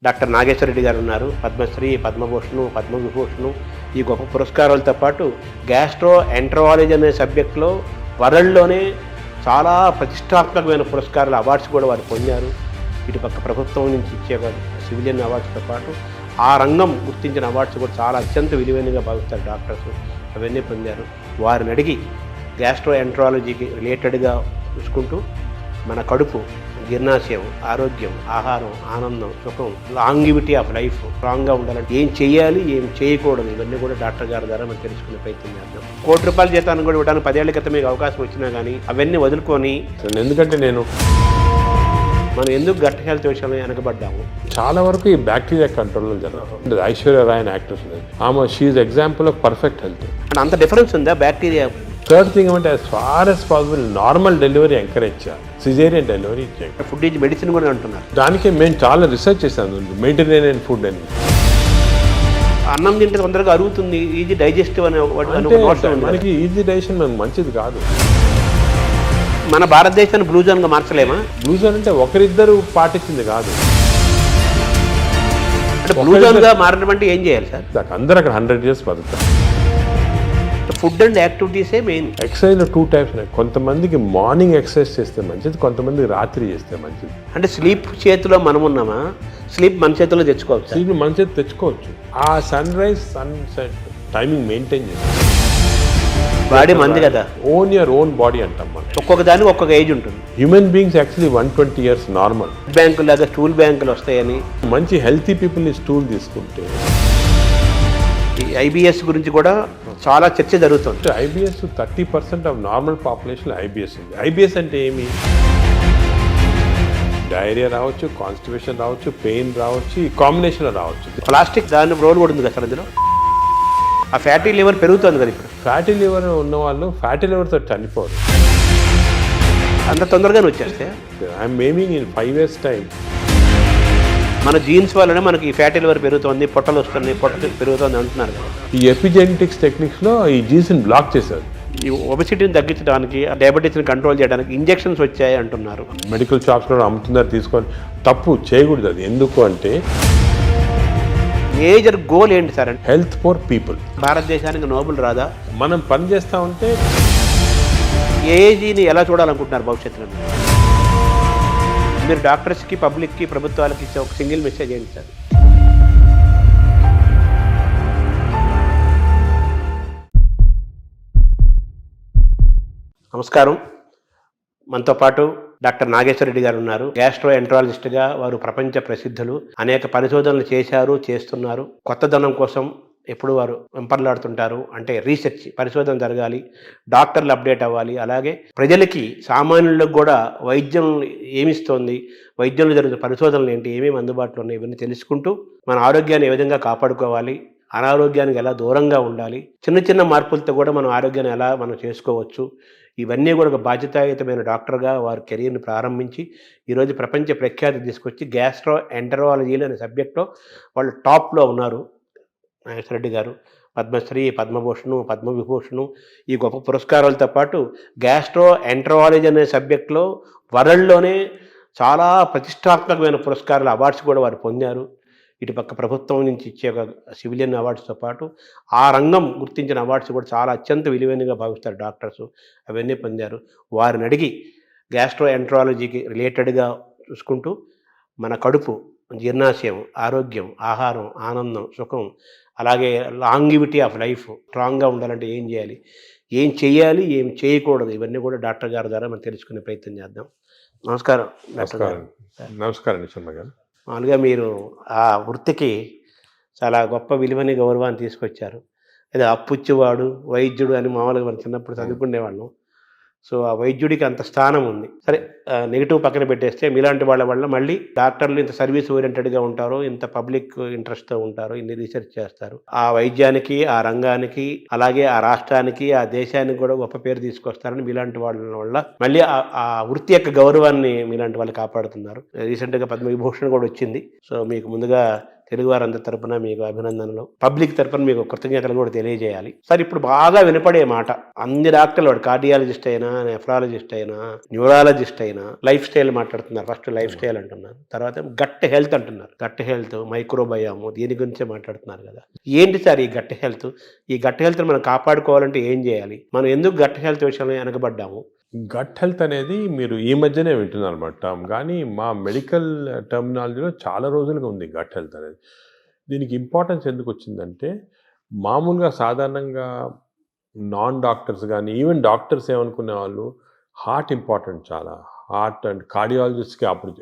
Doctor Nageswara Reddy గారు ఉన్నారు. పద్మశ్రీ, పద్మభూషణ్, పద్మవిభూషణ్ ఈ గొప్ప పురస్కారాలతో పాటు గ్యాస్ట్రో ఎంటరాలజీ అనే సబ్జెక్టులో వరల్డ్లోనే చాలా ప్రతిష్టాత్మకమైన పురస్కారాలు, అవార్డ్స్ కూడా వారు పొందారు. ఇటుపక్క ప్రభుత్వం నుంచి ఇచ్చే సివిలియన్ అవార్డ్స్తో పాటు ఆ రంగం గుర్తించిన అవార్డ్స్ కూడా చాలా అత్యంత విలువైనగా భావిస్తారు డాక్టర్స్. అవన్నీ పొందారు. వారిని అడిగి గ్యాస్ట్రో ఎంటరాలజీకి రిలేటెడ్గా చూసుకుంటూ మన కడుపు, జీర్ణాశయం, ఆరోగ్యం, ఆహారం, ఆనందం, సుఖం, లాంగివిటీ ఆఫ్ లైఫ్ స్ట్రాంగ్గా ఉండాలంటే ఏం చేయాలి, ఏం చేయకూడదు, ఇవన్నీ కూడా డాక్టర్ గారి ద్వారా మనం తెలుసుకునే ప్రయత్నం చేద్దాం. ₹1,00,00,000 జీతాన్ని కూడా ఇవ్వడానికి 10 ఏళ్ల క్రితం మీకు అవకాశం వచ్చినా కానీ అవన్నీ వదులుకొని, ఎందుకంటే మనం ఎందుకు గట్ హెల్త్ విషయంలో వెనకబడ్డాము. చాలా వరకు ఈ బ్యాక్టీరియా కంట్రోల్లో జరుగుతుంది. ఐశ్వర్య రాయ్ అని యాక్ట్రెస్ లేదు, ఆమె she is example of perfect health. అంత డిఫరెన్స్ ఉందా బ్యాక్టీరియా? థర్డ్ థింగ్ ఏమంటే as far as possible normal delivery encourage చేయాలి, సిజేరియన్ డెలివరీ చేయాలి. ఫుడ్ ఈజ్ మెడిసిన్ కూడా అంటున్నారు. దానికే మేము చాలా రీసెర్చ్ చేశాను, మెడిటరేనియన్ ఫుడ్ అని. అన్నం తింటే తొందరగా అరుగుతుంది, ఈజీ డైజెస్టివ్ అనే మనకి ఈజీ డైజెషన్ మనకు మంచిది కాదు. మన భారతదేశాన్ని బ్లూ జోన్గా మార్చలేమా? బ్లూ జోన్ అంటే ఒకరిద్దరు పాటించింది కాదు. అంటే బ్లూ జోన్గా మారడం అంటే ఏం చేయాలి సార్? అందరూ అక్కడ 100 years బతుకుతారు. ఫుడ్ అండ్ యాక్టివిటీసే మెయిన్. ఎక్సర్సైజ్లో 2 types ఉన్నాయి. కొంతమందికి మార్నింగ్ ఎక్సర్సైజ్ చేస్తే మంచిది, కొంతమందికి రాత్రి చేస్తే మంచిది. అంటే స్లీప్ చేతిలో మనం ఉన్నామా? స్లీప్ మన చేతిలో తెచ్చుకోవచ్చు. స్లీప్ మన చేతి తెచ్చుకోవచ్చు. ఆ sunrise sunset timing maintain చేయాలి. బాడీ మంది కదా, ఓన్ యువర్ ఓన్ బాడీ అంటాం మనం. ఒక్కొక్క దానికి ఒక్కొక్క ఏజ్ ఉంటుంది. Human beings actually 120 years normal. బ్యాంకులు లాగా స్టూల్ బ్యాంకులు వస్తాయని, మంచి హెల్తీ పీపుల్ని స్టూల్ తీసుకుంటే. ఈ ఐబిఎస్ గురించి కూడా చాలా చర్చ జరుగుతుంది. IBS 30% of normal population IBS ఉంది. ఐబిఎస్ అంటే ఏమి? డైరియా రావచ్చు, కాన్స్టిపేషన్ రావచ్చు, పెయిన్ రావచ్చు, ఈ కాంబినేషన్లో రావచ్చు. ప్లాస్టిక్ దాని రోల్ కూడా ఉంది కదా సార్ అందులో. ఆ ఫ్యాటీ లివర్ పెరుగుతుంది కదా ఇప్పుడు. ఫ్యాటీ లివర్ ఉన్న వాళ్ళు ఫ్యాటీ లివర్తో చనిపోరు. అంత తొందరగానే వచ్చేస్తే I'm aiming in 5 years time. మన జీన్స్ వల్లనే మనకి ఈ ఫ్యాటీ లివర్ పెరుగుతుంది, పొట్టలు వస్తున్నాయి, పొట్ట పెరుగుతుంది అంటున్నారు కదా. ఈ ఎపిజెనెటిక్స్ టెక్నిక్స్లో ఈ జీన్స్ని బ్లాక్ చేశారు. ఈ ఒబెసిటీని తగ్గించడానికి, డయాబెటీస్ని కంట్రోల్ చేయడానికి ఇంజెక్షన్స్ వచ్చాయి అంటున్నారు. మెడికల్ షాప్స్లో అమ్ముతున్నారు, తీసుకొని. తప్పు చేయకూడదు అది. ఎందుకు అంటే మేజర్ గోల్ ఏంటి సార్ అంటే హెల్త్ ఫర్ పీపుల్. భారతదేశానికి నోబెల్ రాదా? మనం పని చేస్తూ ఉంటే ఏజీని ఎలా చూడాలనుకుంటున్నారు భవిష్యత్తులో? మీరు డాక్టర్స్కి, పబ్లిక్కి, ప్రభుత్వాలకి ఇచ్చే ఒక సింగిల్ మెసేజ్ ఏంటి సార్? నమస్కారం. మనతో పాటు డాక్టర్ నాగేశ్వర రెడ్డి గారు ఉన్నారు. గ్యాస్ట్రో ఎంటరాలజిస్ట్గా వారు ప్రపంచ ప్రసిద్ధులు. అనేక పరిశోధనలు చేశారు, చేస్తున్నారు. కొత్తదనం కోసం ఎప్పుడు వారు వెంపర్లాడుతుంటారు. అంటే రీసెర్చ్, పరిశోధన జరగాలి, డాక్టర్లు అప్డేట్ అవ్వాలి. అలాగే ప్రజలకి, సామాన్యులకు కూడా వైద్యం ఏమిస్తోంది, వైద్యంలో జరుగుతున్న పరిశోధనలు ఏంటి, ఏమేమి అందుబాటులో ఉన్నాయి, ఇవన్నీ తెలుసుకుంటూ మన ఆరోగ్యాన్ని ఏ విధంగా కాపాడుకోవాలి, అనారోగ్యానికి ఎలా దూరంగా ఉండాలి, చిన్న చిన్న మార్పులతో కూడా మన ఆరోగ్యాన్ని ఎలా మనం చేసుకోవచ్చు, ఇవన్నీ కూడా ఒక బాధ్యతాయుతమైన డాక్టర్గా వారి కెరీర్ని ప్రారంభించి ఈరోజు ప్రపంచ ప్రఖ్యాతి తీసుకొచ్చి గ్యాస్ట్రో ఎంటరాలజీలు అనే సబ్జెక్ట్లో వాళ్ళు టాప్లో ఉన్నారు. నాగేశ్వర రెడ్డి గారు పద్మశ్రీ, పద్మభూషణ్, పద్మవిభూషణ్ ఈ గొప్ప పురస్కారాలతో పాటు గ్యాస్ట్రో ఎంటరాలజీ అనే సబ్జెక్టులో వరల్డ్లోనే చాలా ప్రతిష్టాత్మకమైన పురస్కారాలు, అవార్డ్స్ కూడా వారు పొందారు. ఇటుపక్క ప్రభుత్వం నుంచి ఇచ్చే సివిలియన్ అవార్డ్స్తో పాటు ఆ రంగం గుర్తించిన అవార్డ్స్ కూడా చాలా అత్యంత విలువైనగా భావిస్తారు డాక్టర్స్. అవన్నీ పొందారు. వారిని అడిగి గ్యాస్ట్రో ఎంటరాలజీకి రిలేటెడ్గా చూసుకుంటూ మన కడుపు, జీర్ణాశయం, ఆరోగ్యం, ఆహారం, ఆనందం, సుఖం, అలాగే లాంగివిటీ ఆఫ్ లైఫ్ స్ట్రాంగ్గా ఉండాలంటే ఏం చేయాలి, ఏం చేయాలి, ఏం చేయకూడదు, ఇవన్నీ కూడా డాక్టర్ గారి ద్వారా మనం తెలుసుకునే ప్రయత్నం చేద్దాం. నమస్కారం డాక్టర్ గారు. నమస్కారం శర్మ గారు. మామూలుగా మీరు ఆ వృత్తికి చాలా గొప్ప విలువని, గౌరవాన్ని తీసుకొచ్చారు. అదే అప్పుచ్చేవాడు వైద్యుడు అని మామూలుగా మనం చిన్నప్పుడు చదువుకునేవాళ్ళం. సో ఆ వైద్యుడికి అంత స్థానం ఉంది. సరే, నెగిటివ్ పక్కన పెట్టేస్తే మీలాంటి వాళ్ళ వల్ల మళ్ళీ డాక్టర్లు ఇంత సర్వీస్ ఓరియంటెడ్గా ఉంటారు, ఇంత పబ్లిక్ ఇంట్రెస్ట్తో ఉంటారు, ఇన్ని రీసెర్చ్ చేస్తారు. ఆ వైద్యానికి, ఆ రంగానికి, అలాగే ఆ రాష్ట్రానికి, ఆ దేశానికి కూడా గొప్ప పేరు తీసుకొస్తారని మీలాంటి వాళ్ళ వల్ల మళ్ళీ ఆ వృత్తి యొక్క గౌరవాన్ని మీలాంటి వాళ్ళు కాపాడుతున్నారు. రీసెంట్గా పద్మవిభూషణ్ కూడా వచ్చింది. సో మీకు ముందుగా తెలుగు వారందరి తరపున మీకు అభినందనలు, పబ్లిక్ తరపున మీకు కృతజ్ఞతలు కూడా తెలియజేయాలి. సార్ ఇప్పుడు బాగా వినపడే మాట అన్ని డాక్టర్లు, వాడు కార్డియాలజిస్ట్ అయినా, నెఫ్రాలజిస్ట్ అయినా, న్యూరాలజిస్ట్ అయినా లైఫ్ స్టైల్ మాట్లాడుతున్నారు. ఫస్ట్ లైఫ్ స్టైల్ అంటున్నారు, తర్వాత గట్ హెల్త్ అంటున్నారు. గట్ హెల్త్, మైక్రోబయాము, దీని గురించే మాట్లాడుతున్నారు కదా. ఏంటి సార్ ఈ గట్ హెల్త్? ఈ గట్ హెల్త్ మనం కాపాడుకోవాలంటే ఏం చేయాలి? మనం ఎందుకు గట్ హెల్త్ విషయంలో వెనకబడ్డాము? గట్ హెల్త్ అనేది మీరు ఈ మధ్యనే వింటున్నారు అనమాట టర్మ్, కానీ మా మెడికల్ టర్మినాలజీలో చాలా రోజులుగా ఉంది గట్ హెల్త్ అనేది. దీనికి ఇంపార్టెన్స్ ఎందుకు వచ్చిందంటే, మామూలుగా సాధారణంగా నాన్ డాక్టర్స్ కానీ ఈవెన్ డాక్టర్స్ ఏమనుకునే వాళ్ళు హార్ట్ ఇంపార్టెంట్, చాలా హార్ట్ అండ్ కార్డియాలజిస్ట్కి అప్పుడు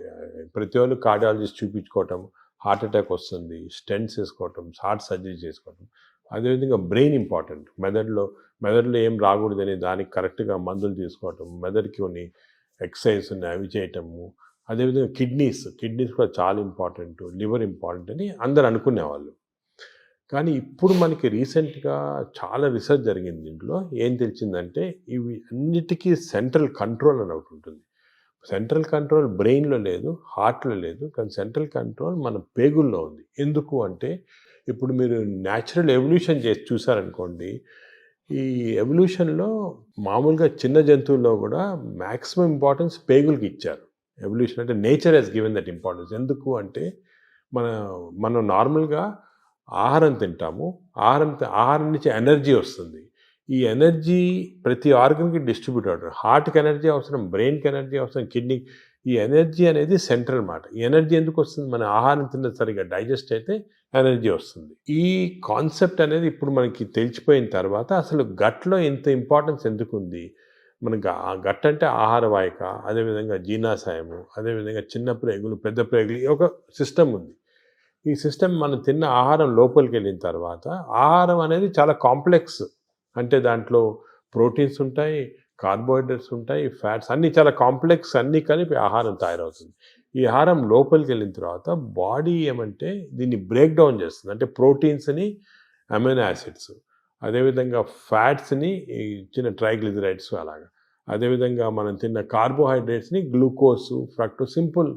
ప్రతి వాళ్ళు కార్డియాలజిస్ట్ చూపించుకోవటం, హార్ట్ అటాక్ వస్తుంది, స్టెంట్స్ వేసుకోవటం, హార్ట్ సర్జరీ చేసుకోవటం. అదేవిధంగా బ్రెయిన్ ఇంపార్టెంట్, మెదడులో ఏం రాకూడదని దానికి కరెక్ట్గా మందులు తీసుకోవటం, మెదడుకి కొన్ని ఎక్సర్సైజ్ ఉన్నాయి అవి చేయటము. అదేవిధంగా కిడ్నీస్ కూడా చాలా ఇంపార్టెంట్, లివర్ ఇంపార్టెంట్ అని అందరు అనుకునేవాళ్ళు. కానీ ఇప్పుడు మనకి రీసెంట్గా చాలా రీసెర్చ్ జరిగింది. దీంట్లో ఏం తెలిసిందంటే, ఇవి అన్నిటికీ సెంట్రల్ కంట్రోల్ అని ఒకటి ఉంటుంది. సెంట్రల్ కంట్రోల్ బ్రెయిన్లో లేదు, హార్ట్లో లేదు, కానీ సెంట్రల్ కంట్రోల్ మన పేగుల్లో ఉంది. ఎందుకు అంటే, ఇప్పుడు మీరు న్యాచురల్ ఎవల్యూషన్ చేసి చూసారనుకోండి, ఈ ఎవల్యూషన్లో మామూలుగా చిన్న జంతువుల్లో కూడా మ్యాక్సిమం ఇంపార్టెన్స్ పేగులకి ఇచ్చారు. ఎవల్యూషన్ అంటే nature has given that importance. ఎందుకు అంటే, మనం నార్మల్గా ఆహారం తింటాము, ఆహారం నుంచి ఎనర్జీ వస్తుంది. ఈ ఎనర్జీ ప్రతి ఆర్గన్కి డిస్ట్రిబ్యూట్ అవుతుంది. హార్ట్కి ఎనర్జీ అవసరం, బ్రెయిన్కి ఎనర్జీ అవసరం, కిడ్నీ. ఈ ఎనర్జీ అనేది సెంట్రల్ మాట. ఈ ఎనర్జీ ఎందుకు వస్తుంది? మన ఆహారం తిన్నది సరిగ్గా డైజెస్ట్ అయితే ఎనర్జీ వస్తుంది. ఈ కాన్సెప్ట్ అనేది ఇప్పుడు మనకి తెలిసిపోయిన తర్వాత అసలు గట్లో ఇంత ఇంపార్టెన్స్ ఎందుకు ఉంది? మనకి గట్ అంటే ఆహార వాహిక, అదేవిధంగా జీర్ణాశయము, అదేవిధంగా చిన్న ప్రేగులు, పెద్ద ప్రేగులు, ఒక సిస్టమ్ ఉంది. ఈ సిస్టమ్ మనం తిన్న ఆహారం లోపలికి వెళ్ళిన తర్వాత, ఆహారం అనేది చాలా కాంప్లెక్స్. అంటే దాంట్లో ప్రోటీన్స్ ఉంటాయి, కార్బోహైడ్రేట్స్ ఉంటాయి, ఫ్యాట్స్, అన్నీ చాలా కాంప్లెక్స్, అన్నీ కలిపి ఆహారం తయారవుతుంది. ఈ ఆహారం లోపలికి వెళ్ళిన తర్వాత బాడీ ఏమంటే దీన్ని బ్రేక్ డౌన్ చేస్తుంది. అంటే ప్రోటీన్స్ని అమైనో యాసిడ్స్, అదేవిధంగా ఫ్యాట్స్ని చిన్న ట్రైగ్లిజరైడ్స్ అలాగా, అదేవిధంగా మనం తిన్న కార్బోహైడ్రేట్స్ని గ్లూకోజ్, ఫ్రక్టోజ్, సింపుల్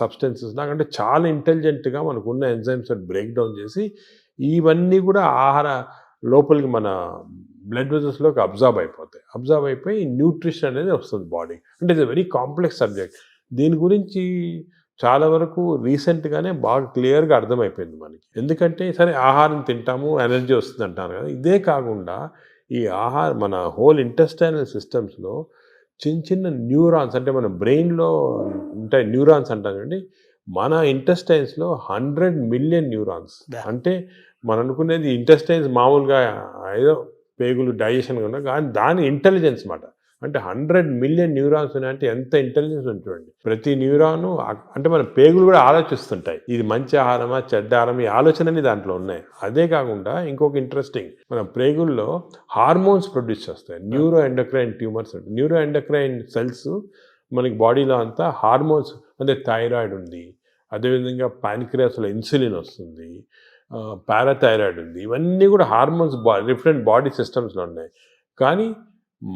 సబ్స్టెన్సెస్ లాగా, అంటే చాలా ఇంటెలిజెంట్గా మనకున్న ఎంజైమ్స్ బ్రేక్ డౌన్ చేసి ఇవన్నీ కూడా ఆహార లోపలికి మన బ్లడ్ వెజల్స్లోకి అబ్జార్బ్ అయిపోయి న్యూట్రిషన్ అనేది వస్తుంది బాడీ. అంటే ఇట్స్ వెరీ కాంప్లెక్స్ సబ్జెక్ట్. దీని గురించి చాలా వరకు రీసెంట్గానే బాగా క్లియర్గా అర్థమైపోయింది మనకి. ఎందుకంటే సరే ఆహారం తింటాము, ఎనర్జీ వస్తుంది అంటారు కదా, ఇదే కాకుండా ఈ మన హోల్ ఇంటెస్టైనల్ సిస్టమ్స్లో చిన్న న్యూరాన్స్, అంటే మన బ్రెయిన్లో ఉంటాయి న్యూరాన్స్ అంటాం చూడండి, మన ఇంటెస్టైన్స్లో 100 మిలియన్ న్యూరాన్స్. అంటే మనం అనుకునేది ఇంటెస్టైన్స్ మామూలుగా ఏదో పేగులు డైజెషన్ ఉన్నా, కానీ దాని ఇంటెలిజెన్స్ మాట. అంటే 100 మిలియన్ న్యూరాన్స్ ఉన్నాయంటే ఎంత ఇంటెలిజెన్స్ ఉంటుంది. ప్రతి న్యూరాను, అంటే మన పేగులు కూడా ఆలోచిస్తుంటాయి, ఇది మంచి ఆహారమా చెడ్డ ఆహారం, ఈ ఆలోచనని దాంట్లో ఉన్నాయి. అదే కాకుండా ఇంకొక ఇంట్రెస్టింగ్, మన పేగుల్లో హార్మోన్స్ ప్రొడ్యూస్ చేస్తాయి, neuro endocrine tumours. Neuro endocrine cells మనకి బాడీలో అంతా హార్మోన్స్, అంటే థైరాయిడ్ ఉంది, అదేవిధంగా ప్యాన్క్రియాస్లో ఇన్సులిన్ వస్తుంది, పారాథైరాయిడ్ ఉంది, ఇవన్నీ కూడా హార్మోన్స్ డిఫరెంట్ బాడీ సిస్టమ్స్లో ఉన్నాయి. కానీ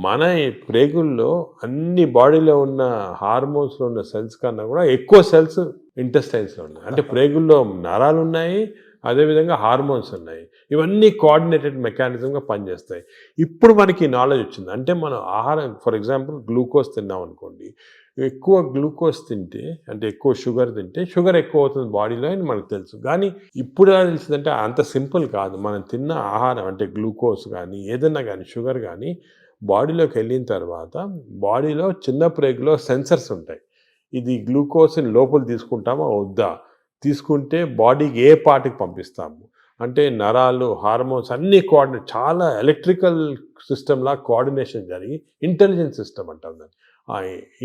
మన ప్రేగుల్లో అన్ని బాడీలో ఉన్న హార్మోన్స్లో ఉన్న సెల్స్ కన్నా కూడా ఎక్కువ సెల్స్ ఇంటెస్టైన్స్లో ఉన్నాయి. అంటే ప్రేగుల్లో నరాలు ఉన్నాయి, అదేవిధంగా హార్మోన్స్ ఉన్నాయి. ఇవన్నీ కోఆర్డినేటెడ్ మెకానిజంగా పనిచేస్తాయి. ఇప్పుడు మనకి నాలెడ్జ్ వచ్చింది. అంటే మనం ఆహారం, ఫర్ ఎగ్జాంపుల్ గ్లూకోజ్ తిన్నాం అనుకోండి, ఎక్కువ గ్లూకోజ్ తింటే, అంటే ఎక్కువ షుగర్ తింటే షుగర్ ఎక్కువ అవుతుంది బాడీలో అని మనకు తెలుసు. కానీ ఇప్పుడు ఎలా తెలిసిందంటే అంత సింపుల్ కాదు. మనం తిన్న ఆహారం, అంటే గ్లూకోజ్ కానీ ఏదైనా కానీ షుగర్ కానీ బాడీలోకి వెళ్ళిన తర్వాత బాడీలో చిన్న ప్రేగులో సెన్సర్స్ ఉంటాయి. ఇది గ్లూకోజ్ని లోపల తీసుకుంటామా వద్దా, తీసుకుంటే బాడీకి ఏ పార్ట్కి పంపిస్తాము, అంటే నరాలు, హార్మోన్స్ అన్నీ కోఆర్డినేట్, చాలా ఎలక్ట్రికల్ సిస్టమ్లా కోఆర్డినేషన్ జరిగి ఇంటెలిజెన్స్ సిస్టమ్ అంటాం దాన్ని. ఆ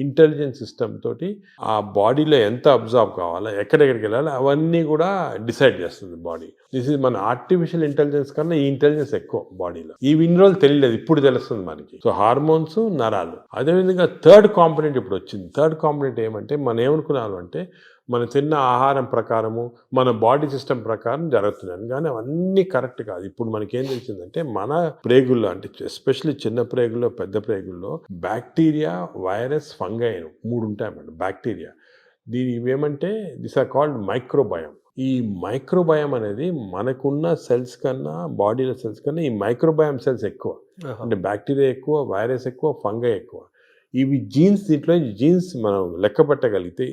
ఇంటెలిజెన్స్ సిస్టమ్ తోటి ఆ బాడీలో ఎంత అబ్జార్బ్ కావాలా, ఎక్కడెక్కడికి వెళ్ళాలి, అవన్నీ కూడా డిసైడ్ చేస్తుంది బాడీ. దిస్ ఇస్ మన ఆర్టిఫిషియల్ ఇంటెలిజెన్స్ కన్నా ఈ ఇంటెలిజెన్స్ ఎక్కువ బాడీలో. ఇన్ని రోజులు తెలియలేదు, ఇప్పుడు తెలుస్తుంది మనకి. సో హార్మోన్స్, నరాలు. అదేవిధంగా థర్డ్ కాంపోనెంట్ ఇప్పుడు వచ్చింది. థర్డ్ కాంపోనెంట్ ఏమంటే, మనం ఏమనుకున్నాము అంటే మనం తిన్న ఆహారం ప్రకారము మన బాడీ సిస్టమ్ ప్రకారం జరుగుతున్నాను, కానీ అవన్నీ కరెక్ట్ కాదు. ఇప్పుడు మనకేం తెలిసిందంటే మన ప్రేగుల్లో, అంటే ఎస్పెషల్లీ చిన్న ప్రేగుల్లో, పెద్ద ప్రేగుల్లో బ్యాక్టీరియా, వైరస్, ఫంగై 3 ఉంటాయి అన్నమాట. బ్యాక్టీరియా, ఇవేమంటే దిస్ ఆర్ కాల్డ్ మైక్రోబయోమ్. ఈ మైక్రోబయామ్ అనేది మనకున్న సెల్స్ కన్నా, బాడీలో సెల్స్ కన్నా ఈ మైక్రోబయామ్ సెల్స్ ఎక్కువ. అంటే బ్యాక్టీరియా ఎక్కువ, వైరస్ ఎక్కువ, ఫంగై ఎక్కువ. ఇవి జీన్స్, దీంట్లో జీన్స్ మనం లెక్క పెట్టగలిగితే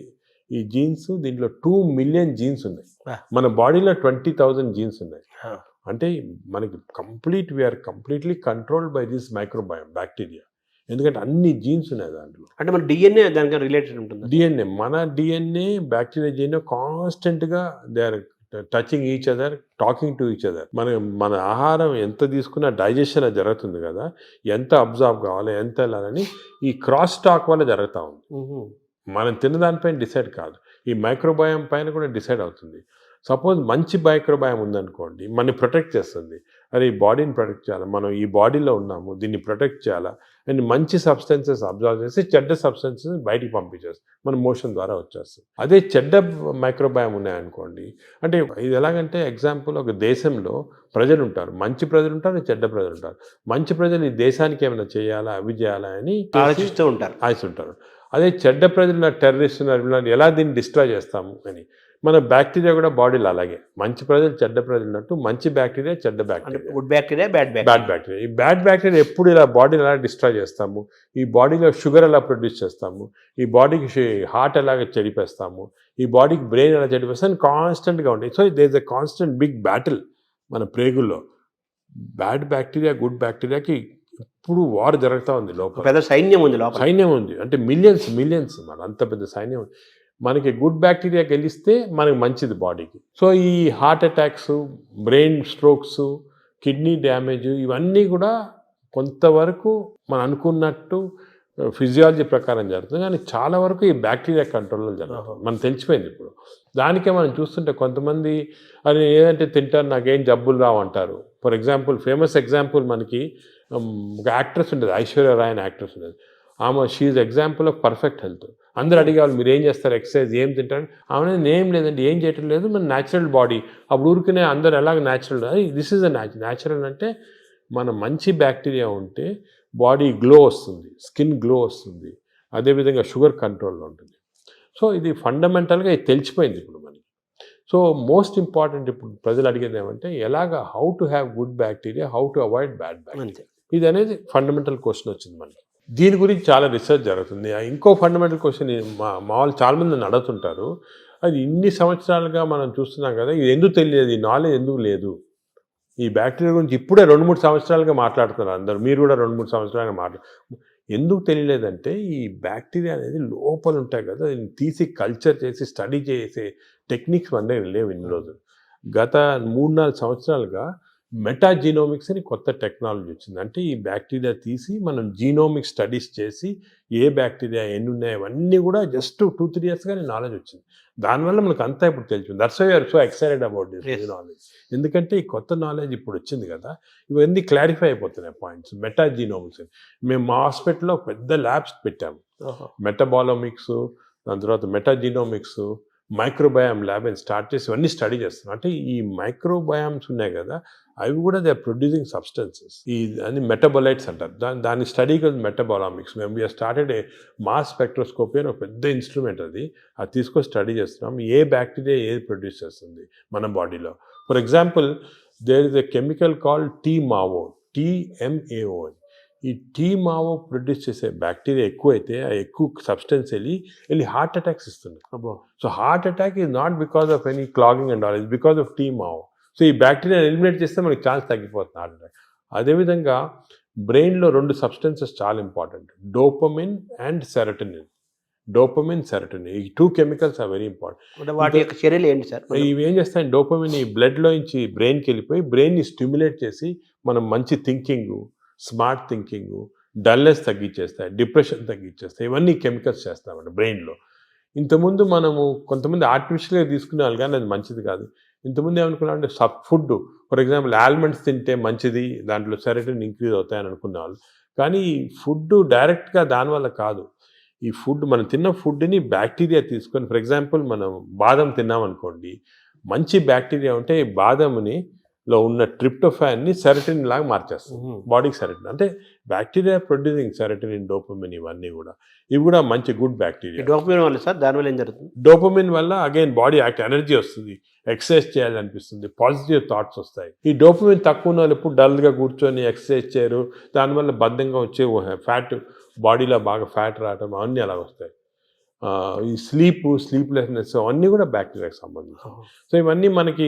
ఈ జీన్స్ దీంట్లో 2 మిలియన్ జీన్స్ ఉన్నాయి. మన బాడీలో 20,000 జీన్స్ ఉన్నాయి. అంటే మనకి we are completely controlled by this microbiome bacteria. ఎందుకంటే అన్ని జీన్స్ ఉన్నాయి దాంట్లో. అంటే మన డిఎన్ఏ దానికి రిలేటెడ్ ఉంటుంది. డిఎన్ఏ, మన డిఎన్ఏ బ్యాక్టీరియా డిఎన్ఏ కాన్స్టెంట్గా they are touching each other, talking to each other. మన ఆహారం ఎంత తీసుకున్నా డైజెషన్ అది జరుగుతుంది కదా, ఎంత అబ్జార్బ్ కావాలి, ఎంత వెళ్ళాలని ఈ క్రాస్ టాక్ వల్ల జరుగుతూ ఉంది. మనం తిన్నదానిపైన డిసైడ్ కాదు, ఈ మైక్రోబయామ్ పైన కూడా డిసైడ్ అవుతుంది. సపోజ్ మంచి మైక్రోబయామ్ ఉందనుకోండి, మనని ప్రొటెక్ట్ చేస్తుంది. అరే ఈ బాడీని ప్రొటెక్ట్ చేయాలి, మనం ఈ బాడీలో ఉన్నాము, దీన్ని ప్రొటెక్ట్ చేయాలా అండ్ మంచి సబ్స్టెన్సెస్ అబ్జర్వ్ చేసి చెడ్డ సబ్స్టెన్సెస్ బయటికి పంపించేస్తుంది, మన మోషన్ ద్వారా వచ్చేస్తుంది. అదే చెడ్డ మైక్రోబయామ్ ఉన్నాయనుకోండి, అంటే ఇది ఎలాగంటే ఎగ్జాంపుల్, ఒక దేశంలో ప్రజలు ఉంటారు, మంచి ప్రజలు ఉంటారు, చెడ్డ ప్రజలు ఉంటారు. మంచి ప్రజలు ఈ దేశానికి ఏమైనా చేయాలా, అవి చేయాలా అని ఆలోచిస్తూ ఉంటారు. అదే చెడ్డ ప్రజలు టెర్రరిస్ట్ ఉన్నారు, ఎలా దీన్ని డిస్ట్రాయ్ చేస్తాము అని. మన బ్యాక్టీరియా కూడా బాడీలో అలాగే మంచి ప్రజలు చెడ్డ ప్రజలు ఉన్నట్టు మంచి బ్యాక్టీరియా చెడ్డ bacteria, good bacteria bad bacteria. ఈ బ్యాడ్ బ్యాక్టీరియా ఎప్పుడు ఇలా బాడీని ఎలా డిస్ట్రాయ్ చేస్తాము, ఈ బాడీలో షుగర్ ఎలా ప్రొడ్యూస్ చేస్తాము, ఈ బాడీకి హార్ట్ ఎలాగ చెడిపేస్తాము, ఈ బాడీకి బ్రెయిన్ ఎలా చెడిపేస్తాము కాన్స్టెంట్గా ఉంటాయి. So there is a constant big battle మన ప్రేగుల్లో. బ్యాడ్ బ్యాక్టీరియా గుడ్ బ్యాక్టీరియాకి ఇప్పుడు వార్ జరుగుతూ ఉంది లోపల. పెద్ద సైన్యం ఉంది లోపల. సైన్యం ఉంది, అంటే మిలియన్స్ మన అంత పెద్ద సైన్యం ఉంది. మనకి గుడ్ బ్యాక్టీరియా గెలిస్తే మనకి మంచిది బాడీకి. సో ఈ heart attacks, brain strokes, kidney damage ఇవన్నీ కూడా కొంతవరకు మనం అనుకున్నట్టు ఫిజియాలజీ ప్రకారం జరుగుతుంది, కానీ చాలా వరకు ఈ బ్యాక్టీరియా కంట్రోల్లో జరుగుతుంది. మనకు తెలిసిపోయింది ఇప్పుడు. దానికే మనం చూస్తుంటే కొంతమంది అది ఏదంటే తింటారు, నాకేం జబ్బులు రావంటారు. ఫర్ ఎగ్జాంపుల్, ఫేమస్ ఎగ్జాంపుల్ మనకి ఒక యాక్ట్రెస్ ఉండేది, ఐశ్వర్య రాయ్ అని యాక్ట్రెస్ ఉండేది. ఆమె she is example of perfect health. అందరూ అడిగేవాళ్ళు, మీరు ఏం చేస్తారు, ఎక్సర్సైజ్ ఏం తింటారు? ఆమె ఏం లేదండి, ఏం చేయటం లేదు, మన న్యాచురల్ బాడీ. అప్పుడు ఊరికనే అందరు ఎలాగ natural, this is a natural. అంటే మన మంచి బ్యాక్టీరియా ఉంటే బాడీ గ్లో వస్తుంది, స్కిన్ గ్లో వస్తుంది, అదేవిధంగా షుగర్ కంట్రోల్లో ఉంటుంది. సో ఇది ఫండమెంటల్గా ఇది తెలిసిపోయింది ఇప్పుడు మనకి. సో మోస్ట్ ఇంపార్టెంట్ ఇప్పుడు ప్రజలు అడిగేది ఏమంటే how to have good bacteria, how to avoid bad bacteria. ఇది అనేది ఫండమెంటల్ క్వశ్చన్ వచ్చింది మనకి. దీని గురించి చాలా రీసెర్చ్ జరుగుతుంది. ఇంకో ఫండమెంటల్ క్వశ్చన్ మా వాళ్ళు చాలామంది నన్ను అడుగుతుంటారు, అది ఇన్ని సంవత్సరాలుగా మనం చూస్తున్నాం కదా, ఇది ఎందుకు తెలియదు, ఈ నాలెడ్జ్ ఎందుకు లేదు? ఈ బ్యాక్టీరియా గురించి ఇప్పుడే 2-3 సంవత్సరాలుగా మాట్లాడుతున్నారు అందరు, మీరు కూడా 2-3 సంవత్సరాలుగా ఎందుకు తెలియలేదంటే, ఈ బ్యాక్టీరియా అనేది లోపల ఉంటాయి కదా, దీన్ని తీసి కల్చర్ చేసి స్టడీ చేసే టెక్నిక్స్ మన దగ్గర లేవు ఇన్ని రోజులు. గత 3-4 సంవత్సరాలుగా మెటాజీనోమిక్స్ అని కొత్త టెక్నాలజీ వచ్చింది. అంటే ఈ బ్యాక్టీరియా తీసి మనం జీనోమిక్ స్టడీస్ చేసి ఏ బ్యాక్టీరియా ఎన్ని ఉన్నాయి అవన్నీ కూడా జస్ట్ 2-3 ఇయర్స్గానే నాలెడ్జ్ వచ్చింది. దానివల్ల మనకు అంతా ఇప్పుడు తెలిసింది. That's why are so excited about this knowledge. ఎందుకంటే ఈ కొత్త నాలెడ్జ్ ఇప్పుడు వచ్చింది కదా, ఇవన్నీ క్లారిఫై అయిపోతున్నాయి పాయింట్స్. మెటాజీనోమిక్స్ మేము మా హాస్పిటల్లో పెద్ద ల్యాబ్స్ పెట్టాము, మెటబాలోమిక్స్, దాని తర్వాత మెటాజీనోమిక్స్, మైక్రోబయామ్ ల్యాబ్ అని స్టార్ట్ చేసి ఇవన్నీ స్టడీ చేస్తున్నాం. అంటే ఈ మైక్రోబయామ్స్ ఉన్నాయి కదా, అవి కూడా దే ఆర్ ప్రొడ్యూసింగ్ సబ్స్టెన్సెస్, ఈ అని మెటబోలైట్స్ అంటారు. దాని స్టడీ కదా మెటబాలామిక్స్. మేము we are started a mass spectroscopy అని ఒక పెద్ద ఇన్స్ట్రుమెంట్, అది తీసుకొని స్టడీ చేస్తున్నాం ఏ బ్యాక్టీరియా ఏది ప్రొడ్యూస్ చేస్తుంది మన బాడీలో. For example, there is a chemical called TMAO. ఈ TMAO ప్రొడ్యూస్ చేసే బ్యాక్టీరియా ఎక్కువైతే ఆ ఎక్కువ సబ్స్టెన్స్ వెళ్ళి హార్ట్ అటాక్స్ ఇస్తుంది. So heart attack is not because of any clogging and all, is because of TMAO. So ఈ బ్యాక్టీరియా ఎలిమినేట్ చేస్తే మనకి ఛాన్స్ తగ్గిపోతుంది హార్ట్ అటాక్. అదేవిధంగా బ్రెయిన్లో 2 సబ్స్టెన్సెస్ చాలా ఇంపార్టెంట్, డోపమిన్ అండ్ సెరటోనిన్. ఈ 2 కెమికల్స్ ఆర్ వెరీ ఇంపార్టెంట్. వాటి యొక్క చర్యలు ఏంటి సార్? ఇవి ఏం చేస్తాయి, డోపమిన్ ఈ బ్లడ్లో నుంచి బ్రెయిన్కి వెళ్ళిపోయి బ్రెయిన్ని స్టిమ్యులేట్ చేసి మనం మంచి థింకింగ్, స్మార్ట్ థింకింగ్, డల్నెస్ తగ్గించేస్తాయి, డిప్రెషన్ తగ్గించేస్తాయి. ఇవన్నీ కెమికల్స్ చేస్తామండి బ్రెయిన్లో. ఇంతకుముందు మనము కొంతమంది ఆర్టిఫిషియల్గా తీసుకునేవాళ్ళు, కానీ అది మంచిది కాదు. ఇంతకుముందు ఏమనుకున్నాం అంటే ఫుడ్, ఫర్ ఎగ్జాంపుల్ ఆల్మండ్స్ తింటే మంచిది, దాంట్లో సెరటోనిన్ ఇంక్రీజ్ అవుతాయని అనుకునేవాళ్ళు. కానీ ఫుడ్ డైరెక్ట్గా దానివల్ల కాదు. ఈ ఫుడ్, మనం తిన్న ఫుడ్ని బ్యాక్టీరియా తీసుకొని, ఫర్ ఎగ్జాంపుల్ మనం బాదం తిన్నామనుకోండి, మంచి బ్యాక్టీరియా ఉంటే ఈ బాదంని లో ఉన్న ట్రిప్టోఫాన్ని సెరటిన్ లాగా మార్చేస్తుంది బాడీకి. సెరటిన్ అంటే బ్యాక్టీరియా ప్రొడ్యూసింగ్ సెరటిన్, డోపమిన్ ఇవన్నీ కూడా, ఇవి కూడా మంచి గుడ్ ఈ బ్యాక్టీరియా. డోపమిన్ వల్ల సార్ దానివల్ల ఏం జరుగుతుంది? డోపమిన్ వల్ల అగైన్ బాడీ ఎనర్జీ వస్తుంది, ఎక్సర్సైజ్ చేయాలనిపిస్తుంది, పాజిటివ్ థాట్స్ వస్తాయి. ఈ డోపమిన్ తక్కువ ఉన్న వాళ్ళు ఎప్పుడు డల్గా కూర్చొని ఎక్సర్సైజ్ చేయరు, దానివల్ల బద్ధంగా వచ్చే ఫ్యాట్, బాడీలో బాగా ఫ్యాట్ రావడం అవన్నీ అలా వస్తాయి. ఈ స్లీప్లెస్నెస్ అవన్నీ కూడా బ్యాక్టీరియాకి సంబంధించి. సో ఇవన్నీ మనకి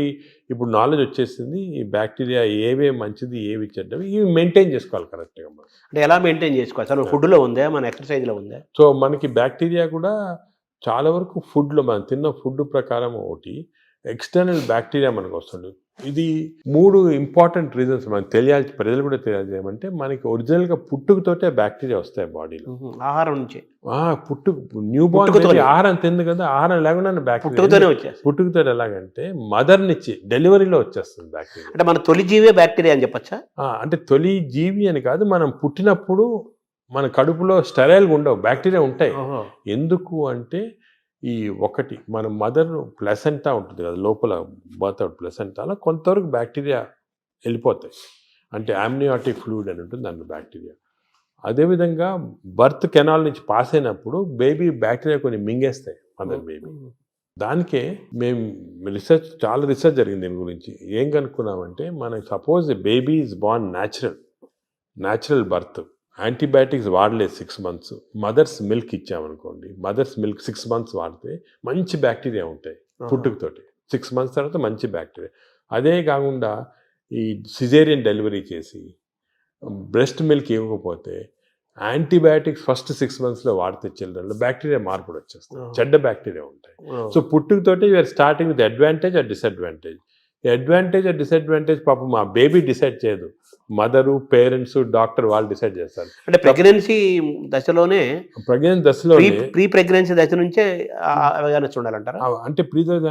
ఇప్పుడు నాలెడ్జ్ వచ్చేసింది. ఈ బ్యాక్టీరియా ఏవే మంచిది, ఏవి చెడ్డవి, ఇవి మెయింటైన్ చేసుకోవాలి కరెక్ట్గా మనం. అంటే ఎలా మెయింటైన్ చేసుకోవాలి సార్? ఫుడ్లో ఉందా, మన ఎక్సర్సైజ్లో ఉందా? సో మనకి బ్యాక్టీరియా కూడా చాలా వరకు ఫుడ్లో, మనం తిన్న ఫుడ్ ప్రకారం ఒకటి, ఎక్స్టర్నల్ బ్యాక్టీరియా మనకు వస్తుంది. ఇది 3 ఇంపార్టెంట్ రీజన్స్ మనకు తెలియాలి, ప్రజలు కూడా తెలియాలి. ఏమంటే మనకి ఒరిజినల్గా పుట్టుకతోటే బ్యాక్టీరియా వస్తాయి బాడీలో, ఆహారం నుంచి. న్యూ బార్న్ ఆహారం తింది కదా, ఆహారం లేకుండా పుట్టుకతోనే వచ్చేస్తుంది. పుట్టుకతో ఎలాగంటే మదర్ నుంచి డెలివరీలో వచ్చేస్తుంది బ్యాక్టీరియా. అంటే మన తొలి జీవే బ్యాక్టీరియా అని చెప్పచ్చా? అంటే తొలి జీవి అని కాదు, మనం పుట్టినప్పుడు మన కడుపులో స్టెరైల్గా ఉండవు, బ్యాక్టీరియా ఉంటాయి. ఎందుకు అంటే ఈ ఒకటి మన మదర్ ప్లసెంటా ఉంటుంది కదా, లోపల బర్త్ అవుట్ ప్లసెంటాలో కొంతవరకు బ్యాక్టీరియా వెళ్ళిపోతాయి. అంటే ఆమ్నియాటిక్ ఫ్లూయిడ్ అని ఉంటుంది దాంట్లో బ్యాక్టీరియా. అదేవిధంగా బర్త్ కెనాల్ నుంచి పాస్ అయినప్పుడు బేబీ బ్యాక్టీరియా కొన్ని మింగేస్తాయి మదర్ బేబీ. దానికే మేము చాలా రీసెర్చ్ జరిగింది దీని గురించి. ఏం కనుక్కున్నామంటే, మనకి suppose baby is born natural birth, antibiotics వాడలేదు 6 months, మదర్స్ మిల్క్ ఇచ్చామనుకోండి, మదర్స్ మిల్క్ 6 months వాడితే మంచి బ్యాక్టీరియా ఉంటాయి పుట్టుకతోటి. 6 months తర్వాత మంచి బ్యాక్టీరియా. అదే కాకుండా ఈ సిజేరియన్ డెలివరీ చేసి బ్రెస్ట్ మిల్క్ ఇవ్వకపోతే యాంటీబయాటిక్స్ ఫస్ట్ 6 monthsలో వాడితే చిల్డ్రన్లో బ్యాక్టీరియా మార్పులు వచ్చేస్తాయి, చెడ్డ బ్యాక్టీరియా ఉంటాయి. సో పుట్టుకతోటి we're starting with advantage or disadvantage. Advantage or disadvantage పాపం మా బేబీ డిసైడ్ చేయదు, మదరు, పేరెంట్స్, డాక్టర్ వాళ్ళు డిసైడ్ చేస్తారు. అంటే ప్రెగ్నెన్సీ దశలోనే, ప్రీ ప్రెగ్నెన్సీ దశ నుంచే అవగాహన చూడాలంటారా? అంటే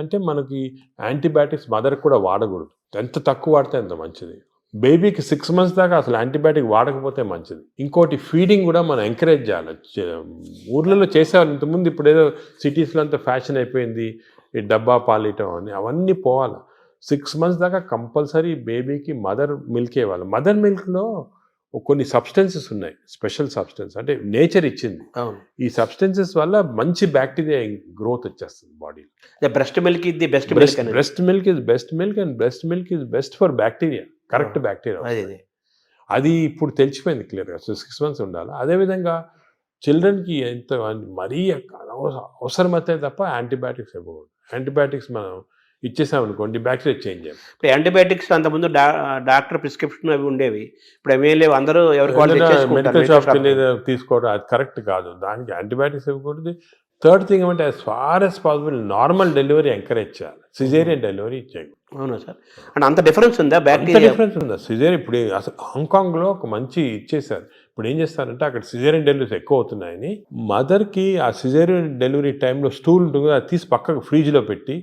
అంటే మనకి యాంటీబయాటిక్స్ మదర్కి కూడా వాడకూడదు, ఎంత తక్కువ వాడితే అంత మంచిది. బేబీకి 6 months దాకా అసలు యాంటీబయాటిక్ వాడకపోతే మంచిది. ఇంకోటి ఫీడింగ్ కూడా మనం ఎంకరేజ్ చేయాలి. ఊర్లలో చేసేవాళ్ళు ఇంతకుముందు, ఇప్పుడు ఏదో సిటీస్లో అంతా ఫ్యాషన్ అయిపోయింది ఈ డబ్బా పాలియటం అని, అవన్నీ పోవాలి. 6 months దాకా కంపల్సరీ బేబీకి మదర్ మిల్క్ ఇవ్వాలి. మదర్ మిల్క్లో కొన్ని సబ్స్టెన్సెస్ ఉన్నాయి, స్పెషల్ సబ్స్టెన్స్, అంటే నేచర్ ఇచ్చింది. ఈ సబ్స్టెన్సెస్ వల్ల మంచి బ్యాక్టీరియా గ్రోత్ వచ్చేస్తుంది బాడీలో. బ్రెస్ట్ మిల్క్ ఇది best breast milk is best milk, and breast milk is best for bacteria, correct bacteria. అది ఇప్పుడు తెలిసిపోయింది క్లియర్గా. సో 6 months ఉండాలి. అదేవిధంగా చిల్డ్రన్కి ఎంత మరీ అవసరమైతే తప్ప యాంటీబయాటిక్స్ ఇవ్వకూడదు. యాంటీబయాటిక్స్ మనం ఇచ్చేసామనుకోండి బ్యాక్టీరియా చేంజ్ అయ్యాం. ఇప్పుడు యాంటీబయాటిక్స్ అంతకుముందు డాక్టర్ ప్రిస్క్రిప్షన్ అవి ఉండేవి, ఇప్పుడు ఏమీ లేవు, అందరూ మెడికల్ షాప్కి వెళ్ళి తీసుకోవడం అది కరెక్ట్ కాదు. దానికి యాంటీబయాటిక్స్ ఇవ్వకూడదు. థర్డ్ థింగ్ ఏమంటే, as far as possible normal delivery encourage చేయాలి, సిజేరియన్ డెలివరీ చేయకూడదు. అవునా సార్? అంటే అంత డిఫరెన్స్ ఉందా? బ్యాక్టీరియా డిఫరెన్స్ ఉందా? సిజేరియన్ ఇప్పుడు అసలు హాంకాంగ్లో ఒక మంచి ఇచ్చేసారు. ఇప్పుడు ఏం చేస్తారంటే, అక్కడ సిజేరియన్ డెలివరీస్ ఎక్కువ అవుతున్నాయని మదర్కి ఆ సిజేరియన్ డెలివరీ టైంలో స్టూల్ ఉంటుంది, అది తీసి పక్కకు ఫ్రిడ్జ్లో పెట్టి,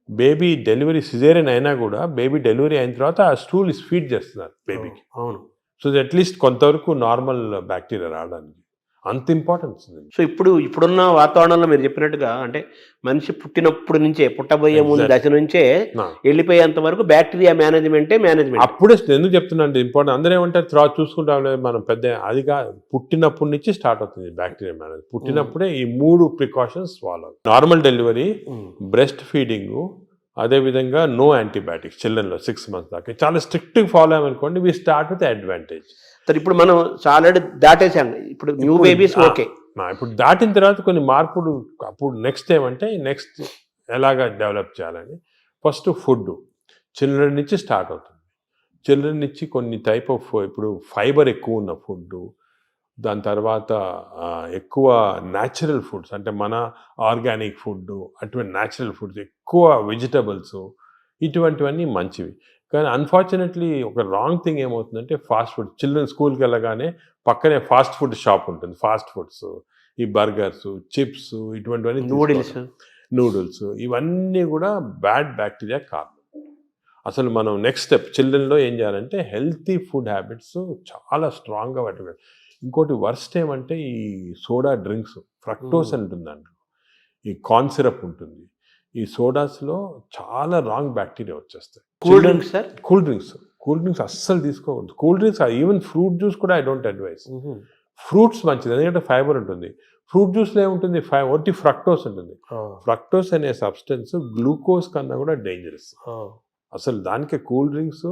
బేబీ డెలివరీ సిజేరియన్ అయినా కూడా బేబీ డెలివరీ అయిన తర్వాత ఆ స్టూల్ ఫీడ్ చేస్తున్నారు బేబీకి. అవును. సో అట్లీస్ట్ కొంతవరకు నార్మల్ బ్యాక్టీరియా రావడానికి అంత ఇంపార్టెన్స్ ఉంది. సో ఇప్పుడున్న వాతావరణంలో మీరు చెప్పినట్టుగా, అంటే మనిషి పుట్టినప్పుడు నుంచే, పుట్టబోయే ముందు దశ నుంచే వెళ్ళిపోయేంత వరకు బ్యాక్టీరియా మేనేజ్మెంట్. అప్పుడే ఎందుకు చెప్తున్నా ఇంపార్టెంట్, అందరూ ఏమంటారు తర్వాత చూసుకుంటాం మనం, పెద్ద అదిగా పుట్టినప్పటి నుంచి స్టార్ట్ అవుతుంది బ్యాక్టీరియా మేనేజ్. పుట్టినప్పుడే ఈ 3 precautions follow: normal delivery, breast feeding, అదేవిధంగా నో యాంటీబయాటిక్స్ చిల్డ్రన్లో 6 months దాకా. చాలా స్ట్రిక్ట్గా ఫాలో అయ్యామనుకోండి, వీ స్టార్ట్ విత్ అడ్వాంటేజ్. ఇప్పుడు మనం ఆల్రెడీ దాటేసాం, ఇప్పుడు న్యూ బేబీస్ ఓకే. ఇప్పుడు దాటిన తర్వాత కొన్ని మార్పులు, అప్పుడు నెక్స్ట్ ఏమంటే నెక్స్ట్ ఎలాగా డెవలప్ చేయాలని, ఫస్ట్ ఫుడ్ చిల్డ్రన్ నుంచి స్టార్ట్ అవుతుంది. చిల్డ్రన్ నుంచి కొన్ని టైప్ ఆఫ్, ఇప్పుడు ఫైబర్ ఎక్కువ ఉన్న ఫుడ్, దాని తర్వాత ఎక్కువ న్యాచురల్ ఫుడ్స్, అంటే మన ఆర్గానిక్ ఫుడ్, అటువంటి న్యాచురల్ ఫుడ్స్, ఎక్కువ వెజిటబుల్స్, ఇటువంటివన్నీ మంచివి. కానీ అన్ఫార్చునేట్లీ ఒక రాంగ్ థింగ్ ఏమవుతుందంటే, ఫాస్ట్ ఫుడ్. చిల్డ్రన్ స్కూల్కి వెళ్ళగానే పక్కనే ఫాస్ట్ ఫుడ్ షాప్ ఉంటుంది, ఫాస్ట్ ఫుడ్స్, ఈ బర్గర్స్, చిప్స్, ఇటువంటివన్నీ, నూడిల్స్, ఇవన్నీ కూడా బ్యాడ్ బ్యాక్టీరియా కారణం. అసలు మనం నెక్స్ట్ స్టెప్ చిల్డ్రన్లో ఏం చేయాలంటే, హెల్తీ ఫుడ్ హ్యాబిట్స్ చాలా స్ట్రాంగ్గా పట్టుకోవాలి. ఇంకోటి వర్స్ట్ ఏమంటే, ఈ సోడా డ్రింక్స్, ఫ్రక్టోస్ ఉంటుంది దాంట్లో, ఈ కార్న్ సిరప్ ఉంటుంది, ఈ సోడాస్లో చాలా రాంగ్ బ్యాక్టీరియా వచ్చేస్తాయి. Cool drinks sir? Cool drinks అస్సలు తీసుకోకూడదు. Cool drinks even fruit juice కూడా ఐ డోంట్ అడ్వైస్. ఫ్రూట్స్ మంచిది, ఎందుకంటే ఫైబర్ ఉంటుంది. ఫ్రూట్ జ్యూస్లో ఏముంటుంది, ఒట్టి ఫ్రక్టోస్ ఉంటుంది. ఫ్రక్టోస్ అనే సబ్స్టెన్స్ గ్లూకోజ్ కన్నా కూడా డేంజరస్. అసలు దానికి కూల్ డ్రింక్స్,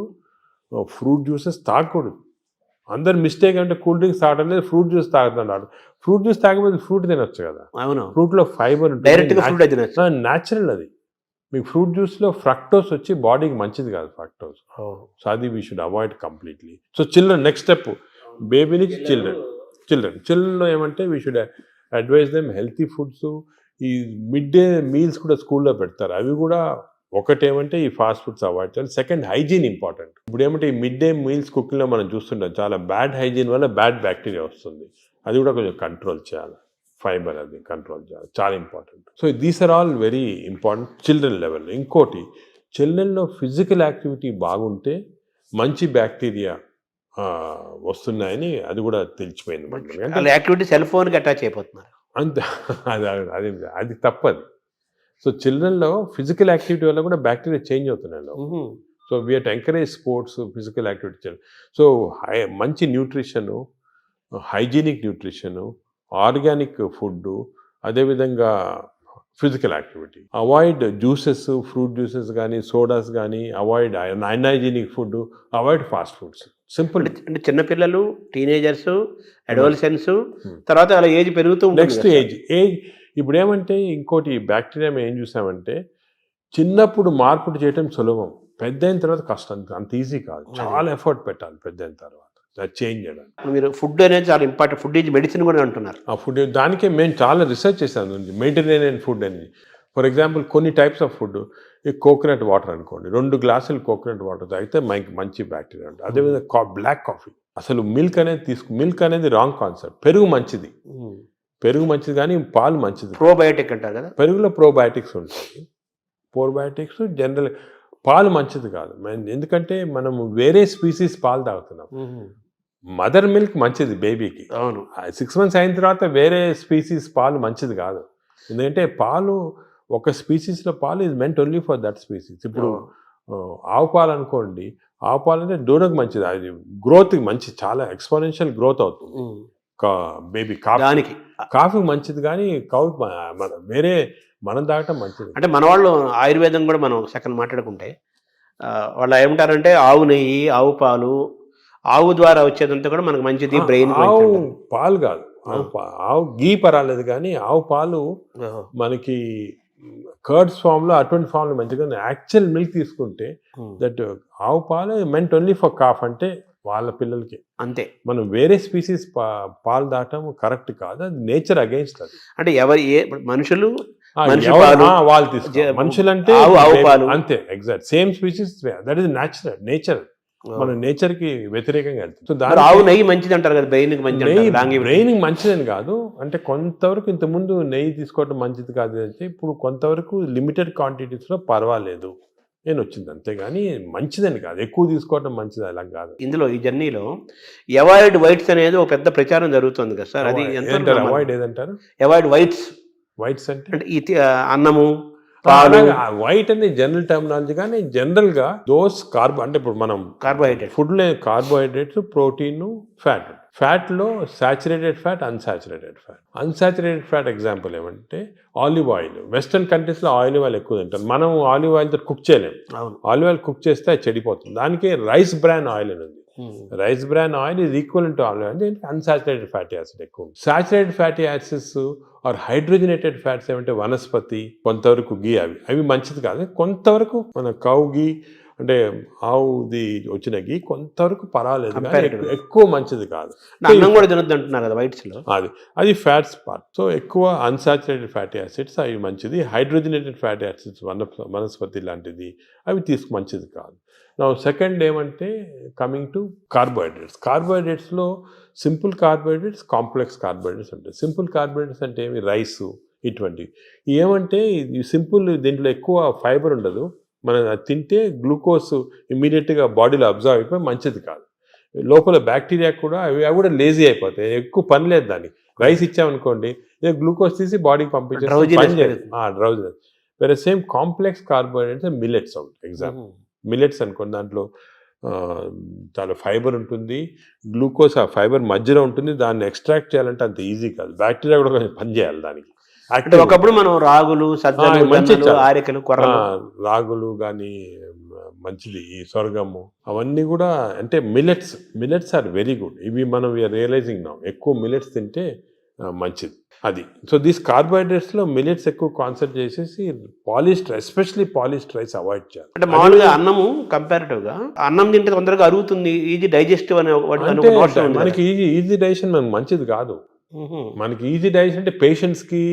ఫ్రూట్ జ్యూసెస్ తాగకూడదు. అందరు మిస్టేక్ అంటే కూల్ డ్రింక్స్ తాగడం లేదు, ఫ్రూట్ జ్యూస్ తాగుతున్నాడు. ఫ్రూట్ జ్యూస్ తాగకపోతే ఫ్రూట్ తినొచ్చు కదా. అవును, ఫ్రూట్లో ఫైబర్ ఉంటుంది, న్యాచురల్ అది. మీకు ఫ్రూట్ జ్యూస్లో ఫ్రక్టోస్ వచ్చి బాడీకి మంచిది కాదు ఫ్రక్టోస్. సో అది we should avoid completely. So children next step, baby నుంచి చిల్డ్రన్లో ఏమంటే we should advise them healthy foods. ఈ మిడ్ డే మీల్స్ కూడా స్కూల్లో పెడతారు, అవి కూడా ఒకటేమంటే ఈ ఫాస్ట్ ఫుడ్స్ అవాయిడ్ చేయాలి. Second, hygiene important. ఇప్పుడు ఏమంటే ఈ మిడ్ డే మీల్స్ కుకింగ్లో మనం చూస్తుంటాం, చాలా బ్యాడ్ హైజీన్ వల్ల బ్యాడ్ బ్యాక్టీరియా వస్తుంది. అది కూడా కొంచెం కంట్రోల్ చేయాలి. ఫైబర్ అది కంట్రోల్ చేయాలి, చాలా important. So these are all very important children level. ఇంకోటి, చిల్డ్రన్లో ఫిజికల్ యాక్టివిటీ బాగుంటే మంచి బ్యాక్టీరియా వస్తున్నాయని అది కూడా తెలిసిపోయింది. యాక్టివిటీ సెల్ ఫోన్కి అటాచ్ అయిపోతున్నారు అంతే, అది తప్పది. సో చిల్డ్రన్లో ఫిజికల్ యాక్టివిటీ వల్ల కూడా బ్యాక్టీరియా చేంజ్ అవుతున్నాయి. So we have to encourage sports, physical activity. So మంచి nutrition, hygienic nutrition, organic food, అదేవిధంగా physical activity. Avoid juices, fruit juices కానీ సోడాస్ కానీ, avoid unhygienic food, avoid fast foods. Simple. అంటే చిన్నపిల్లలు, teenagers, adolescence, తర్వాత అలా age పెరుగుతూ next age ఇప్పుడు ఏమంటే ఇంకోటి బ్యాక్టీరియా మేము ఏం చూసామంటే, చిన్నప్పుడు మార్పులు చేయటం సులభం, పెద్ద అయిన తర్వాత కష్టం. అంత ఈజీ కాదు, చాలా ఎఫర్ట్ పెట్టాలి పెద్ద అయిన తర్వాత చేంజ్ చేయడానికి. మీరు ఫుడ్ అనేది చాలా ఇంపార్టెంట్, ఫుడ్ ఈజ్ మెడిసిన్ కూడా అంటున్నారు. ఆ ఫుడ్ దానికే మేము చాలా రీసెర్చ్ చేసాము, మెడిటరేనియన్ ఫుడ్ అని. ఫర్ ఎగ్జాంపుల్ కొన్ని టైప్స్ ఆఫ్ ఫుడ్, ఈ కోకోనట్ వాటర్ అనుకోండి, 2 గ్లాసులు కోకోనట్ వాటర్ తాగితే మంచి బ్యాక్టీరియా ఉంటుంది. అదేవిధంగా బ్లాక్ కాఫీ, అసలు మిల్క్ అనేది రాంగ్ కాన్సెప్ట్. పెరుగు మంచిది కానీ పాలు మంచిది. ప్రోబయోటిక్ అంటారు కదా, పెరుగులో ప్రోబయోటిక్స్ ఉంటాయి. ప్రోబయోటిక్స్ జనరల్, పాలు మంచిది కాదు. ఎందుకంటే మనం వేరే స్పీసీస్ పాలు తాగుతున్నాం. మదర్ మిల్క్ మంచిది బేబీకి. అవును, 6 months అయిన తర్వాత వేరే స్పీసీస్ పాలు మంచిది కాదు. ఎందుకంటే పాలు, ఒక స్పీసీస్లో పాలు is meant only for that species. ఇప్పుడు ఆవు పాలు అనుకోండి, ఆవు పాలు అంటే దూడకు మంచిది, అది గ్రోత్కి మంచిది, చాలా ఎక్స్పోనెన్షియల్ గ్రోత్ అవుతుంది బేబీ. కాఫీ మంచిది కానీ వేరే మనం తాగటం మంచిది. అంటే మన వాళ్ళు ఆయుర్వేదం కూడా మనం సెకండ్ మాట్లాడుకుంటే వాళ్ళు ఏమంటారంటే ఆవు నెయ్యి, ఆవు పాలు, ఆవు ద్వారా వచ్చేదంతా కూడా మనకు మంచిది, బ్రెయిన్. ఆవు పాలు కాదు, ఆవు గీ పర్వాలేదు కానీ ఆవు పాలు మనకి కర్డ్స్ ఫామ్లో, అటువంటి ఫామ్లో మంచిగా. యాక్చువల్ మిల్క్ తీసుకుంటే దట్ ఆవు పాలు మెంట్ ఓన్లీ ఫర్ కాఫ్, అంటే వాళ్ళ పిల్లలకి అంతే. మనం వేరే స్పీసీస్ పాలు దాటం కరెక్ట్ కాదు, అది నేచర్ అగైన్స్ట్. అది అంటే మనుషులు వాళ్ళు తీసుకోవాలి, మనుషులంటే అంతే, exact same species, that is nature. మనం నేచర్ కి వ్యతిరేకంగా వెళ్తాం. సో ఆవు నెయ్యి మంచిది అంటారు కదా, బ్రెయిన్ మంచిదని కాదు, అంటే కొంతవరకు ఇంతకుముందు నెయ్యి తీసుకోవడం మంచిది కాదు అంటే, ఇప్పుడు కొంతవరకు లిమిటెడ్ క్వాంటిటీస్లో పర్వాలేదు నేను వచ్చింది, అంతేగాని మంచిదని కాదు, ఎక్కువ తీసుకోవడం మంచిది అలా కాదు. ఇందులో ఈ జర్నీలో అవాయిడ్ వైట్స్ అనేది ఒక పెద్ద ప్రచారం జరుగుతుంది కదా సార్, అది అవాయిడ్ ఏదంటారు? అవాయిడ్ వైట్స్ అంటే అన్నము, వైట్ అనేది జనరల్ టర్మినాలజీ, కానీ జనరల్ గా దోస్ అంటే ఇప్పుడు మనం ఫుడ్ లో కార్బోహైడ్రేట్స్, ప్రోటీన్, ఫ్యాట్ లో saturated fat, unsaturated fat example ఏమంటే ఆలివ్ ఆయిల్. వెస్టర్న్ కంట్రీస్ లో ఆలివ్ ఆయిల్ ఎక్కువ తింటారు, మనం ఆలివ్ ఆయిల్ తో కుక్ చేయలేము. ఆలివ్ ఆయిల్ కుక్ చేస్తే అది చెడిపోతుంది. దానికి రైస్ బ్రాన్ ఆయిల్ అని ఉంది. Rice bran oil is equal to olive oil, దీనికి అన్సాచురేటెడ్ ఫ్యాటీ యాసిడ్ ఎక్కువ. Saturated fatty acids are hydrogenated fats ఏమంటే వనస్పతి, కొంతవరకు గీ, అవి మంచిది కాదు. కొంతవరకు మన కౌ గీ అంటే ఆవుది వచ్చిన గీ కొంతవరకు పర్వాలేదు, ఎక్కువ మంచిది కాదు. అన్నం కూడా తినొద్దు అంటున్నారు కదా వైట్స్ లో, అది ఫ్యాట్స్ పార్ట్. సో ఎక్కువ అన్సాచురేటెడ్ ఫ్యాటీ యాసిడ్స్ అవి మంచిది. హైడ్రోజనేటెడ్ ఫ్యాటీ యాసిడ్స్ వనస్పతి లాంటిది అవి మంచిది కాదు. నా సెకండ్ ఏమంటే కమింగ్ టు కార్బోహైడ్రేట్స్లో సింపుల్ కార్బోహైడ్రేట్స్, కాంప్లెక్స్ కార్బోహైడ్రేట్స్ ఉంటాయి. సింపుల్ కార్బోహైడ్రేట్స్ అంటే ఏమి, రైసు ఇటువంటివి. ఏమంటే సింపుల్, దీంట్లో ఎక్కువ ఫైబర్ ఉండదు, మనం తింటే గ్లూకోజ్ ఇమ్మీడియట్గా బాడీలో అబ్జర్వ్ అయిపోయి మంచిది కాదు. లోపల బ్యాక్టీరియా కూడా అవి కూడా లేజీ అయిపోతాయి, ఎక్కువ పని లేదు దానికి. రైస్ ఇచ్చామనుకోండి, గ్లూకోజ్ తీసి బాడీకి పంపించేసి డ్రౌజినెస్. వేరే సేమ్ కాంప్లెక్స్ కార్బోహైడ్రేట్స్ మిల్లెట్స్ అవుతాయి. ఎగ్జాంపుల్ మిల్లెట్స్ అనుకోండి, దాంట్లో చాలా ఫైబర్ ఉంటుంది, గ్లూకోజ్ ఆ ఫైబర్ మధ్యలో ఉంటుంది, దాన్ని ఎక్స్ట్రాక్ట్ చేయాలంటే అంత ఈజీ కాదు, బ్యాక్టీరియా కూడా కొంచెం పనిచేయాలి దానికి. అంటే ఒకప్పుడు మనం రాగులు, సజ్జలు, మంచి జొన్నలు, ఆరికలు, కొర్రలు, రాగులు కానీ మంచిది, ఈ సొరగము అవన్నీ కూడా అంటే మిల్లెట్స్ ఆర్ వెరీ గుడ్. ఇవి మనం రియలైజింగ్ నా ఎక్కువ మిల్లెట్స్ తింటే మంచిది అది. సో దీస్ కార్బోహైడ్రేట్స్లో మిల్లెట్స్ ఎక్కువ కాన్సన్ట్రేట్ చేసేసి polished, especially polished rice avoid చేయాలి. అంటే మామూలుగా అన్నము కంపారిటివ్ గా అన్నం తింటే తొందరగా అరుగుతుంది, ఈజీ డైజెస్టివ్ అనే మనకి ఈజీ డైజెషన్ మనకు మంచిది కాదు. మనకి ఈజీ డైజెషన్ అంటే పేషెంట్స్కి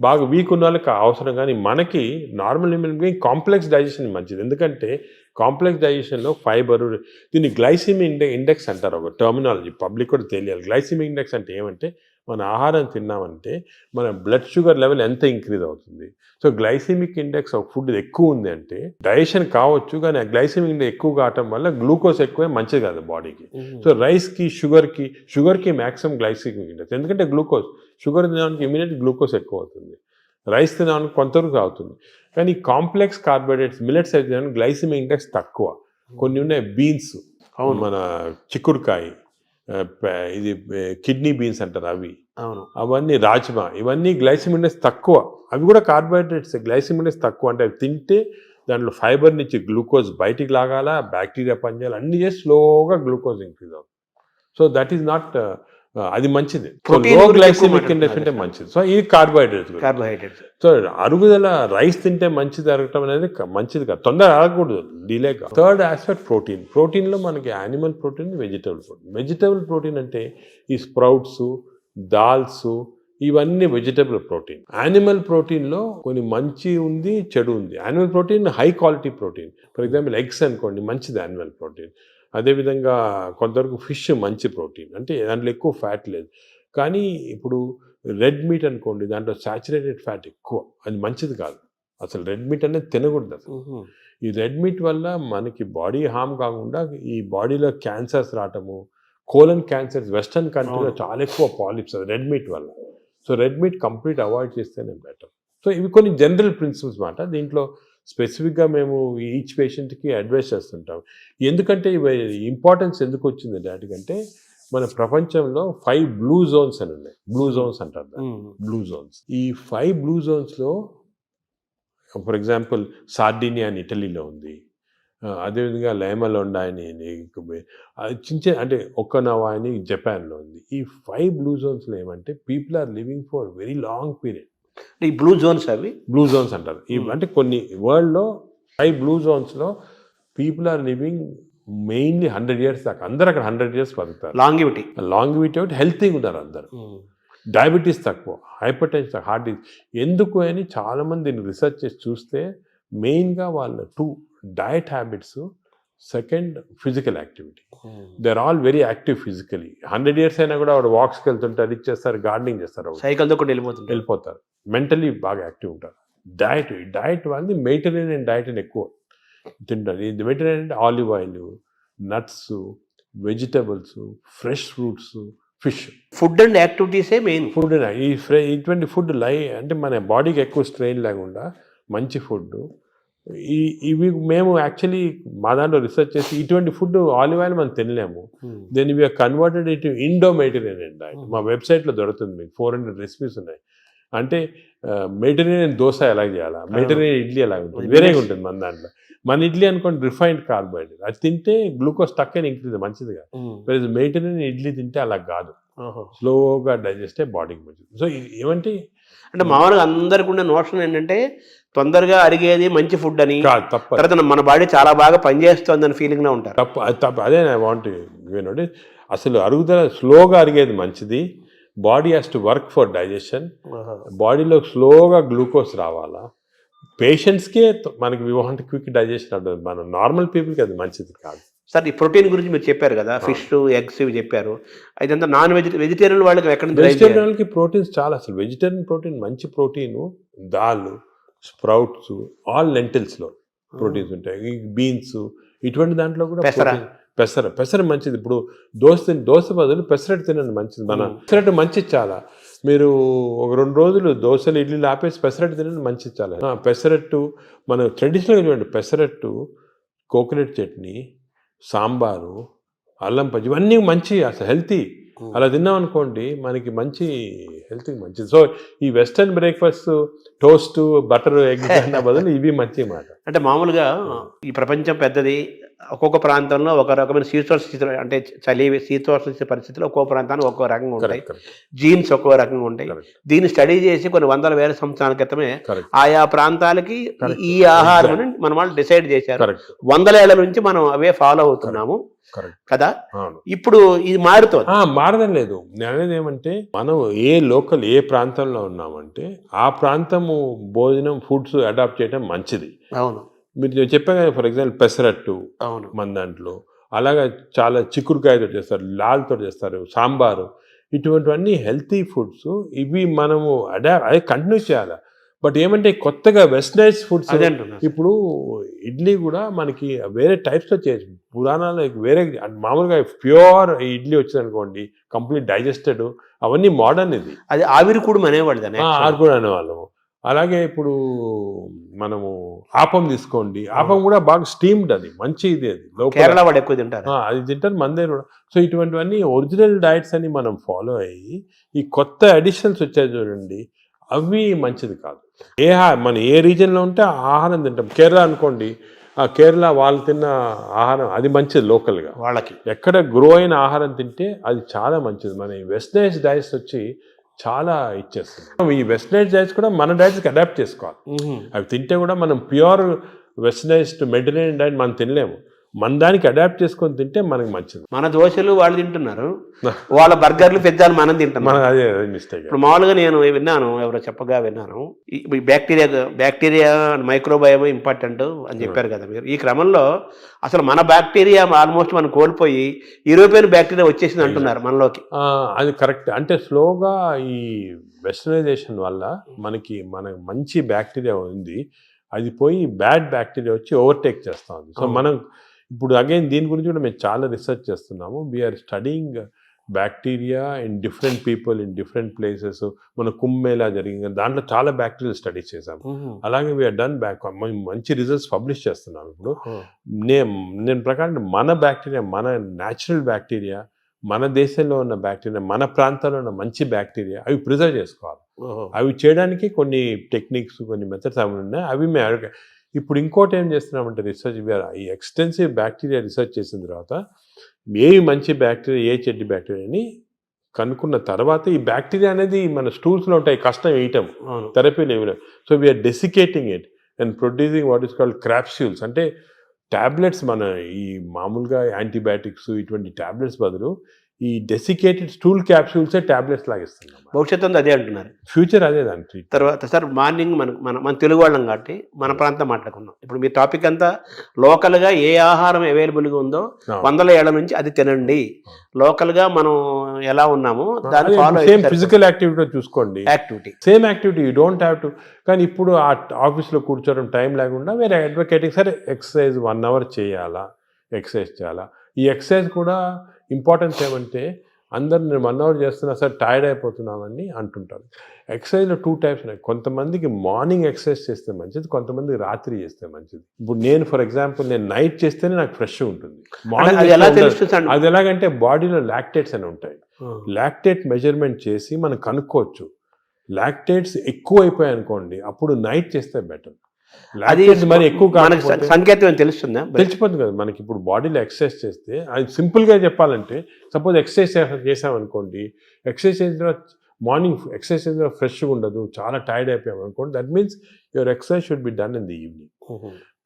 బాగా వీక్ ఉన్న వాళ్ళకి అవసరం, కానీ మనకి normal human being complex digestion మంచిది. ఎందుకంటే కాంప్లెక్స్ డైజెషన్లో ఫైబర్, దీన్ని గ్లైసిమిక్ ఇండెక్స్ అంటారు, ఒక టర్మినాలజీ పబ్లిక్ కూడా తెలియాలి. గ్లైసిమిక్ ఇండెక్స్ అంటే ఏమంటే మన ఆహారం తిన్నామంటే మన బ్లడ్ షుగర్ లెవెల్ ఎంత ఇంక్రీజ్ అవుతుంది. సో గ్లైసిమిక్ ఇండెక్స్ ఒక ఫుడ్ ఎక్కువ ఉంది అంటే డైజెషన్ కావచ్చు, కానీ ఆ గ్లైసిమిక్ ఇండెక్స్ ఎక్కువ కావటం వల్ల గ్లూకోజ్ ఎక్కువే మంచిది కాదు బాడీకి. సో రైస్కి, షుగర్కి మ్యాక్సిమం గ్లైసిమిక్ ఇండెక్స్, ఎందుకంటే షుగర్ తినడానికి ఇమీడియట్ గ్లూకోజ్ ఎక్కువ అవుతుంది, రైస్ తినడానికి కొంతవరకు అవుతుంది. కానీ కాంప్లెక్స్ కార్బోహైడ్రేట్స్ మిల్లెట్స్ అయితే గ్లైసిమిక్ ఇండెక్స్ తక్కువ. కొన్ని ఉన్నాయి బీన్స్, మన చిక్కుడుకాయ, ఇది కిడ్నీ బీన్స్ అంటారు అవి, అవన్నీ రాజ్మా, ఇవన్నీ గ్లైసిమిక్ ఇండెక్స్ తక్కువ. అవి కూడా కార్బోహైడ్రేట్స్, గ్లైసిమిక్ ఇండెక్స్ తక్కువ. అంటే అవి తింటే దాంట్లో ఫైబర్ నుంచి గ్లూకోజ్ బయటికి లాగాల, బ్యాక్టీరియా పనిచేయాలి, అన్ని చేసి స్లోగా గ్లూకోజ్ ఇంక్రీజ్ అవుతుంది. సో దట్ ఈస్ నాట్, అది మంచిది. లో గ్లైసిమిక్ ఇండెక్స్ అంటే మంచిది. సో ఇది కార్బోహైడ్రేట్స్. సో అరుగుదల రైస్ తింటే మంచిది, అరగటం అనేది మంచిది కాదు, తొందరగా అరగకూడదు, డిలే కాదు. థర్డ్ ఆస్పెక్ట్ ప్రోటీన్లో మనకి యానిమల్ ప్రోటీన్, వెజిటబుల్ ప్రోటీన్ అంటే ఈ స్ప్రౌట్స్, దాల్స్, ఇవన్నీ వెజిటబుల్ ప్రోటీన్. యానిమల్ ప్రోటీన్లో కొన్ని మంచి ఉంది, చెడు ఉంది. Animal protein high quality protein, for example eggs అనుకోండి, మంచిది యానిమల్ ప్రోటీన్. అదేవిధంగా కొంతవరకు ఫిష్ మంచి ప్రోటీన్, అంటే దాంట్లో ఎక్కువ ఫ్యాట్ లేదు. కానీ ఇప్పుడు రెడ్ మీట్ అనుకోండి, దాంట్లో సాచురేటెడ్ ఫ్యాట్ ఎక్కువ, అది మంచిది కాదు. అసలు రెడ్ మీట్ అనేది తినకూడదు అసలు. ఈ రెడ్ మీట్ వల్ల మనకి బాడీ హార్మ్ కాకుండా ఈ బాడీలో క్యాన్సర్స్ రావటము, కోలన్ క్యాన్సర్స్ వెస్టర్న్ కంట్రీలో చాలా ఎక్కువ పాలిప్స్ రెడ్ మీట్ వల్ల. So red meat complete avoid చేస్తేనే బెటర్. సో ఇవి కొన్ని జనరల్ ప్రిన్సిపల్స్ మాట. దీంట్లో స్పెసిఫిక్గా మేము ఈచ్ పేషెంట్కి అడ్వైస్ చేస్తుంటాం. ఎందుకంటే ఇవి ఇంపార్టెన్స్ ఎందుకు వచ్చిందంటే వాటికంటే మన ప్రపంచంలో 5 బ్లూ జోన్స్ అని ఉన్నాయి. బ్లూ జోన్స్ అంటారు దాన్ని, బ్లూ జోన్స్. ఈ 5 బ్లూ జోన్స్లో ఫర్ ఎగ్జాంపుల్ సార్డినియా అని ఇటలీలో ఉంది, అదేవిధంగా లైమలోండా అని చిన్న అంటే ఒక్కనవా అని జపాన్లో ఉంది. ఈ 5 బ్లూ జోన్స్లో ఏమంటే people are living for very long period. ఈ బ్లూ జోన్స్, అవి బ్లూ జోన్స్ అంటారు. అంటే కొన్ని వరల్డ్లో 5 బ్లూ జోన్స్లో people are living mainly 100 years దాకా. అందరూ అక్కడ 100 years బతుకుతారు. లాంగివిటీ ఒకటి, హెల్తీగా ఉంటారు అందరు. డయాబెటీస్ తక్కువ, హైపర్ టెన్షన్ తక్కువ, హార్ట్ డిసీజ్. ఎందుకు అని చాలామంది రీసెర్చ్ చేసి చూస్తే మెయిన్గా వాళ్ళ 2 diet habits, second physical activity. They are all very active physically. 100 years అయినా కూడా వాడు వాక్స్కి వెళ్తుంటారు, అది చేస్తారు, గార్డెనింగ్ చేస్తారు, సైకిల్తో కూడా వెళ్ళిపోతారు. మెంటలీ బాగా యాక్టివ్ ఉంటారు. డయట్ వాళ్ళది మెడిటరేనియన్ డయట్ అని ఎక్కువ తింటారు. ఇది మెడిటరేనియన్ అంటే olive oil, nuts, vegetables, fresh fruits, fish. Food and యాక్టివిటీసే మెయిన్. ఫుడ్ ఇటువంటి ఫుడ్ అంటే మన బాడీకి ఎక్కువ స్ట్రెయిన్ లేకుండా మంచి ఫుడ్. ఇవి మేము యాక్చువల్లీ మా దాంట్లో రీసెర్చ్ చేసి ఇటువంటి ఫుడ్ ఆలివ్ ఆయిల్ మనం తినలేము. Then we are converted it Indo Mediterranean diet. మా వెబ్సైట్లో దొరుకుతుంది, మీకు 400 రెసిపీస్ ఉన్నాయి. అంటే మెడిటరేనియన్ దోశ ఎలా చేయాలా, మెడిటరేనియన్ ఇడ్లీ ఎలా ఉంటుంది, వేరేగా ఉంటుంది మన దాంట్లో. మన ఇడ్లీ అనుకోండి రిఫైన్డ్ కార్బోహైడ్రేట్, అది తింటే గ్లూకోజ్ తక్కువ ఇంక్రీజ్ మంచిదిగా. మెడిటరేనియన్ ఇడ్లీ తింటే అలా కాదు, స్లోగా డైజెస్ట్ అయ్యి బాడీకి మంచిది. సో ఏమంటే అంటే మామూలుగా అందరికి ఉన్న నోషన్ ఏంటంటే తొందరగా అరిగేది మంచి ఫుడ్ అని, తర్వాత మన బాడీ చాలా బాగా పనిచేస్తుంది అని ఫీలింగ్ లో ఉంటారు. తప్పు అదే ఐ వాంట్ యూనోటి. అసలు అరుగుదల స్లోగా అరిగేది మంచిది. Body has to work for digestion. బాడీలో స్లోగా గ్లూకోజ్ రావాలా. పేషెంట్స్కే మనకి వి వాంట్ క్విక్ డైజెషన్ ఉంటుంది, మన నార్మల్ పీపుల్కి అది మంచిది కాదు. సార్ ఈ ప్రోటీన్ గురించి మీరు చెప్పారు కదా, ఫిష్, ఎగ్స్ ఇవి చెప్పారు. అదంతా నాన్ వెజిటేరియన్ వాళ్ళకి ఎక్కడ? వెజిటేరియన్ వాళ్ళకి ప్రోటీన్స్ చాలా, అసలు వెజిటేరియన్ ప్రోటీన్ మంచి ప్రోటీన్, దాల్, స్ప్రౌట్స్, ఆల్ లెంటిల్స్లో ప్రోటీన్స్ ఉంటాయి. ఈ బీన్స్ ఇటువంటి దాంట్లో కూడా పెసర మంచిది. ఇప్పుడు దోశ బదులు పెసరట్టు తినండి మంచిది. పెసరట్టు మంచిది చాలా. మీరు ఒక 2 రోజులు దోశలు ఇడ్లీలు ఆపేసి పెసరట్టు తినండి మంచిది చాలా. పెసరట్టు మనం ట్రెడిషనల్గా చూడండి, పెసరట్టు, కోకోనట్ చట్నీ, సాంబారు, అల్లం పచ్చి, ఇవన్నీ మంచి, అసలు హెల్తీ. అలా తిన్నాం అనుకోండి మనకి మంచి హెల్త్కి మంచిది. సో ఈ western breakfast toast butter egg అన్న బదులు ఇవి మంచి మాట. అంటే మామూలుగా ఈ ప్రపంచం పెద్దది, ఒక్కొక్క ప్రాంతంలో ఒక రకమైన శీతోష్ణ స్థితిలో, అంటే శీతోష్ణ పరిస్థితుల్లో ఒక్కో ప్రాంతానికి ఒక్కో రకంగా ఉంటాయి, జీన్స్ ఒక్కో రకంగా ఉంటాయి. దీన్ని స్టడీ చేసి కొన్ని వందల వేల సంవత్సరాల క్రితమే ఆయా ప్రాంతాలకి ఈ ఆహారం మన వాళ్ళు డిసైడ్ చేశారు. 100 ఏళ్ల నుంచి మనం అవే ఫాలో అవుతున్నాము కదా. ఇప్పుడు ఇది మారడం లేదు. నేను అనేది ఏమంటే, మనం ఏ ప్రాంతంలో ఉన్నామంటే ఆ ప్రాంతము భోజనం ఫుడ్స్ అడాప్ట్ చేయడం మంచిది. అవును, మీరు చెప్పాను కదా, ఫర్ ఎగ్జాంపుల్ పెసరట్టు మన దాంట్లో, అలాగా చాలా చిక్కుడుకాయతో చేస్తారు, లాల్తో చేస్తారు, సాంబారు, ఇటువంటివన్నీ హెల్తీ ఫుడ్స్. ఇవి మనము అదే కంటిన్యూ చేయాలి. బట్ ఏమంటే కొత్తగా వెస్టర్నైజ్ ఫుడ్స్, ఇప్పుడు ఇడ్లీ కూడా మనకి వేరే టైప్స్తో చేయొచ్చు. పురాణాలు వేరే, మామూలుగా ప్యూర్ ఇడ్లీ వచ్చింది అనుకోండి, కంప్లీట్ డైజెస్టెడ్, అవన్నీ మోడర్న్. ఇది అది ఆవిరికూడు అనేవాళ్ళు, ఆవిరికూడు అనేవాళ్ళము. అలాగే ఇప్పుడు మనము ఆపం తీసుకోండి, ఆపం కూడా బాగా స్టీమ్డ్, అది మంచి ఇది. అది కేరళ వాడు ఎక్కువ తింటారు, అది తింటారు మన దగ్గర కూడా. సో ఇటువంటివన్నీ ఒరిజినల్ డైట్స్ అని మనం ఫాలో అయ్యి, ఈ కొత్త అడిషన్స్ వచ్చాయి చూడండి, అవి మంచిది కాదు. మన ఏ రీజన్లో ఉంటే ఆ ఆహారం తింటాం. కేరళ అనుకోండి, ఆ కేరళ వాళ్ళు తిన్న ఆహారం అది మంచిది లోకల్గా. వాళ్ళకి ఎక్కడ గ్రో అయిన ఆహారం తింటే అది చాలా మంచిది. మన ఈ వెస్టర్నైజ్ డైట్స్ వచ్చి చాలా ఇచ్చేస్తుంది. ఈ వెస్టర్నైజ్ డైట్స్ కూడా మన డైట్స్కి అడాప్ట్ చేసుకోవాలి. అవి తింటే కూడా మనం ప్యూర్ వెస్టర్నైజ్డ్ మెడిటరేనియన్ డైట్ మనం తినలేము. మన దానికి అడాప్ట్ చేసుకొని తింటే మనకి మంచిది. మన దోశలు వాళ్ళు తింటున్నారు, వాళ్ళ బర్గర్లు పిజ్జాలు మనం తింటున్నాం. అదే మిస్టేక్. ఇప్పుడు మామూలుగా నేను విన్నాను, ఎవరో చెప్పగా విన్నాను, ఈ బ్యాక్టీరియా మైక్రోబయోమ్ ఇంపార్టెంట్ అని చెప్పారు కదా మీరు. ఈ క్రమంలో అసలు మన బ్యాక్టీరియా ఆల్మోస్ట్ మనం కోల్పోయి యూరోపియన్ బ్యాక్టీరియా వచ్చేసింది అంటున్నారు మనలోకి. అది కరెక్ట్. అంటే స్లోగా ఈ వెస్టర్నైజేషన్ వల్ల మనకి మంచి బ్యాక్టీరియా ఉంది, అది పోయి బ్యాడ్ బ్యాక్టీరియా వచ్చి ఓవర్టేక్ చేస్తూ ఉంది. సో మనం ఇప్పుడు అగైన్ దీని గురించి కూడా మేము చాలా రీసెర్చ్ చేస్తున్నాము. We are studying bacteria in different people in different places. మన కుంభమేళా జరిగింది, దాంట్లో చాలా బ్యాక్టీరియల్ స్టడీస్ చేసాము. అలాగే వీఆర్ డన్ మంచి రిజల్ట్స్ పబ్లిష్ చేస్తున్నాము. ఇప్పుడు నేను ప్రకారం మన బ్యాక్టీరియా, మన న్యాచురల్ బ్యాక్టీరియా, మన దేశంలో ఉన్న బ్యాక్టీరియా, మన ప్రాంతాల్లో ఉన్న మంచి బ్యాక్టీరియా, అవి ప్రిజర్వ్ చేసుకోవాలి. అవి చేయడానికి కొన్ని టెక్నిక్స్, కొన్ని మెథడ్స్ అవి ఉన్నాయి. అవి మేము ఇప్పుడు ఇంకోటి ఏం చేస్తున్నామంటే రీసెర్చ్, ఈ ఎక్స్టెన్సివ్ బ్యాక్టీరియా రీసెర్చ్ చేసిన తర్వాత ఏవి మంచి బ్యాక్టీరియా, ఏ చెడ్డ బ్యాక్టీరియా అని కనుక్కున్న తర్వాత, ఈ బ్యాక్టీరియా అనేది మన స్టూల్స్లో ఉంటాయి, కష్టం వేయటం, థెరపీలు ఏమి లేవు. So we're desiccating it and producing what is called crapsules. అంటే ట్యాబ్లెట్స్, మన ఈ మామూలుగా యాంటీబయాటిక్స్ ఇటువంటి ట్యాబ్లెట్స్ బదులు ఈ డెసికేటెడ్ స్టూల్ క్యాప్సూల్సే ట్యాబ్లెట్స్ లాగా ఇస్తున్నాం. భవిష్యత్తు అదే అంటున్నారు, ఫ్యూచర్ అదే దాని తర్వాత. సార్ మార్నింగ్ మన తెలుగు వాళ్ళం కాబట్టి మన ప్రాంతం మాట్లాడుకున్నాం. ఇప్పుడు మీ టాపిక్ అంతా లోకల్గా ఏ ఆహారం అవైలబుల్గా ఉందో 100 ఏళ్ల నుంచి అది తినండి. లోకల్గా మనం ఎలా ఉన్నామో దాన్ని ఫాలో. సేమ్ ఫిజికల్ యాక్టివిటీ చూసుకోండి, same activity, you don't have to. కానీ ఇప్పుడు ఆ ఆఫీస్లో కూర్చోవడం టైం లేకుండా వేరే అడ్వకేటింగ్, సరే ఎక్సర్సైజ్ 1 hour చేయాలా, ఎక్సర్సైజ్ చేయాలా. ఈ ఎక్సర్సైజ్ కూడా ఇంపార్టెన్స్ ఏమంటే, అందరు నేను 1 hour చేస్తున్నా సార్ టైర్డ్ అయిపోతున్నామని అంటుంటారు. ఎక్సర్సైజ్లో 2 types ఉన్నాయి. కొంతమందికి మార్నింగ్ ఎక్సర్సైజ్ చేస్తే మంచిది, కొంతమందికి రాత్రి చేస్తే మంచిది. ఇప్పుడు నేను ఫర్ ఎగ్జాంపుల్ నేను నైట్ చేస్తేనే నాకు ఫ్రెష్ ఉంటుంది. మార్నింగ్ అది ఎలాగంటే బాడీలో లాక్టేట్స్ అని ఉంటాయి. లాక్టేట్ మెజర్మెంట్ చేసి మనం కనుక్కోవచ్చు. లాక్టేట్స్ ఎక్కువ అయిపోయాయి అనుకోండి, అప్పుడు నైట్ చేస్తే బెటర్. అది మరి ఎక్కువ సంకేతం తెలుస్తుందా? తెలిసిపోతుంది కదా మనకి. ఇప్పుడు బాడీలో ఎక్సర్సైజ్ చేస్తే, అది సింపుల్గా చెప్పాలంటే, సపోజ్ ఎక్సర్సైజ్ చేసామనుకోండి, ఎక్సర్సైజ్ చేసిన తర్వాత మార్నింగ్ ఎక్సర్సైజ్ చేసిన తర్వాత ఫ్రెష్గా ఉండదు, చాలా టైర్డ్ అయిపోయాం అనుకోండి, that means your exercise should be done in the evening.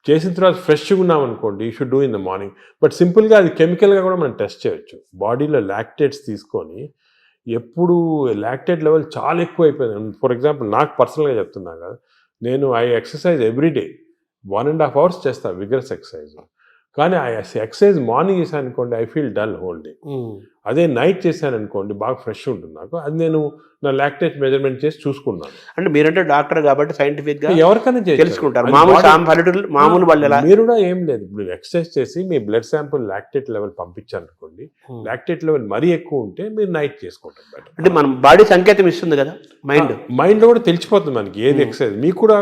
చేసిన తర్వాత ఫ్రెష్గా ఉన్నాం అనుకోండి, you should do in the morning. But సింపుల్గా అది కెమికల్గా కూడా మనం టెస్ట్ చేయొచ్చు. బాడీలో లాక్టేట్స్ తీసుకొని, ఎప్పుడు లాక్టేట్ లెవెల్ చాలా ఎక్కువ అయిపోయింది, ఫర్ ఎగ్జాంపుల్ నాకు పర్సనల్గా చెప్తున్నా కదా, నేను I exercise every day 1.5 hours చేస్తాను, విగరస్ ఎక్సర్సైజ్. కానీ ఆ ఎక్సర్సైజ్ మార్నింగ్ చేశాను అనుకోండి, I feel dull whole day. అదే నైట్ చేశాను అనుకోండి, బాగా ఫ్రెష్ ఉంటుంది నాకు. అది నేను నా లాక్టేజ్ మెజర్మెంట్ చేసి చూసుకున్నాను. అంటే మీరంటే డాక్టర్ కాబట్టి సైంటిఫిక్ గా ఎవరికైనా తెలుసుకుంటారు. మామూలు పల్లెలా మీరు కూడా ఏం లేదు, ఇప్పుడు ఎక్సర్సైజ్ చేసి మీ బ్లడ్ శాంపుల్ లాక్టేట్ లెవెల్ పంపించారనుకోండి, లాక్టేట్ లెవెల్ మరీ ఎక్కువ ఉంటే మీరు నైట్ చేసుకుంటారు బెటర్. అంటే మన బాడీ సంకేతం ఇస్తుంది కదా, మైండ్లో కూడా తెలిసిపోతుంది మనకి ఏది ఎక్సర్సైజ్. మీకు కూడా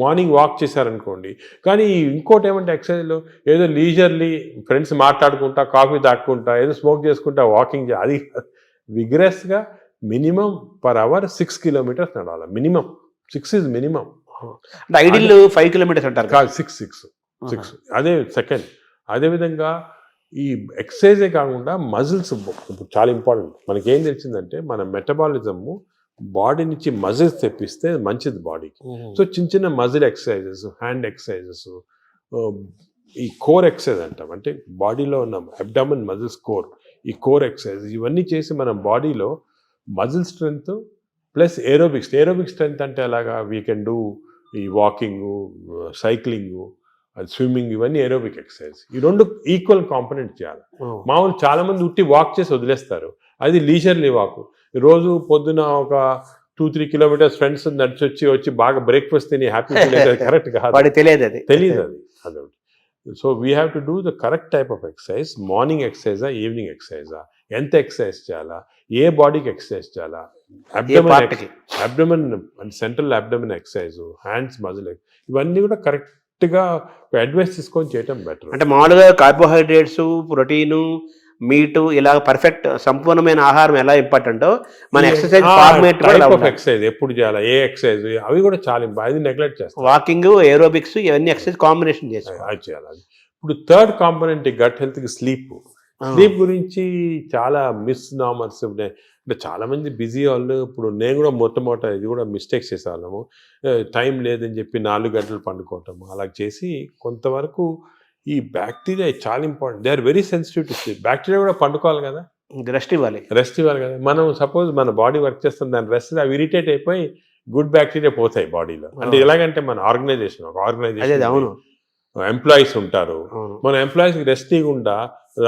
మార్నింగ్ వాక్ చేశారనుకోండి, కానీ ఇంకోటి ఏమంటే ఎక్సర్సైజ్లో ఏదో లీజర్లీ ఫ్రెండ్స్ మాట్లాడుకుంటా, కాఫీ తాక్కుంటా, ఏదో స్మోక్ చేసుకుంటా వాకింగ్ అది విగ్రెస్గా మినిమం పర్ అవర్ 6 kilometers నడవాలి. Minimum 6 is minimum. అంటే ఐడియల్ 5 kilometers అంటారు కాదు, 6. అదే సెకండ్. అదేవిధంగా ఈ ఎక్సర్సైజే కాకుండా మజిల్స్ చాలా ఇంపార్టెంట్. మనకేం తెలిసిందంటే మన మెటబాలిజము బాడీ నుంచి మజిల్స్ తెప్పిస్తే మంచిది బాడీకి. సో చిన్న చిన్న మజిల్ ఎక్సర్సైజెస్, హ్యాండ్ ఎక్సర్సైజెస్, ఈ కోర్ ఎక్సర్సైజ్ అంటాం, అంటే బాడీలో ఉన్న అబ్డామన్ మజిల్స్ కోర్, ఈ కోర్ ఎక్సర్సైజ్ ఇవన్నీ చేసి మన బాడీలో muscle strength plus aerobics. Strength అంటే అలాగా వీ కెన్ డూ ఈ వాకింగు, సైక్లింగు, స్విమ్మింగ్, ఇవన్నీ ఏరోబిక్ ఎక్సర్సైజ్. ఈ రెండు ఈక్వల్ కాంపనెంట్ చేయాలి. మామూలు చాలా మంది ఉట్టి వాక్ చేసి వదిలేస్తారు, అది లీజర్లీ వాక్. రోజు పొద్దున ఒక 2-3 kilometers ఫ్రెండ్స్ నడిచి వచ్చి బాగా బ్రేక్ఫాస్ట్ తిని హ్యాపీ కరెక్ట్ కాదు, తెలియదు అది. So we have to do the correct type of exercise. Morning ఎక్సర్సైజా, ఈవినింగ్ ఎక్సర్సైజా, ఎంత ఎక్సర్సైజ్ చేయాలా, ఏ బాడీకి ఎక్సర్సైజ్ చేయాలా, abdomen and central abdomen exercise, hands muscle, ఇవన్నీ కూడా కరెక్ట్గా అడ్వైస్ తీసుకొని చేయటం బెటర్. అంటే మామూలుగా కార్బోహైడ్రేట్స్, ప్రోటీను, మీటు, ఇలా పర్ఫెక్ట్ సంపూర్ణమైన ఆహారం ఎలా ఇంపార్టెంటో మన ఎక్సర్సైజ్ ఫార్మేట్ ఎక్సర్సైజ్ ఎప్పుడు చేయాలా, ఏ ఎక్సర్సైజ్, అవి కూడా చాలా అది నెగ్లెక్ట్ చేస్తాం. వాకింగ్, ఏరోబిక్స్, ఇవన్నీ ఎక్సర్సైజ్ కాంబినేషన్ చేయాలి. ఇప్పుడు థర్డ్ కాంపోనెంట్ గట్ హెల్త్కి స్లీప్. స్లీప్ గురించి చాలా మిస్ నామర్స్ అంటే చాలా మంది బిజీ వాళ్ళు. ఇప్పుడు నేను కూడా మొట్టమొదట ఇది కూడా మిస్టేక్స్ చేసేవాళ్ళము. టైం లేదని చెప్పి 4 గంటలు పండుకోవటము అలా చేసి కొంతవరకు ఈ బ్యాక్టీరియా చాలా important. They are very sensitive to sleep. Bacteria కూడా పండుకోవాలి కదా, రెస్ట్ ఇవ్వాలి కదా. మనం సపోజ్ మన బాడీ వర్క్ చేస్తుంది, దాని రెస్ట్ అవి ఇరిటేట్ అయిపోయి గుడ్ బ్యాక్టీరియా పోతాయి బాడీలో. అంటే ఎలాగంటే మన ఆర్గనైజేషన్ ఎంప్లాయీస్ ఉంటారు, మన ఎంప్లాయీస్కి రెస్ట్ ఇవ్వకుండా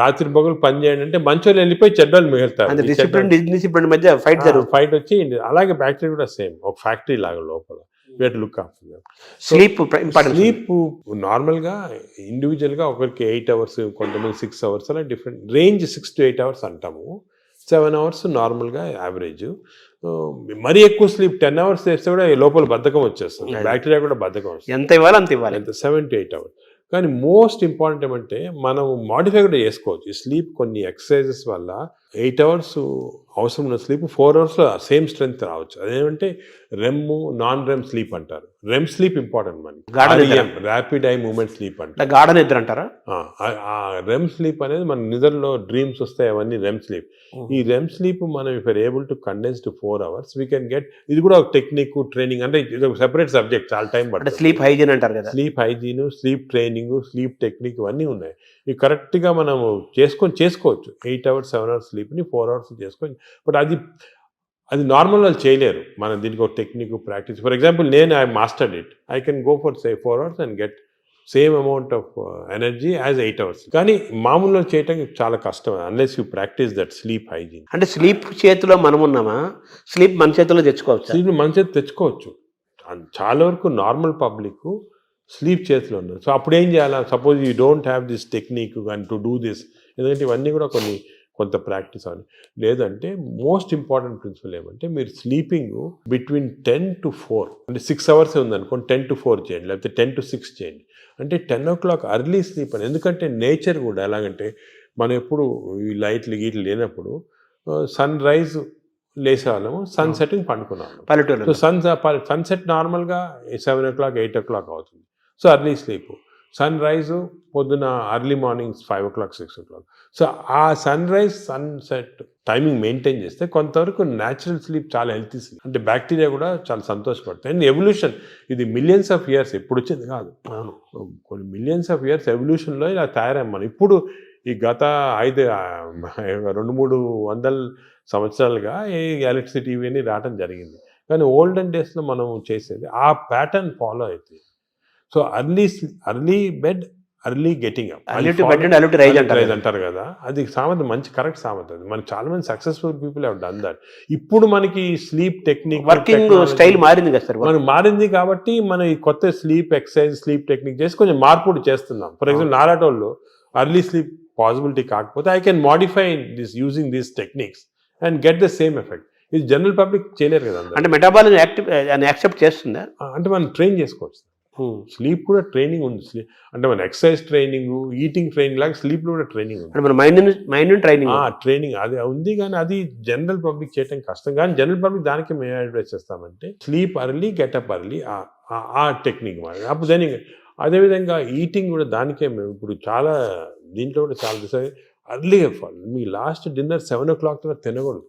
రాత్రి పగలు పని చేయండి అంటే మంచోళ్ళు వెళ్ళిపోయి చెడ్డోళ్ళు మిగులుతారు, మధ్య ఫైట్ వచ్చి. అలాగే బ్యాక్టీరియా కూడా సేమ్ ఒక ఫ్యాక్టరీ లాగా లోపల. Look after sleep. నార్మల్గా ఇండివిజువల్గా ఒకరికి 8 hours, కొంతమంది 6 hours, అలా డిఫరెంట్ రేంజ్. 6 to 8 hours అంటాము, 7 hours నార్మల్గా యావరేజ్. మరీ ఎక్కువ స్లీప్ 10 hours చేస్తే కూడా లోపల బద్ధకం వచ్చేస్తుంది, బ్యాక్టీరియా కూడా బద్ధకం వస్తుంది. ఎంత ఇవ్వాలి అంత ఇవ్వాలి, 7 to 8 hours. కానీ మోస్ట్ ఇంపార్టెంట్ ఏమంటే మనం మాడిఫై కూడా చేసుకోవచ్చు ఈ స్లీప్. కొన్ని ఎక్సర్సైజెస్ వల్ల 8 hours అవసరం ఉన్న స్లీప్ 4 hours సేమ్ స్ట్రెంగ్త్ రావచ్చు. అదేమంటే రెమ్, నాన్ రెమ్ స్లీప్ అంటారు. రెమ్ స్లీప్ ఇంపార్టెంట్ మనకి, ర్యాపిడ్ ఐ మూవ్మెంట్ స్లీప్ అంటే గాఢ నిద్ర అంటారా. ఆ రెమ్ స్లీప్ అనేది మన నిద్రలో డ్రీమ్స్ వస్తాయి, అవన్నీ రెమ్ స్లీప్. ఈ రెమ్ స్లీప్ మనం if are able to condense to 4 hours we can get. ఇది కూడా ఒక టెక్నిక్, ట్రైనింగ్, అంటే ఇది ఒక సెపరేట్ సబ్జెక్ట్, చాలా టైం పడుతుంది. స్లీప్ హైజీన్ అంటారు కదా, sleep hygiene, sleep training, sleep technique, ఇవన్నీ ఉన్నాయి. ఇవి కరెక్ట్గా మనం చేసుకోవచ్చు. 8 hours 7 hours స్లీప్ని 4 hours చేసుకోవచ్చు. బట్ అది నార్మల్ వాళ్ళు చేయలేరు. మనం దీనికి ఒక టెక్నిక్, ప్రాక్టీస్. ఫర్ ఎగ్జాంపుల్ నేను I mastered it, I can go for 4 hours and get same amount of energy as 8 hours. కానీ మామూలుగా చేయడానికి చాలా కష్టం unless you practice that sleep hygiene. అంటే స్లీప్ చేతిలో మనం ఉన్నామా, స్లీప్ మన చేతిలో తెచ్చుకోవచ్చు. స్లీప్ మన చేతి తెచ్చుకోవచ్చు. చాలా వరకు నార్మల్ పబ్లిక్ స్లీప్ చేతిలో ఉన్నారు. సో అప్పుడు ఏం చేయాలి, suppose you don't have this technique and to do this, ఎందుకంటే ఇవన్నీ కూడా కొంత ప్రాక్టీస్ అవ్వాలి. లేదంటే మోస్ట్ ఇంపార్టెంట్ ప్రిన్సిపల్ ఏమంటే మీరు స్లీపింగ్ బిట్వీన్ 10 to 4, అంటే 6 hours ఉందనుకోండి, 10 to 4 చేయండి, లేకపోతే 10 to 6 చేయండి. అంటే 10 o'clock అర్లీ స్లీప్ అని. ఎందుకంటే నేచర్ కూడా ఎలాగంటే మనం ఎప్పుడు ఈ లైట్లు గీట్లు లేనప్పుడు సన్ రైజ్ లేసేవాళ్ళము, సన్ సెట్టింగ్ పండుకున్నాము పల్లెటూరు. సో సన్సెట్ నార్మల్గా 7 o'clock 8 o'clock అవుతుంది. So early sleep. Sunrise పొద్దున early morning 5 o'clock 6 o'clock. So ఆ sunrise sunset timing maintain చేస్తే కొంతవరకు న్యాచురల్ స్లీప్ చాలా హెల్తీ స్లీప్. అంటే బ్యాక్టీరియా కూడా చాలా సంతోషపడతాయి. అండ్ ఎవల్యూషన్ ఇది మిలియన్స్ ఆఫ్ ఇయర్స్ ఎప్పుడు వచ్చింది కాదు, కొన్ని మిలియన్స్ ఆఫ్ ఇయర్స్ ఎవల్యూషన్లో ఇలా తయారయ్యాం మనం. ఇప్పుడు ఈ గత 200-300 సంవత్సరాలుగా ఈ ఎలక్ట్రిసిటీ ఇవన్నీ రావటం జరిగింది. కానీ ఓల్డెన్ డేస్లో మనం చేసేది ఆ ప్యాటర్న్ ఫాలో అవుతుంది. So early bed, early getting up, early to bed and early to rise అంటారు అంటారు కదా, అది సామెత మంచి కరెక్ట్ సామెత. అది మనకి చాలా మంది successful people have done that. ఇప్పుడు మనకి స్లీప్ టెక్నిక్, వర్కింగ్ స్టైల్ మారింది కదా సార్, మనకు మారింది కాబట్టి మనం ఈ కొత్త స్లీప్ ఎక్సర్సైజ్, స్లీప్ టెక్నిక్ చేసి కొంచెం మార్పుడు చేస్తున్నాం. ఫర్ ఎగ్జాంపుల్ నారాటోళ్ళు అర్లీ స్లీప్ పాసిబిలిటీ కాకపోతే I can modify this using these techniques and get the same effect. ఇది జనరల్ పబ్లిక్ చేయలేరు కదా. అంటే మెటాబాలిజం యాక్సెప్ట్ చేస్తుందా? అంటే మనం ట్రైన్ చేసుకోవచ్చు. స్లీప్ కూడా ట్రైనింగ్ ఉంది. అంటే మన ఎక్సర్సైజ్ ట్రైనింగ్, ఈటింగ్ ట్రైనింగ్ లాగా స్లీప్ లో కూడా ట్రైనింగ్ ఉంది. మన మైండ్ ట్రైనింగ్ అది ఉంది, కానీ అది జనరల్ పబ్లిక్ చేయడం కష్టం. కానీ జనరల్ పబ్లిక్ దానికి మేము అడ్వైస్ చేస్తామంటే స్లీప్ అర్లీ, గెటప్ అర్లీ, ఆ టెక్నిక్ మరి. అప్పుడు దాని అదేవిధంగా ఈటింగ్ కూడా దానికే మేము ఇప్పుడు చాలా దీంట్లో కూడా చాలా అర్లీగా మీ లాస్ట్ డిన్నర్ 7 o'clock తర్వాత తినకూడదు.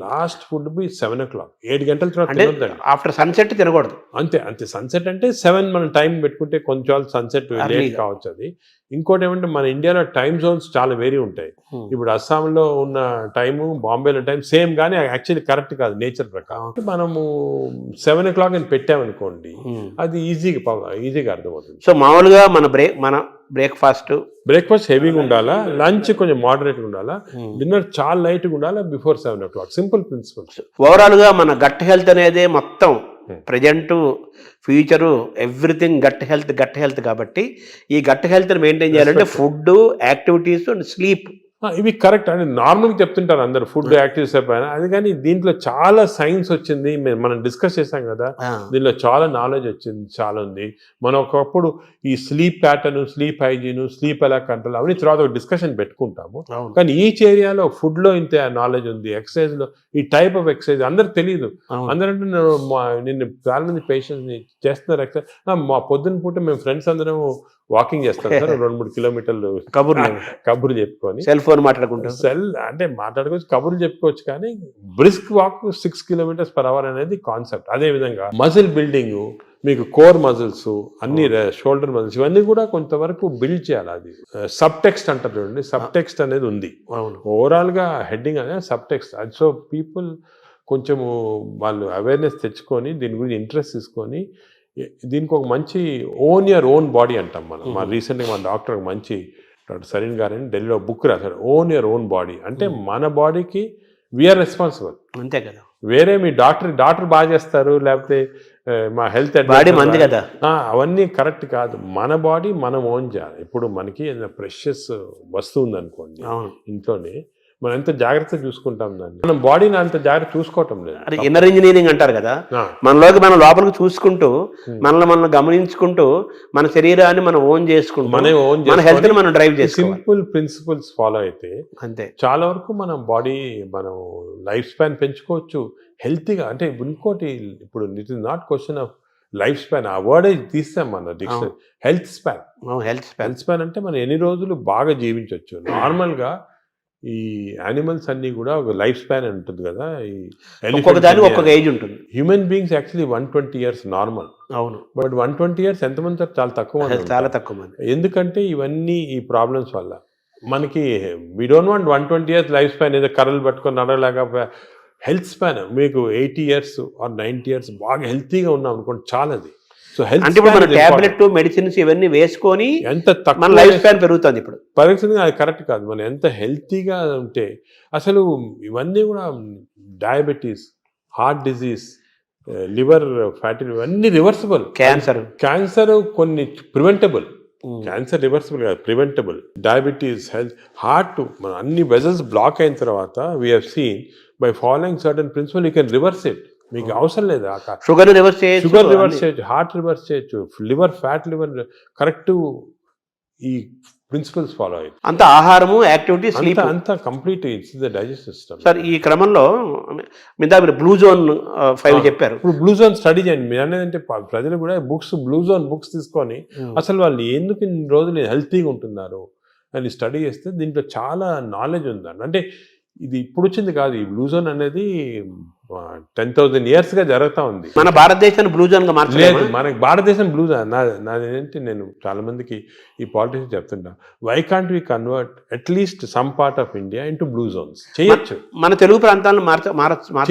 లాస్ట్ ఫుడ్ బి 7 o'clock, 7 గంటల తర్వాత తినొద్దండి. ఆఫ్టర్ సన్సెట్ తినకూడదు. అంతే సన్సెట్ అంటే 7 మనం టైం పెట్టుకుంటే కొంచెం సన్సెట్ లేట్ కావచ్చు. అది ఇంకోటి ఏమంటే మన ఇండియాలో టైం జోన్స్ చాలా వేరీ ఉంటాయి. ఇప్పుడు అస్సాంలో ఉన్న టైము, బాంబేలో టైం సేమ్, కానీ యాక్చువల్లీ కరెక్ట్ కాదు నేచర్ ప్రకారం. మనము 7 o'clock అని పెట్టామనుకోండి, అది ఈజీగా అర్థమవుతుంది. సో మామూలుగా మన బ్రేక్ఫాస్ట్ హెవీగా ఉండాలా, లంచ్ కొంచెం మోడరేట్గా ఉండాలా, డిన్నర్ చాలా లైట్గా ఉండాలా before 7 o'clock. Simple principles. Overall గా మన గట్ హెల్త్ అనేది మొత్తం present, future, everything gut health కాబట్టి ఈ గట్ హెల్త్ మెయింటైన్ చేయాలంటే ఫుడ్, యాక్టివిటీస్ అండ్ స్లీప్ ఇవి కరెక్ట్ అని నార్మల్గా చెప్తుంటారు అందరు, ఫుడ్ యాక్టివిటీస్ పైన. అది కానీ దీంట్లో చాలా సైన్స్ వచ్చింది, మనం డిస్కస్ చేసాం కదా, దీనిలో చాలా నాలెడ్జ్ వచ్చింది, చాలా ఉంది. మనం ఒకప్పుడు ఈ sleep pattern, sleep hygiene, sleep ఎలా కంట్రోల్ అవన్నీ తర్వాత ఒక డిస్కషన్ పెట్టుకుంటాము. కానీ ఈచ్ ఏరియాలో ఫుడ్ లో ఇంత నాలెడ్జ్ ఉంది, ఎక్సర్సైజ్ లో ఈ టైప్ ఆఫ్ ఎక్సర్సైజ్ అందరికి తెలియదు. అందరంటే నిన్న చాలా మంది పేషెంట్స్ చేస్తున్నారు ఎక్సర్సైజ్. మా పొద్దున్న పూట మేము ఫ్రెండ్స్ అందరం వాకింగ్ చేస్తాం సార్, 2-3 kilometers కబుర్లు చెప్పుకొని, సెల్ ఫోన్ మాట్లాడుకుంటాం. అంటే మాట్లాడుకోవచ్చు, కబుర్లు చెప్పుకోవచ్చు, కానీ బ్రిస్క్ వాక్ 6 km/h అనేది కాన్సెప్ట్. అదే విధంగా మజిల్ బిల్డింగ్, మీకు కోర్ మజిల్స్, అన్ని షోల్డర్ మజిల్స్, ఇవన్నీ కూడా కొంతవరకు బిల్డ్ చేయాలి. అది సబ్ టెక్స్ట్ అంటారు చూడండి, సబ్ టెక్స్ట్ అనేది ఉంది. ఓవరాల్ గా హెడ్డింగ్ అనేది సబ్ టెక్స్ట్. అది సో పీపుల్ కొంచెము వాళ్ళు అవేర్నెస్ తెచ్చుకొని దీని గురించి ఇంట్రెస్ట్ తీసుకొని దీనికి ఒక మంచి యువర్ ఓన్ బాడీ అంటాం మనం. మా రీసెంట్గా మన డాక్టర్ మంచి డాక్టర్ సరీన్ గారని ఢిల్లీలో బుక్ రాశాడు, యువర్ ఓన్ బాడీ. అంటే మన బాడీకి వీఆర్ రెస్పాన్సిబుల్. అంతే కదా, వేరే మీ డాక్టర్ బాగా చేస్తారు, లేకపోతే మా హెల్త్ బాడీ మంది కదా, అవన్నీ కరెక్ట్ కాదు. మన బాడీ మనం ఓన్ చేయాలి. ఇప్పుడు మనకి ఏదైనా ప్రెషియస్ వస్తువు ఉందనుకోండి ఇంట్లోనే, మనం ఎంత జాగ్రత్త చూసుకుంటాం దాన్ని, మనం బాడీని అంత జాగ్రత్త చూసుకోవటం లేదు. అది ఇన్నర్ ఇంజనీరింగ్ అంటారు కదా, మనలోకి మనం లోపలికి చూసుకుంటూ, మనల్ని గమనించుకుంటూ, మన శరీరాన్ని మనం ఓన్ చేసుకుంటూ, మన హెల్త్ ని మనం డ్రైవ్ చేసి సింపుల్ ప్రిన్సిపల్స్ ఫాలో అయితే అంతే చాలా వరకు మనం బాడీ, మనం లైఫ్ స్పాన్ పెంచుకోవచ్చు హెల్తీగా. అంటే ఇంకోటి, ఇప్పుడు it is not question of life span, ఆ వర్డ్ తీస్తాం మన డిక్షనరీ. హెల్త్ స్పాన్ అంటే మనం ఎన్ని రోజులు బాగా జీవించవచ్చు. నార్మల్గా ఈ యానిమల్స్ అన్ని కూడా ఒక లైఫ్ స్పాన్ ఉంటుంది కదా, ఒక్కొక్క ఏజ్ ఉంటుంది. Human beings actually 120 years normal. అవును, బట్ 120 years ఎంతమంది చాలా తక్కువ మంది. ఎందుకంటే ఇవన్నీ ఈ ప్రాబ్లమ్స్ వల్ల మనకి we don't want 120 years life span, ఏదో కర్రలు పట్టుకొని నడవలాగా. హెల్త్ స్పాన్ మీకు 80 years or 90 years బాగా హెల్తీగా ఉన్నాం అనుకోండి, చాలా. అది సో హెల్త్ అంటే మన టాబ్లెట్, మెడిసిన్స్ ఇవన్నీ వేసుకొని ఎంత తక్కువ లైఫ్ స్పాన్ పెరుగుతుంది. ఇప్పుడు పరిస్థితి అది కరెక్ట్ కాదు. మనం ఎంత హెల్తీగా ఉంటే, అసలు ఇవన్నీ కూడా diabetes, heart disease, liver fatty, ఇవన్నీ రివర్సిబుల్. క్యాన్సర్ కొన్ని ప్రివెంటబుల్, క్యాన్సర్ రివర్సిబుల్ కాదు, ప్రివెంటబుల్. డయాబెటీస్, హెల్త్, హార్ట్, మన అన్ని వెజల్స్ బ్లాక్ అయిన తర్వాత we have seen by following certain principal you can reverse it. మీకు అవసరం లేదు, షుగర్ రివర్స్ చేయొచ్చు, హార్ట్ రివర్స్ చేయొచ్చు, లివర్ ఫ్యాట్, లివర్ కరెక్ట్. ఈ ప్రిన్సిపల్స్ ఫాలో అయ్యి అంత ఆహారము, యాక్టివిటీ, స్లీప్ అంతా complete it's the digestive system. Sir ఈ క్రమంలో మీరు బ్లూ జోన్ 5 చెప్పారు. ఇప్పుడు బ్లూ జోన్ స్టడీ చేయండి. మీరు అనేది ప్రజలు కూడా బ్లూ జోన్ బుక్స్ తీసుకొని అసలు వాళ్ళు ఎందుకు ఇన్ని రోజులు హెల్తీగా ఉంటున్నారు అని స్టడీ చేస్తే దీంట్లో చాలా నాలెడ్జ్ ఉందండి. అంటే ఇది ఇప్పుడు వచ్చింది కాదు, ఈ బ్లూ జోన్ అనేది 10,000 years గా జరుగుతూ ఉంది. మన భారతదేశాన్ని బ్లూ జోన్ గా మార్చలేదు. మనకి భారతదేశం బ్లూ జోన్. నాదేంటి, నేను చాలా మందికి ఈ పాలిటిక్స్ చెప్తుంటా, why can't we convert at least some part of India into blue zones? చేయొచ్చు. మన తెలుగు ప్రాంతాలను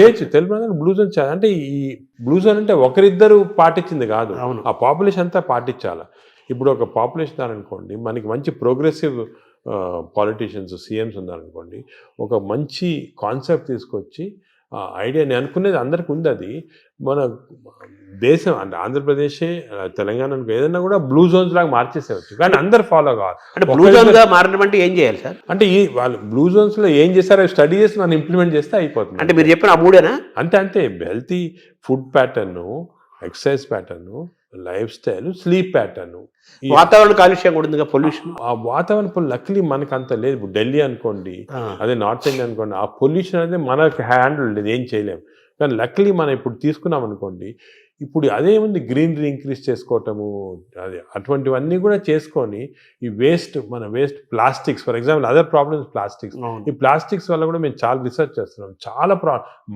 చేయొచ్చు. తెలుగు ప్రాంతాలు బ్లూ జోన్ చేయాలి. అంటే ఈ బ్లూ జోన్ అంటే ఒకరిద్దరు పాటించింది కాదు, ఆ పాపులేషన్ అంతా పాటించాలి. ఇప్పుడు ఒక పాపులేషన్ అనుకోండి, మనకి మంచి ప్రోగ్రెసివ్ పాలిటీషియన్స్ సీఎంస్ ఉన్నారనుకోండి, ఒక మంచి కాన్సెప్ట్ తీసుకొచ్చి ఐడియా, నేను అనుకునేది అందరికి ఉంది అది, మన దేశం అంటే ఆంధ్రప్రదేశే తెలంగాణ ఏదైనా కూడా బ్లూ జోన్స్ లాగా మార్చేసేవచ్చు, కానీ అందరు ఫాలో కావాలి. అంటే బ్లూ జోన్ గా మారడం అంటే ఏం చేయాలి సార్? అంటే ఈ వాళ్ళు బ్లూ జోన్స్ లో ఏం చేస్తారో స్టడీ చేసి మనం ఇంప్లిమెంట్ చేస్తే అయిపోతుంది. అంటే మీరు చెప్పిన ఆ మూడేనా? అంతే healthy food pattern, exercise pattern, life style, sleep pattern, వాతావరణ కాలుష్యం కూడా ఉంది, పొల్యూషన్. ఆ వాతావరణ లక్లీ మనకు అంత లేదు. ఇప్పుడు ఢిల్లీ అనుకోండి, అదే నార్త్ ఇండియా అనుకోండి, ఆ పొల్యూషన్ అనేది మనకు హ్యాండిల్ లేదు, ఏం చేయలేము. కానీ లక్లీ మనం ఇప్పుడు తీసుకున్నాం అనుకోండి, ఇప్పుడు అదేముంది, గ్రీనరీ ఇంక్రీజ్ చేసుకోవటము, అది అటువంటివన్నీ కూడా చేసుకొని ఈ మన waste plastics, for example other problems plastics. ఈ ప్లాస్టిక్స్ వల్ల కూడా మేము చాలా రీసెర్చ్ చేస్తున్నాం. చాలా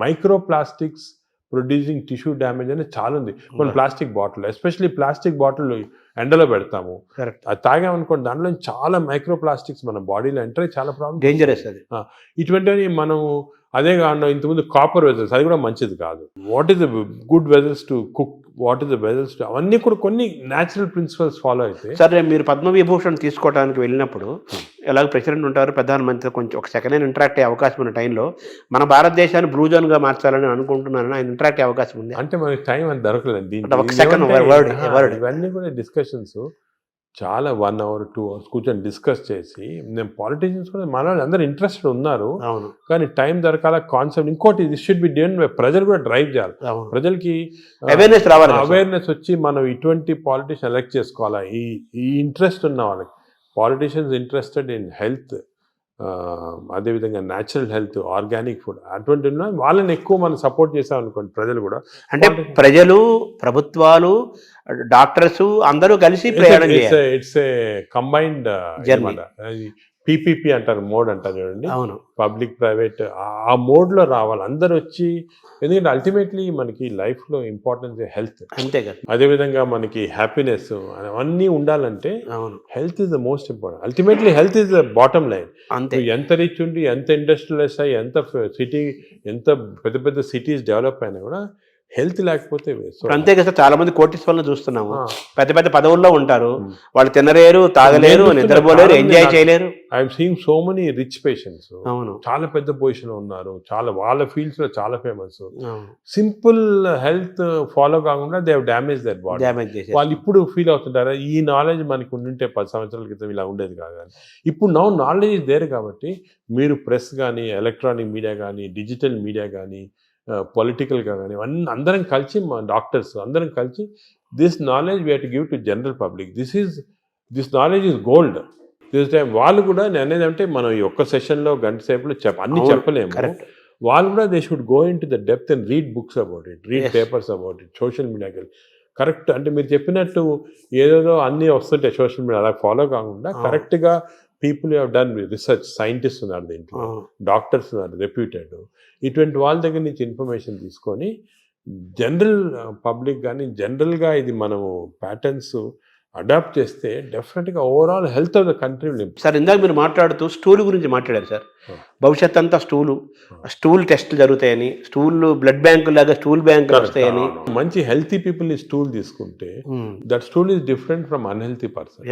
micro plastics producing tissue damage అనేది చాలా ఉంది. కొన్ని plastic bottle, especially plastic bottle ఎండలో పెడతాము, అది తాగామనుకోండి, దాంట్లో చాలా మైక్రో ప్లాస్టిక్స్ మన బాడీలో ఎంటర్ అయ్యి చాలా ప్రాబ్లమ్, డేంజరస్ అది. ఇటువంటివి మనం అదే కాకుండా ఇంతకుముందు కాపర్ వెజల్స్, అది కూడా మంచిది కాదు. What is the good vessels to cook, what is the vessels to, అవన్నీ కూడా కొన్ని న్యాచురల్ ప్రిన్సిపల్స్ ఫాలో అయితే. సరే, మీరు పద్మవిభూషణ్ తీసుకోవడానికి వెళ్ళినప్పుడు ఎలాగ ప్రెసిడెంట్ ఉంటారు, ప్రధానమంత్రి, కొంచెం ఒక సెకండ్ హ్యాండ్ ఇంటరాక్ట్ అయ్యే అవకాశం ఉన్న టైంలో మన భారతదేశాన్ని బ్లూ జోన్ గా మార్చాలని అనుకుంటున్నాను, ఆయన ఇంటరాక్ట్ అయ్యే అవకాశం ఉంది? అంటే మనకి టైం అని దొరకలేదు. ఒక సెకండ్ వర్డ్, ఇవన్నీ కూడా డిస్కషన్స్ చాలా 1 hour 2 hours కూర్చొని డిస్కస్ చేసి, నేను పాలిటీషియన్స్ కూడా మన అందరూ ఇంట్రెస్టెడ్ ఉన్నారు, కానీ టైం దొరకాల కాన్సెప్ట్. ఇంకోటి, this should be done by ప్రజలు కూడా డ్రైవ్ చేయాలి. ప్రజలకి అవేర్నెస్ రావాలి, అవేర్నెస్ వచ్చి మనం ఇటువంటి పాలిటీషియన్ ఎలక్ట్ చేసుకోవాలా. ఈ ఇంట్రెస్ట్ ఉన్న వాళ్ళకి, పాలిటీషియన్స్ ఇంట్రెస్టెడ్ ఇన్ హెల్త్, అదేవిధంగా న్యాచురల్ హెల్త్, ఆర్గానిక్ ఫుడ్, అటువంటి వాళ్ళని ఎక్కువ మనం సపోర్ట్ చేసాం అనుకోండి, ప్రజలు కూడా. అంటే ప్రజలు, ప్రభుత్వాలు, డాక్టర్స్ అందరూ కలిసి ప్రయాణం చేయాలి. It's a combined journey. PPP అంటారు, మోడ్ అంటారు చూడండి, పబ్లిక్ ప్రైవేట్, ఆ మోడ్లో రావాలి అందరు వచ్చి. ఎందుకంటే అల్టిమేట్లీ మనకి లైఫ్లో ఇంపార్టెన్స్ హెల్త్, అంతే కదా. అదేవిధంగా మనకి హ్యాపీనెస్ అవన్నీ ఉండాలంటే health is the most important. Ultimately health is the bottom line. అంతే, ఎంత రిచ్ ఉండి, ఎంత ఇండస్ట్రియలైజ్ అయ్యి, ఎంత సిటీ, ఎంత పెద్ద పెద్ద సిటీస్ డెవలప్ అయినా కూడా హెల్త్ లేకపోతే. అంతే కదా. చాలా మంది కోటీశ్వరులను చూస్తున్నాము, పెద్ద పెద్ద పదవుల్లో ఉంటారు, వాళ్ళు తినలేరు, తాగలేరు, నిద్రపోలేరు, ఎంజాయ్ చేయలేరు. I'm seeing so many rich patients, చాలా పెద్ద పొజిషన్ ఉన్నారు, చాలా వాళ్ళ ఫీల్డ్స్ లో చాలా ఫేమస్. సింపుల్ హెల్త్ ఫాలో కాకుండా they have damage that body. వాళ్ళు ఇప్పుడు ఫీల్ అవుతుంటారు, ఈ నాలెడ్జ్ మనకి ఉండింటే 10 సంవత్సరాల క్రితం ఇలా ఉండేది కాదు. కానీ ఇప్పుడు నాలెడ్జ్ ఇస్ దేర్ కాబట్టి, మీరు ప్రెస్ కానీ, ఎలక్ట్రానిక్ మీడియా కానీ, డిజిటల్ మీడియా కానీ, పొలిటికల్గా కానీ, అందరం కలిసి, మా డాక్టర్స్ అందరం కలిసి, this knowledge we have to give to general public. This knowledge is gold. This time వాళ్ళు కూడా, నేను అనేది అంటే, మనం ఈ ఒక్క సెషన్లో గంట సేపులో అన్ని చెప్పలేము. వాళ్ళు కూడా they should go in to the depth and read books about it, read papers about it, social మీడియాకి కరెక్ట్. అంటే మీరు చెప్పినట్టు ఏదేదో అన్నీ వస్తుంటాయి సోషల్ మీడియా, అలా ఫాలో కాకుండా కరెక్ట్గా people have done research, scientist ఉన్నారు దీంట్లో, డాక్టర్స్ ఉన్నారు రెప్యూటెడ్, ఇటువంటి వాళ్ళ దగ్గర నుంచి ఇన్ఫర్మేషన్ తీసుకొని జనరల్ పబ్లిక్ కానీ, జనరల్గా ఇది మనము ప్యాటర్న్స్ అడాప్ట్ చేస్తే డెఫినెట్గా overall health of the country. Sir, ఇందాక మీరు మాట్లాడుతూ స్టూల్ గురించి మాట్లాడారు సార్. భవిష్యత్ అంతా స్టూల్ టెస్టులు జరుగుతాయని, బ్లడ్ బ్యాంకు లాగా స్టూల్ బ్యాంకులు వస్తాయని. మంచి హెల్తీ పీపుల్ని స్టూల్ తీసుకుంటే that stool is different from unhealthy person.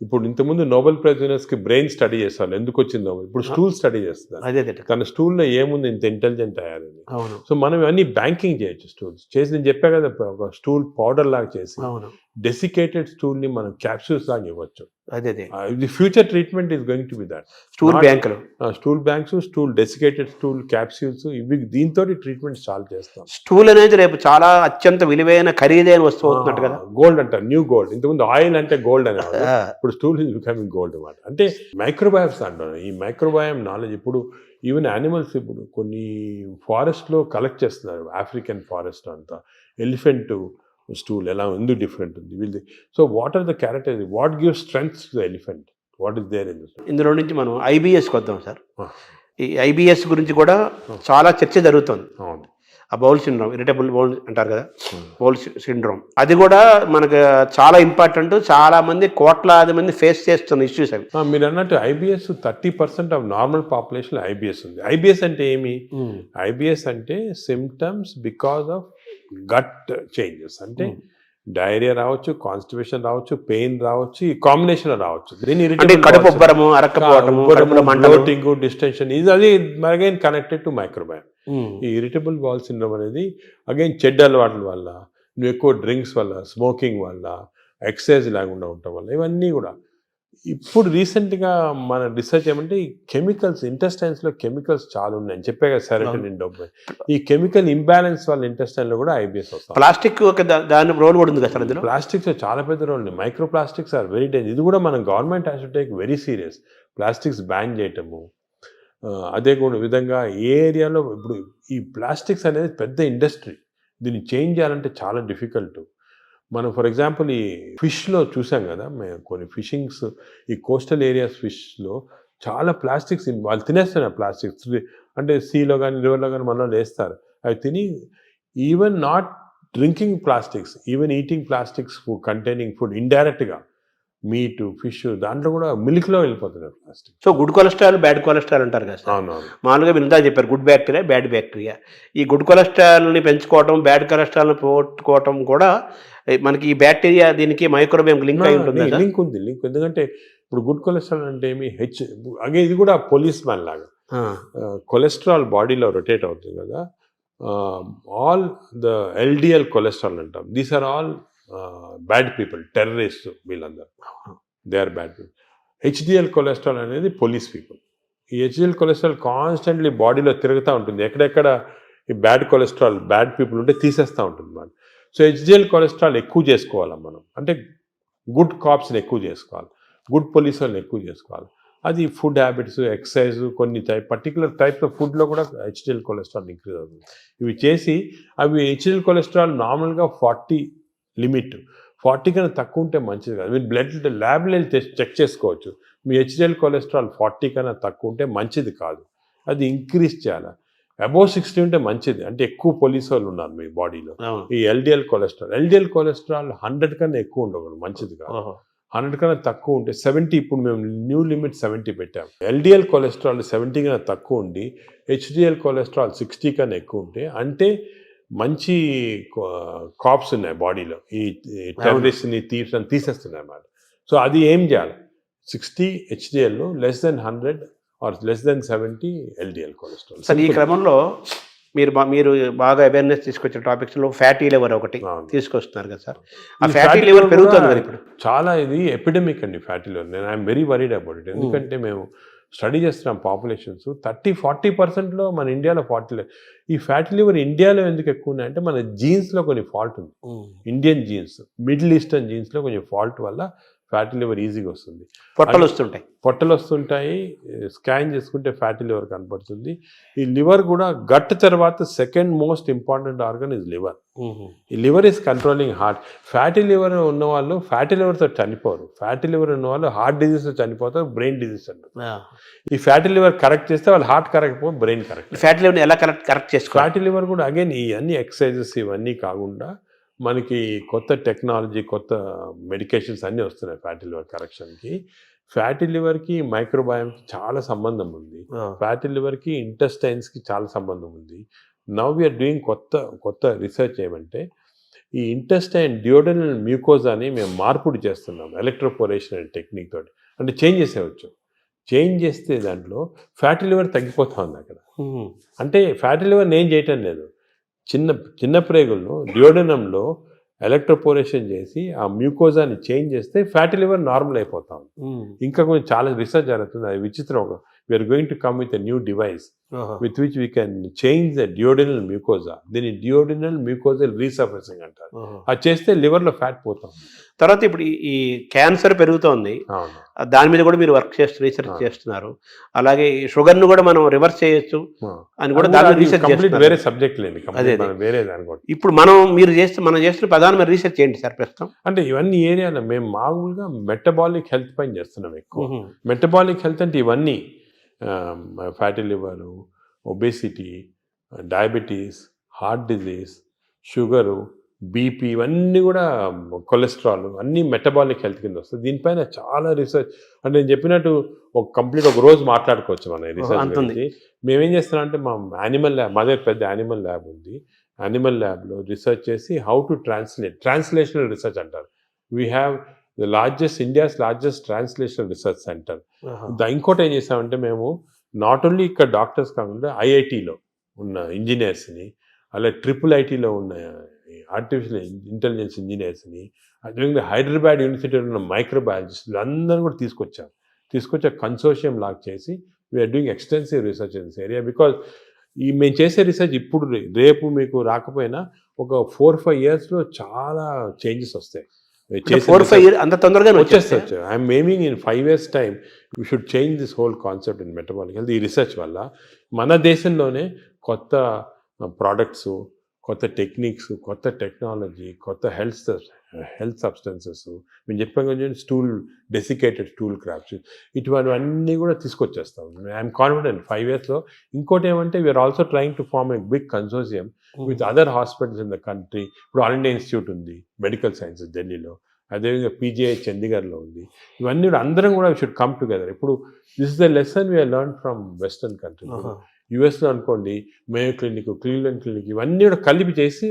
ఇప్పుడు ఇంతకుముందు నోబెల్ ప్రైజ్ విన్నర్స్ కి బ్రెయిన్ స్టడీ చేస్తారు, ఎందుకు వచ్చిందో. ఇప్పుడు స్టూల్ స్టడీ చేస్తారు, తన స్టూల్లో ఏముంది ఇంత ఇంటెలిజెంట్ అయ్యారని. సో మనం అన్ని బ్యాంకింగ్ చేయొచ్చు స్టూల్స్ చేసి. నేను చెప్పా కదా, ఒక స్టూల్ పౌడర్ లాగా చేసి డెసికేటెడ్ స్టూల్ ని మనం క్యాప్సూల్స్ లాగా ఇవ్వచ్చు. The future treatment is going to be that. Stool banks, stool desiccated stool capsules, ఇవి దీంతో ట్రీట్మెంట్ స్టార్ట్ చేస్తాం. స్టూల్ అనేది రేపు చాలా అత్యంత విలువైన, ఖరీదైన వస్తువు అవుతున్నట్టు కదా. గోల్డ్ అంటారు, న్యూ గోల్డ్. ఇంతకుముందు ఆయిల్ అంటే గోల్డ్ అనేవాడు, ఇప్పుడు స్టూల్ ఈజ్ బికమింగ్ గోల్డ్ అన్నమాట. అంటే మైక్రోబయామ్స్ అంటారు. ఈ మైక్రోబయామ్ నాలెడ్జ్ ఇప్పుడు ఈవెన్ యానిమల్స్, ఇప్పుడు కొన్ని ఫారెస్ట్లో కలెక్ట్ చేస్తున్నారు, ఆఫ్రికన్ ఫారెస్ట్ అంతా, ఎలిఫెంట్ స్టూల్ ఎలా ఎందుకు డిఫరెంట్ ఉంది వీళ్ళది. So what are the characters, what gives strength to the elephant, what is there in this. ఇందులో నుంచి మనం IBSకి వద్దాం సార్. ఈ IBS గురించి కూడా చాలా చర్చ జరుగుతుంది. ఆ బౌల్ సిండ్రోమ్, ఇరిటబుల్ బౌల్ అంటారు కదా, బౌల్ సిండ్రోమ్, అది కూడా మనకు చాలా ఇంపార్టెంట్. చాలా మంది, కోట్లాది మంది ఫేస్ చేస్తున్న ఇష్యూస్ అవి. మీరు అన్నట్టు IBS 30% of normal population IBS ఉంది. IBS అంటే ఏమి? IBS అంటే symptoms because of gut changes. అంటే డైరియా రావచ్చు, కాన్స్టిపేషన్ రావచ్చు, పెయిన్ రావచ్చు, ఈ కాంబినేషన్ రావచ్చు. దీని అంటే కడుపు ఉబ్బరము, అరక్కపోవటము, కడుపులో మంటలు, బ్లోటింగ్, డిస్టెన్షన్, ఇది అది అగైన్ కనెక్టెడ్ టు మైక్రోబయామ్. ఈ ఇరిటబుల్ బౌల్ సిండ్రోమ్ అనేది అగైన్ చెడ్డ అలవాట్ల వల్ల, నువ్వు ఎక్కువ డ్రింక్స్ వల్ల, స్మోకింగ్ వల్ల, ఎక్సర్సైజ్ లేకుండా ఉండటం వల్ల, ఇవన్నీ కూడా. ఇప్పుడు రీసెంట్గా మన రీసెర్చ్ ఏమంటే ఈ కెమికల్స్, ఇంటెస్టైన్స్లో కెమికల్స్ చాలా ఉన్నాయి అని చెప్పే కదా, సెరోటోనిన్, డోపమైన్. ఈ కెమికల్ ఇంబ్యాలెన్స్ వల్ల ఇంటెస్టైన్లో కూడా ఐబిఎస్ వస్తుంది. ప్లాస్టిక్ దాని రోల్ కూడా ఉంది కదా సార్ అందులో. ప్లాస్టిక్స్ చాలా పెద్ద రోల్ ఉంది. Microplastics are very danger. ఇది కూడా మన government has to take very serious. Plastics ban చేయటము, అదే కూడా విధంగా ఏ ఏరియాలో ఇప్పుడు ఈ ప్లాస్టిక్స్ అనేది పెద్ద ఇండస్ట్రీ. దీన్ని చేంజ్ చేయాలంటే చాలా డిఫికల్ట్. మనం ఫర్ ఎగ్జాంపుల్ ఈ ఫిష్లో చూసాం కదా, మేము కొన్ని ఫిషింగ్స్, ఈ కోస్టల్ ఏరియాస్ ఫిష్లో చాలా ప్లాస్టిక్స్ వాళ్ళు తినేస్తున్నారు. ప్లాస్టిక్స్ అంటే సీలో కానీ రివర్లో కానీ మనలో వేస్తారు. అవి తిని even not drinking plastics, even eating plastics containing food ఇండైరెక్ట్గా, మీట్, ఫిష్, దాంట్లో కూడా మిల్క్లో వెళ్ళిపోతున్నారు plastic. So good cholesterol, bad cholesterol అంటారు కదా సార్. అవునవును. మామూలుగా మీరు ఇందా చెప్పారు గుడ్ బ్యాక్టీరియా, బ్యాడ్ బ్యాక్టీరియా. ఈ గుడ్ కొలెస్ట్రాల్ని పెంచుకోవటం, బ్యాడ్ కొలెస్ట్రాల్ని పోగొట్టుకోవటం కూడా మనకి ఈ బ్యాక్టీరియా దీనికి మైక్రోబియం లింక్ అయి ఉంటుంది. లింక్ ఉంది, లింక్. ఎందుకంటే ఇప్పుడు గుడ్ కొలెస్ట్రాల్ అంటే ఏమి అగే ఇది కూడా పోలీస్ మ్యాన్ లాగా. కొలెస్ట్రాల్ బాడీలో రొటేట్ అవుతుంది కదా, ఆల్ ద ఎల్డిఎల్ కొలెస్ట్రాల్ అంటాం. These are all bad people, terrorist, వీళ్ళందరూ they are bad people. HDL cholesterol అనేది పోలీస్ పీపుల్. ఈ హెచ్డిఎల్ కొలెస్ట్రాల్ కాన్స్టెంట్లీ బాడీలో తిరుగుతూ ఉంటుంది. ఎక్కడెక్కడ ఈ బ్యాడ్ కొలెస్ట్రాల్, బ్యాడ్ పీపుల్ ఉంటే తీసేస్తూ ఉంటుంది మనం. సో హెచ్డిఎల్ కొలెస్ట్రాల్ ఎక్కువ చేసుకోవాలి మనం, అంటే గుడ్ కాప్స్ని ఎక్కువ చేసుకోవాలి, గుడ్ పోలీస్ వాళ్ళని ఎక్కువ చేసుకోవాలి. అది ఫుడ్ హ్యాబిట్స్, ఎక్సర్సైజ్, కొన్ని పర్టికులర్ టైప్స్ ఆఫ్ ఫుడ్లో కూడా హెచ్డిఎల్ కొలెస్ట్రాల్ ఇంక్రీజ్ అవుతుంది. ఇవి చేసి అవి హెచ్డిఎల్ కొలెస్ట్రాల్ నార్మల్గా 40 లిమిట్, 40 కన్నా తక్కువ ఉంటే మంచిది కాదు. మీరు బ్లడ్ ల్యాబ్లో చెక్ చేసుకోవచ్చు. మీ హెచ్డిఎల్ కొలెస్ట్రాల్ 40 కన్నా తక్కువ ఉంటే మంచిది కాదు, అది ఇంక్రీజ్ చేయాలి. అబోవ్ 60 ఉంటే మంచిది, అంటే ఎక్కువ పోలీసు వాళ్ళు ఉన్నారు మీ బాడీలో. ఈ ఎల్డిఎల్ కొలెస్ట్రాల్ 100 కన్నా ఎక్కువ ఉండకూడదు, మంచిది కాదు. 100 కన్నా తక్కువ ఉంటే 70, ఇప్పుడు మేము న్యూ లిమిట్ 70 పెట్టాము. ఎల్డిఎల్ కొలెస్ట్రాల్ 70 కన్నా తక్కువ ఉండి హెచ్డిఎల్ కొలెస్ట్రాల్ 60 కన్నా ఎక్కువ ఉంటే అంటే మంచి కాప్స్ ఉన్నాయి బాడీలో, ఈ టెర్రరిస్ట్ని తీసేస్తున్నాయి అన్నమాట. సో అది ఏం చేయాలి, 60 హెచ్డిఎల్లో, less than 100 or less than 70 LDL cholesterol. Sir ఈ క్రమంలో మీరు బాగా అవేర్నెస్ తీసుకొచ్చిన టాపిక్స్లో ఫ్యాటీ లివర్ ఒకటి తీసుకొస్తున్నారు కదా సార్. ఆ ఫ్యాటీ లివర్ పెరుగుతుంది కదా ఇప్పుడు చాలా. ఇది ఎపిడమిక్ అండి ఫ్యాటీ లివర్. నేను I'm very worried about it. ఎందుకంటే మేము స్టడీ చేస్తున్నాం పాపులేషన్స్ 30-40%లో మన ఇండియాలో ఈ ఫ్యాటీ లివర్ ఇండియాలో ఎందుకు ఎక్కువ ఉన్నాయంటే మన జీన్స్లో కొన్ని ఫాల్ట్ ఉంది. ఇండియన్ జీన్స్, మిడిల్ ఈస్టర్న్ జీన్స్లో కొంచెం ఫాల్ట్ వల్ల ఫ్యాటీ లివర్ ఈజీగా వస్తుంది. పొట్టలు వస్తుంటాయి. స్కాన్ చేసుకుంటే ఫ్యాటీ లివర్ కనపడుతుంది. ఈ లివర్ కూడా గట్ తర్వాత second most important organ is liver. ఈ liver is controlling heart. Fatty liver ఉన్న వాళ్ళు ఫ్యాటీ లివర్తో చనిపోరు. ఫ్యాటీ లివర్ ఉన్న వాళ్ళు హార్ట్ డిజీజ్తో చనిపోతారు, బ్రెయిన్ డిజీజ్ అంటారు. ఈ ఫ్యాటీ లివర్ కరెక్ట్ చేస్తే వాళ్ళు హార్ట్ కరెక్ట్ పోతే బ్రెయిన్ కరెక్ట్. ఫ్యాటీ లివర్ ఎలా కరెక్ట్ చేసుకోవాలి? ఫ్యాటీ లివర్ కూడా అగైన్ ఈ అన్ని ఎక్సర్సైజెస్ ఇవన్నీ కాకుండా మనకి కొత్త టెక్నాలజీ, కొత్త మెడికేషన్స్ అన్నీ వస్తున్నాయి ఫ్యాటీ లివర్ కరెక్షన్కి. ఫ్యాటీ లివర్కి మైక్రోబయామ్కి చాలా సంబంధం ఉంది. ఫ్యాటీ లివర్కి ఇంటెస్టైన్స్కి చాలా సంబంధం ఉంది. నౌ వీఆర్ డూయింగ్ కొత్త రీసెర్చ్ ఏమంటే ఈ ఇంటెస్టైన్ డియోడనల్ మ్యూకోజాని మేము మార్పుడు చేస్తున్నాం ఎలక్ట్రోపోరేషన్ అనే టెక్నిక్ తోటి. అంటే చేంజ్ చేసేవచ్చు. చేంజ్ చేస్తే దాంట్లో ఫ్యాటీ లివర్ తగ్గిపోతా ఉంది అక్కడ. అంటే ఫ్యాటీ లివర్ నేను చేయటం లేదు, చిన్న ప్రేగుల్లో డియోడనంలో ఎలక్ట్రోపోరేషన్ చేసి ఆ మ్యూకోజాని చేంజ్ చేస్తే ఫ్యాటీ లివర్ నార్మల్ అయిపోతాం. ఇంకా కొంచెం చాలా రీసెర్చ్ జరుగుతుంది. అది విచిత్రం. We are going to come with a new device with which we can change the duodenal mucosa. దీన్ని డియోడినల్ మ్యూకోజల్ రీసర్ఫేసింగ్ అంటారు. అది చేస్తే లివర్లో ఫ్యాట్ పోతాం. తర్వాత ఇప్పుడు ఈ క్యాన్సర్ పెరుగుతోంది, దాని మీద కూడా మీరు రీసెర్చ్ చేస్తున్నారు. అలాగే షుగర్ను కూడా మనం రివర్స్ చేయొచ్చు అని కూడా దాని రీసెర్చ్ చేస్తున్నారు. వేరే సబ్జెక్ట్ లేదు, వేరే దాని. ఇప్పుడు మనం చేస్తున్న ప్రధానమైన రీసెర్చ్ ఏంటి సార్ ప్రస్తుతం? అంటే ఇవన్నీ ఏరియాలో మేము మామూలుగా మెటబాలిక్ హెల్త్ పైన చేస్తున్నాం ఎక్కువ. మెటబాలిక్ హెల్త్ అంటే ఇవన్నీ fatty liver, obesity, diabetes, heart disease, sugar, BP, ఇవన్నీ కూడా కొలెస్ట్రాల్ అన్నీ మెటబాలిక్ హెల్త్ కింద వస్తుంది. దీనిపైన చాలా రీసెర్చ్. అంటే నేను చెప్పినట్టు ఒక రోజు మాట్లాడుకోవచ్చు మన రీసెర్చ్ గురించి. మేమేం చేస్తున్నాం అంటే మా యానిమల్ ల్యాబ్, మా దగ్గర పెద్ద యానిమల్ ల్యాబ్ ఉంది. యానిమల్ ల్యాబ్లో రీసెర్చ్ చేసి హౌ టు ట్రాన్స్లేషనల్ రీసెర్చ్ అంటారు. We have India's largest translational research centre. ఇంకోటి ఏం చేసామంటే మేము నాట్ ఓన్లీ ఇక్కడ డాక్టర్స్ కాకుండా ఐఐటిలో ఉన్న ఇంజనీర్స్ని, అలా IIITలో ఉన్న ఆర్టిఫిషియల్ ఇంటెలిజెన్స్ ఇంజనీర్స్ని, అదేవిధంగా హైదరాబాద్ యూనివర్సిటీలో ఉన్న మైక్రోబయాలజిస్టులు అందరూ కూడా తీసుకొచ్చి కన్సోర్షియం లాగా చేసి we are doing extensive research in this area. Because మేము చేసే రీసెర్చ్ ఇప్పుడు రేపు మీకు రాకపోయినా ఒక 4-5 yearsలో చాలా చేంజెస్ వస్తాయి. 4-5 years అంత తొందరగా వచ్చేస్తాయి. I'm aiming in 5 years time we should change this whole concept in metabolic health. ఈ రీసెర్చ్ వల్ల మన దేశంలోనే కొత్త ప్రోడక్ట్స్, కొత్త టెక్నిక్స్, కొత్త టెక్నాలజీ, కొత్త హెల్త్ సబ్స్టెన్సెస్, మేము చెప్పాం కదా, డెసికేటెడ్ స్టూల్ క్రాప్స్, ఇటువంటివన్నీ కూడా తీసుకొచ్చేస్తాం. ఐఎమ్ కాన్ఫిడెంట్ 5 yearsలో. ఇంకోటి ఏమంటే we are also trying to form a big consortium with other hospitals in the country. ఇప్పుడు ఆల్ ఇండియా ఇన్స్టిట్యూట్ ఉంది మెడికల్ సైన్సెస్ ఢిల్లీలో, అదేవిధంగా PGI చండీగఢ్లో ఉంది. ఇవన్నీ కూడా అందరం కూడా వీ షుడ్ కమ్ టుగెదర్. ఇప్పుడు this is the lesson we learn from western country. యుఎస్లో అనుకోండి, మేయో క్లినిక్, క్లీవ్లాండ్ క్లినిక్, ఇవన్నీ కూడా కలిపి చేసి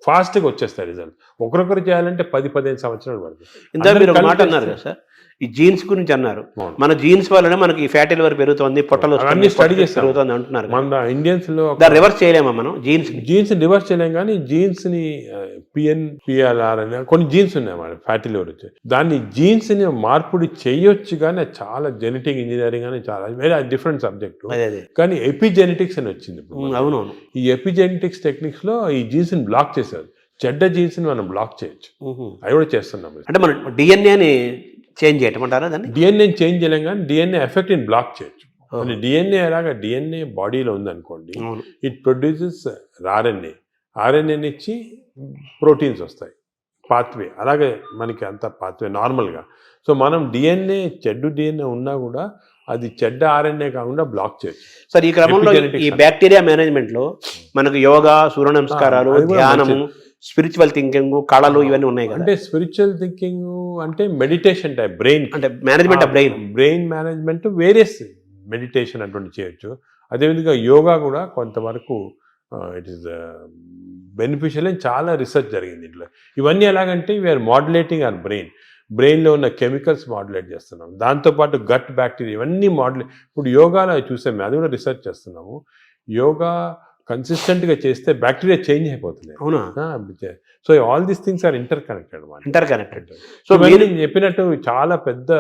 ఫాస్ట్గా వచ్చేస్తాయి రిజల్ట్. ఒకరొకరు చేయాలంటే 10-15 సంవత్సరాలు పడుతుంది. ఇంత మీరు ఒక మాట అన్నారు కదా సార్, ఈ జీన్స్ గురించి అన్నారు. మన జీన్స్ వల్లనే మనకి ఫ్యాటీ లివర్ పెరుగుతుంది, పొట్టలు అన్ని స్టడీ చేస్తారు అంటున్నారు. మన ఇండియన్స్లో రివర్స్ చేయలేమా మనం? జీన్స్ రివర్స్ చేయలేం, కానీ జీన్స్ని PNPLR అనే కొన్ని జీన్స్ ఉన్నాయి మన ఫ్యాటీ లివర్ వచ్చి, దాన్ని జీన్స్ని మార్పుడి చేయొచ్చు. కానీ అది చాలా జెనెటిక్ ఇంజనీరింగ్ అని చాలా వేరే డిఫరెంట్ సబ్జెక్టు. కానీ ఎపిజెనెటిక్స్ అని వచ్చింది. అవునవును. ఈ ఎపిజెనెటిక్స్ టెక్నిక్స్లో ఈ జీన్స్ని బ్లాక్ చేశారు. చెడ్డ జీన్స్ని మనం బ్లాక్ చేయొచ్చు. అవి కూడా చేస్తున్నాం. అంటే మనం డిఎన్ఏని చేంజ్ చేయటం అంటారా? దాన్ని డిఎన్ఏ చేంజ్ చేయలేం, కానీ డిఎన్ఏ ఎఫెక్ట్ని బ్లాక్ చేయొచ్చు. అంటే డిఎన్ఏ ఎలాగా, డిఎన్ఏ బాడీలో ఉందనుకోండి, ఇట్ ప్రొడ్యూసెస్ ఆర్ఎన్ఏని ఇచ్చి ప్రోటీన్స్ వస్తాయి, పాత్వే. అలాగే మనకి అంత పాత్వే నార్మల్గా. సో మనం చెడ్డు డిఎన్ఏ ఉన్నా కూడా అది చెడ్డ ఆర్ఎన్ఏ కాకుండా బ్లాక్ చేయొచ్చు. సార్, ఈ క్రమంలో ఈ బ్యాక్టీరియా మేనేజ్మెంట్లో మనకు యోగా, సూర్య నమస్కారాలు, ధ్యానము, స్పిరిచువల్ థింకింగ్, కళలు, ఇవన్నీ ఉన్నాయి కదా. అంటే స్పిరిచువల్ థింకింగ్ అంటే మెడిటేషన్ టైప్, బ్రెయిన్ అంటే management of brain management, various meditation అటువంటి చేయొచ్చు. అదేవిధంగా యోగా కూడా కొంతవరకు ఇట్ ఈస్ బెనిఫిషియల్ అని చాలా రీసెర్చ్ జరిగింది ఇట్లా. ఇవన్నీ ఎలాగంటే వీఆర్ మాడ్యులేటింగ్ అవర్ బ్రెయిన్లో ఉన్న కెమికల్స్ మాడ్యులేట్ చేస్తున్నాం. దాంతోపాటు గట్ బ్యాక్టీరియా ఇవన్నీ ఇప్పుడు యోగాలో చూసాము, అది కూడా రీసెర్చ్ చేస్తున్నాము. యోగా కన్సిస్టెంట్గా చేస్తే బ్యాక్టీరియా చేంజ్ అయిపోతుంది. అవునా? So all these things are interconnected. So మీరు చెప్పినట్టు చాలా పెద్ద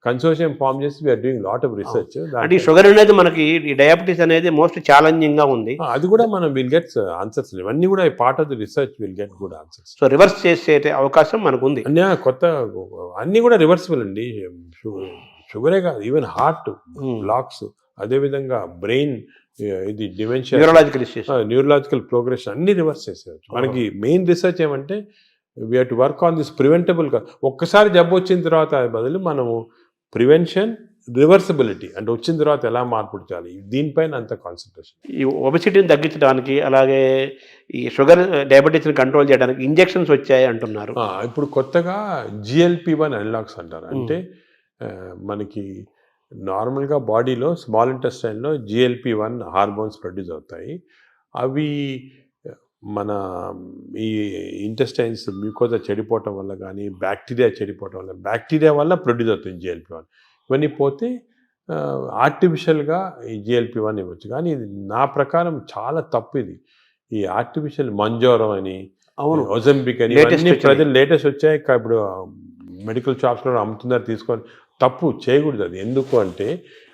కన్సోర్షియం ఫామ్ చేసి we are doing lot of research. అంటే షుగర్ అనేది మనకి, ఈ డయాబెటీస్ అనేది మోస్ట్ ఛాలెంజింగ్ గా ఉంది. అది కూడా మనం విల్ గెట్ ఆన్సర్స్. ఇవన్నీ కూడా part of the research will get good answers. So reverse చేసే అవకాశం మనకు ఉంది. కొత్త అన్నీ కూడా రివర్సిబుల్ అండి. షుగరే కాదు, ఈవెన్ హార్ట్ బ్లాక్స్, అదేవిధంగా బ్రెయిన్ ఇది డిమెన్షియా, న్యూరలాజికల్ ప్రోగ్రెషన్ అన్ని రివర్స్ చేసేవచ్చు. మనకి మెయిన్ రీసెర్చ్ ఏమంటే we have to work on this ప్రివెంటబుల్గా. ఒక్కసారి జబ్బు వచ్చిన తర్వాత బదులు మనము ప్రివెన్షన్, రివర్సిబిలిటీ అంటే వచ్చిన తర్వాత ఎలా మార్పు చేయాలి, దీనిపైన అంత కాన్సన్ట్రేషన్. ఈ ఒబెసిటీని తగ్గించడానికి, అలాగే ఈ షుగర్ డయాబెటీస్ని కంట్రోల్ చేయడానికి ఇంజెక్షన్స్ వచ్చాయి అంటున్నారు. ఇప్పుడు కొత్తగా GLP-1 అనలాగ్స్ అంటారు. అంటే మనకి నార్మల్గా బాడీలో స్మాల్ ఇంటెస్టైన్లో GLP-1 హార్మోన్స్ ప్రొడ్యూస్ అవుతాయి. అవి మన ఈ ఇంటెస్టైన్స్ మ్యూకోజా చెడిపోవటం వల్ల కానీ, బ్యాక్టీరియా వల్ల ప్రొడ్యూస్ అవుతుంది GLP-1. ఇవన్నీ పోతే ఆర్టిఫిషియల్గా ఈ GLP-1 ఇవ్వచ్చు. కానీ ఇది నా ప్రకారం చాలా తప్పు. ఇది ఈ ఆర్టిఫిషియల్ మంజోరం అని, ఒజంబిక్ అని ఇవన్నీ ప్రజలు లేటెస్ట్ వచ్చాయి. ఇప్పుడు మెడికల్ షాప్స్లో అమ్ముతున్నారు, తీసుకొని తప్పు చేయకూడదు. అది ఎందుకు అంటే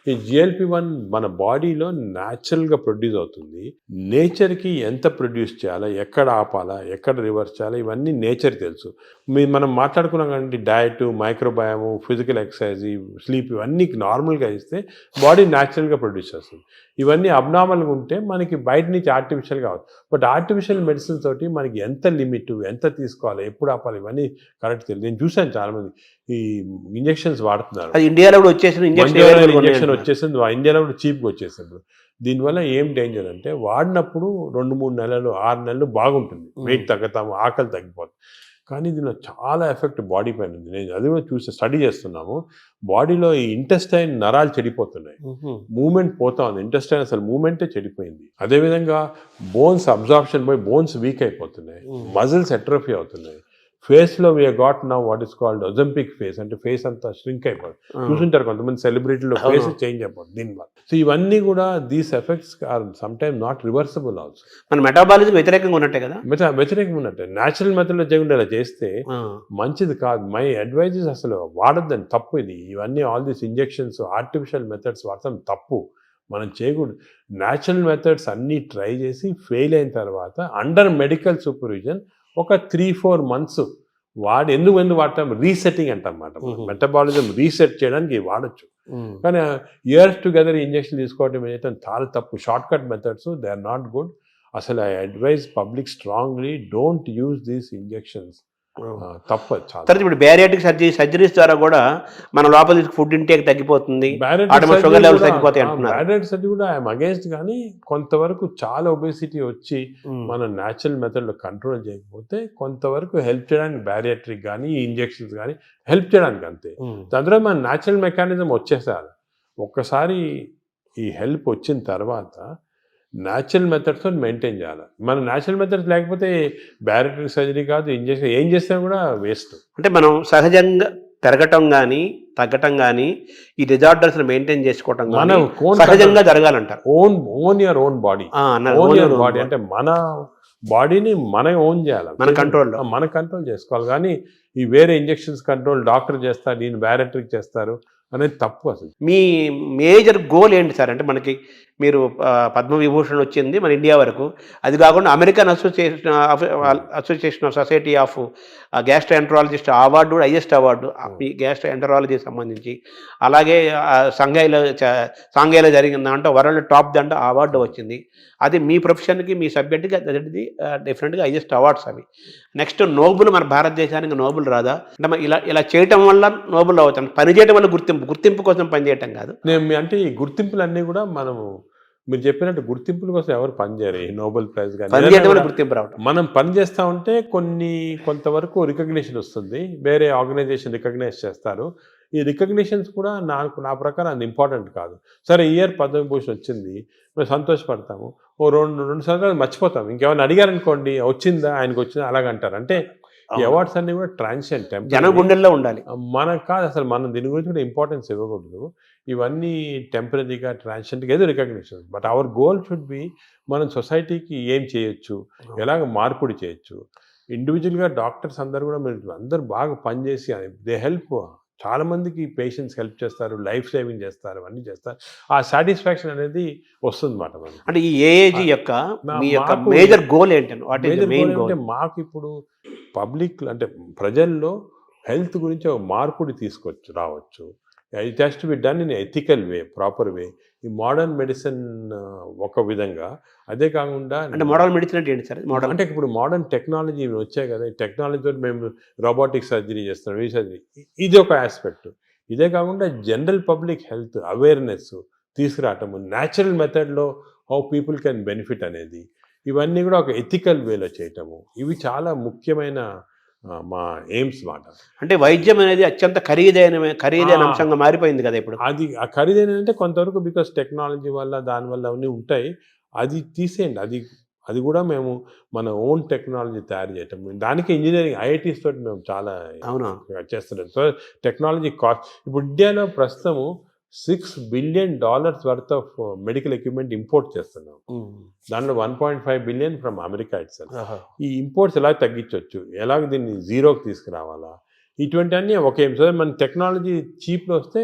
ఈ GLP-1 మన బాడీలో న్యాచురల్గా ప్రొడ్యూస్ అవుతుంది. నేచర్కి ఎంత ప్రొడ్యూస్ చేయాలా, ఎక్కడ ఆపాలా, ఎక్కడ రివర్స్ చేయాలా, ఇవన్నీ నేచర్ తెలుసు. మనం మాట్లాడుకున్నాం కానీ డయట్, మైక్రోబయాము, ఫిజికల్ ఎక్సర్సైజ్, స్లీప్ ఇవన్నీ నార్మల్గా ఇస్తే బాడీ న్యాచురల్గా ప్రొడ్యూస్ చేస్తుంది. ఇవన్నీ అబ్నార్మల్గా ఉంటే మనకి బయట నుంచి ఆర్టిఫిషియల్గా అవుతుంది. బట్ ఆర్టిఫిషియల్ మెడిసిన్స్ తోటి మనకి ఎంత లిమిట్, ఎంత తీసుకోవాలి, ఎప్పుడు ఆపాలి, ఇవన్నీ కరెక్ట్ తెలియదు. నేను చూశాను చాలామంది ఈ ఇంజెక్షన్స్ వాడుతున్నారు. ఇండియాలో కూడా వచ్చేసింది, ఇంజెక్షన్ వచ్చేసింది, ఇండియాలో కూడా చీప్గా వచ్చేసింది. దీనివల్ల ఏం డేంజర్ అంటే వాడినప్పుడు 2-3 నెలలు, 6 నెలలు బాగుంటుంది, వెయిట్ తగ్గుతాము, ఆకలి తగ్గిపోతుంది. కానీ దీనిలో చాలా ఎఫెక్ట్ బాడీ పైన ఉంది. నేను అది కూడా చూసి స్టడీ చేస్తున్నాము. బాడీలో ఈ ఇంటెస్టైన్ నరాలు చెడిపోతున్నాయి, మూమెంట్ పోతా ఉంది, ఇంటెస్టైన్ అసలు మూమెంటే చెడిపోయింది. అదేవిధంగా బోన్స్ అబ్జార్ప్షన్ పోయి బోన్స్ వీక్ అయిపోతున్నాయి, మజిల్స్ ఎట్రోఫీ అవుతున్నాయి. ఫేస్లో we got now what is called Ozempic face, అంటే ఫేస్ అంతా ష్రింక్ అయిపోతుంది. చూసుంటారు కొంతమంది సెలబ్రిటీలో ఫేస్ చేంజ్ అయిపోతుంది దీనివల్ల. సో ఇవన్నీ కూడా these effects are some time not reversible also. మన మెటాబాలిజం వ్యతిరేకంగా ఉన్నట్టే కదా. వ్యతిరేకంగా ఉన్నట్టే. న్యాచురల్ మెథడ్లో చేయకుండా ఇలా చేస్తే మంచిది కాదు. మై అడ్వైజ్ అసలు వాడద్దని, తప్పు ఇది. ఇవన్నీ all these injections artificial methods వాడతాం తప్పు, మనం చేయకూడదు. న్యాచురల్ మెథడ్స్ అన్నీ ట్రై చేసి ఫెయిల్ అయిన తర్వాత అండర్ మెడికల్ సూపర్విజన్ ఒక 3-4 months వాడి ఎందుకు వాడతాం, రీసెట్టింగ్ అంటమాట. మెటబాలిజం రీసెట్ చేయడానికి వాడచ్చు. కానీ ఇయర్స్ టుగెదర్ ఇంజక్షన్ తీసుకోవడం ఏంటంటే చాలా తప్పు. Shortcut methods they are not good. అసలు I advise public strongly don't use these injections. తప్పు చాలా. తర్వాత ఇప్పుడు బ్యారియాటిక్ సర్జరీస్ ద్వారా కూడా మన లోపల ఫుడ్ ఇంటేక్ తగ్గిపోతుంది, షుగర్ లెవెల్స్ తగ్గిపోతాయి అంటున్నారు. బ్యారియాటిక్ సర్జరీ కూడా ఐఎమ్ అగేన్స్ట్, కానీ కొంతవరకు చాలా ఒబేసిటీ వచ్చి మనం న్యాచురల్ మెథడ్లో కంట్రోల్ చేయకపోతే కొంతవరకు హెల్ప్ చేయడానికి బ్యారియాట్రిక్ కానీ ఇంజెక్షన్స్ కానీ హెల్ప్ చేయడానికి అంతే. దాంట్లో మన న్యాచురల్ మెకానిజం వచ్చేసారు. ఒక్కసారి ఈ హెల్ప్ వచ్చిన తర్వాత న్యాచురల్ మెథడ్స్తో మెయింటైన్ చేయాలి. మన న్యాచురల్ మెథడ్స్ లేకపోతే బ్యారియాట్రిక్ సర్జరీ కాదు, ఇంజెక్షన్ ఏం చేసినా కూడా వేస్ట్. అంటే మనం సహజంగా పెరగటం కానీ తగ్గటం కానీ ఈ డిజార్డర్స్ మెయింటైన్ చేసుకోవటం మనం సహజంగా జరగాలంటారు. Own your own body. Body అంటే మన బాడీని మనం ఓన్ చేయాలి, మన కంట్రోల్ చేసుకోవాలి. కానీ ఈ వేరే ఇంజెక్షన్స్ కంట్రోల్ డాక్టర్ చేస్తారు, నేను బ్యారియాట్రిక్ చేస్తారు అనేది తప్పు. అసలు మీ మేజర్ గోల్ ఏంటి సార్? అంటే మనకి మీరు పద్మవిభూషణ్ వచ్చింది మన ఇండియా వరకు, అది కాకుండా American association of society of gastroenterologist award కూడా హైయెస్ట్ అవార్డు ఈ గ్యాస్ట్రోఎంటరాలజీకి సంబంధించి. అలాగే సాంఘైలో జరిగిన దాంట్లో వరల్డ్ టాప్ దాంట్లో అవార్డు వచ్చింది. అది మీ ప్రొఫెషన్కి మీ సబ్జెక్ట్కి అది డిఫరెంట్గా హైయెస్ట్ అవార్డ్స్ అవి. నెక్స్ట్ నోబుల్, మన భారతదేశానికి నోబుల్ రాదా? అంటే ఇలా చేయటం వల్ల నోబుల్ అవుతాం, పని చేయడం వల్ల గుర్తింపు కోసం పనిచేయటం కాదు. అంటే ఈ గుర్తింపులన్నీ కూడా మనము మీరు చెప్పినట్టు గుర్తింపుల కోసం ఎవరు పనిచేయరు. ఈ నోబెల్ ప్రైజ్ కానీ గుర్తింపు రావడం, మనం పని చేస్తూ ఉంటే కొంతవరకు రికగ్నిషన్ వస్తుంది, వేరే ఆర్గనైజేషన్ రికగ్నైజ్ చేస్తారు. ఈ రికగ్నిషన్స్ కూడా నా ప్రకారం అది ఇంపార్టెంట్ కాదు. సరే ఇయర్ పద్మవిభూషణ్ వచ్చింది, మేము సంతోషపడతాము, ఓ రెండు సంవత్సరాలు మర్చిపోతాం. ఇంకేమైనా అడిగారనుకోండి వచ్చిందా, ఆయనకు వచ్చిందా అలాగంటారు. అంటే ఈ అవార్డ్స్ అన్ని కూడా ట్రాన్సియెంట్, జనం గుండెల్లో ఉండాలి. మనకు కాదు అసలు, మనం దీని గురించి కూడా ఇంపార్టెన్స్ ఇవ్వకూడదు. ఇవన్నీ టెంపరీగా ట్రాన్సియెంట్గా ఏదో recognition. But our goal should be మనం సొసైటీకి ఏం చేయొచ్చు, ఎలాగ మార్పిడి చేయొచ్చు. ఇండివిజువల్గా డాక్టర్స్ అందరూ కూడా మీరు అందరూ బాగా పనిచేసి దే హెల్ప్, చాలా మందికి పేషెంట్స్ హెల్ప్ చేస్తారు, లైఫ్ సేవింగ్ చేస్తారు, అన్నీ చేస్తారు. ఆ సాటిస్ఫాక్షన్ అనేది వస్తుంది అన్నమాట. అంటే ఈ ఏఏజీ యొక్క మేజర్ గోల్ ఏంటంటే మాకు ఇప్పుడు పబ్లిక్ అంటే ప్రజల్లో హెల్త్ గురించి ఒక మార్పుడి రావచ్చు. It has to be done in ethical way, proper way. ఈ మోడర్న్ మెడిసిన్ ఒక విధంగా, అదే కాకుండా అంటే మోడర్న్ మెడిసిన్ అంటే ఏంటి సార్? మోడర్న్ అంటే ఇప్పుడు మోడర్న్ టెక్నాలజీ వచ్చాయి కదా, ఈ టెక్నాలజీతో మేము రోబోటిక్ సర్జరీ చేస్తున్నాం, ఈ సర్జరీ, ఇది ఒక ఆస్పెక్ట్. ఇదే కాకుండా general public health awareness తీసుకురావటము, natural మెథడ్లో హౌ పీపుల్ కెన్ బెనిఫిట్ అనేది, ఇవన్నీ కూడా ఒక ఎథికల్ వేలో చేయటము, ఇవి చాలా ముఖ్యమైన మా ఎయిమ్స్ మాట. అంటే వైద్యం అనేది అత్యంత ఖరీదైన అంశంగా మారిపోయింది కదా ఇప్పుడు. అది ఆ ఖరీదైన అంటే కొంతవరకు బికాస్ టెక్నాలజీ వల్ల దానివల్ల అవన్నీ ఉంటాయి, అది తీసేయండి. అది కూడా మేము మన ఓన్ టెక్నాలజీ తయారు చేయటం, దానికి ఇంజనీరింగ్ ఐఐటీస్ తోటి మేము చాలా చేస్తున్నాం. సో టెక్నాలజీ కాస్ట్ ఇప్పుడు ఇండియాలో ప్రస్తుతము $6 billion worth of medical equipment import చేస్తున్నాం. దాంట్లో 1.5 billion ఫ్రమ్ అమెరికా ఇట్సెల్ఫ్. ఈ ఇంపోర్ట్స్ ఎలా తగ్గించవచ్చు, ఎలాగ దీన్ని జీరోకి తీసుకురావాలా, ఇటువంటి అన్నీ ఒకే. సో మన టెక్నాలజీ చీప్లో వస్తే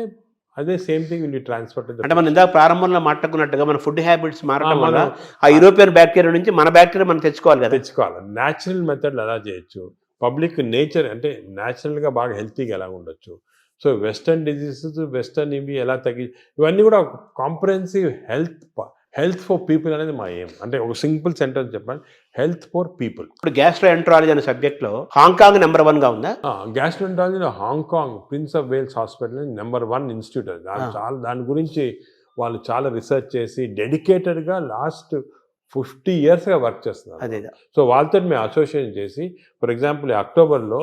అదే సేమ్ థింగ్ విల్ ట్రాన్స్ఫర్. అంటే మనం ఇందాక ప్రారంభంలో మాట్లాడుకున్నట్టుగా మన ఫుడ్ హ్యాబిట్స్ మారడం వల్ల ఆ యూరోపియన్ బ్యాక్టీరియా నుంచి మన బ్యాక్టీరియా మనం తెచ్చుకోవాలి. న్యాచురల్ మెథడ్లు ఎలా చేయొచ్చు, పబ్లిక్ నేచర్ అంటే న్యాచురల్గా బాగా హెల్తీగా ఎలా ఉండొచ్చు. సో వెస్టర్న్ డిజీజెస్, వెస్టర్న్ ఇవి ఎలా ఇవన్నీ కూడా కాంప్రహెన్సివ్ హెల్త్ ఫర్ పీపుల్ అనేది మా ఎయిమ్. అంటే ఒక సింపుల్ సెంటెన్స్ చెప్పండి, హెల్త్ ఫర్ పీపుల్. ఇప్పుడు గ్యాస్ట్రోఎంటరాలజీ అనే సబ్జెక్ట్లో హాంకాంగ్ నెంబర్ 1గా ఉందా? గ్యాస్ట్రోఎంటరాలజీలో Hong Kong Prince of Wales hospital number 1 institute. దాని గురించి వాళ్ళు చాలా రీసెర్చ్ చేసి డెడికేటెడ్గా లాస్ట్ 50 yearsగా వర్క్ చేస్తున్నారు. అదే సో వాళ్ళతో మేము అసోసియేషన్ చేసి, ఫర్ ఎగ్జాంపుల్ అక్టోబర్లో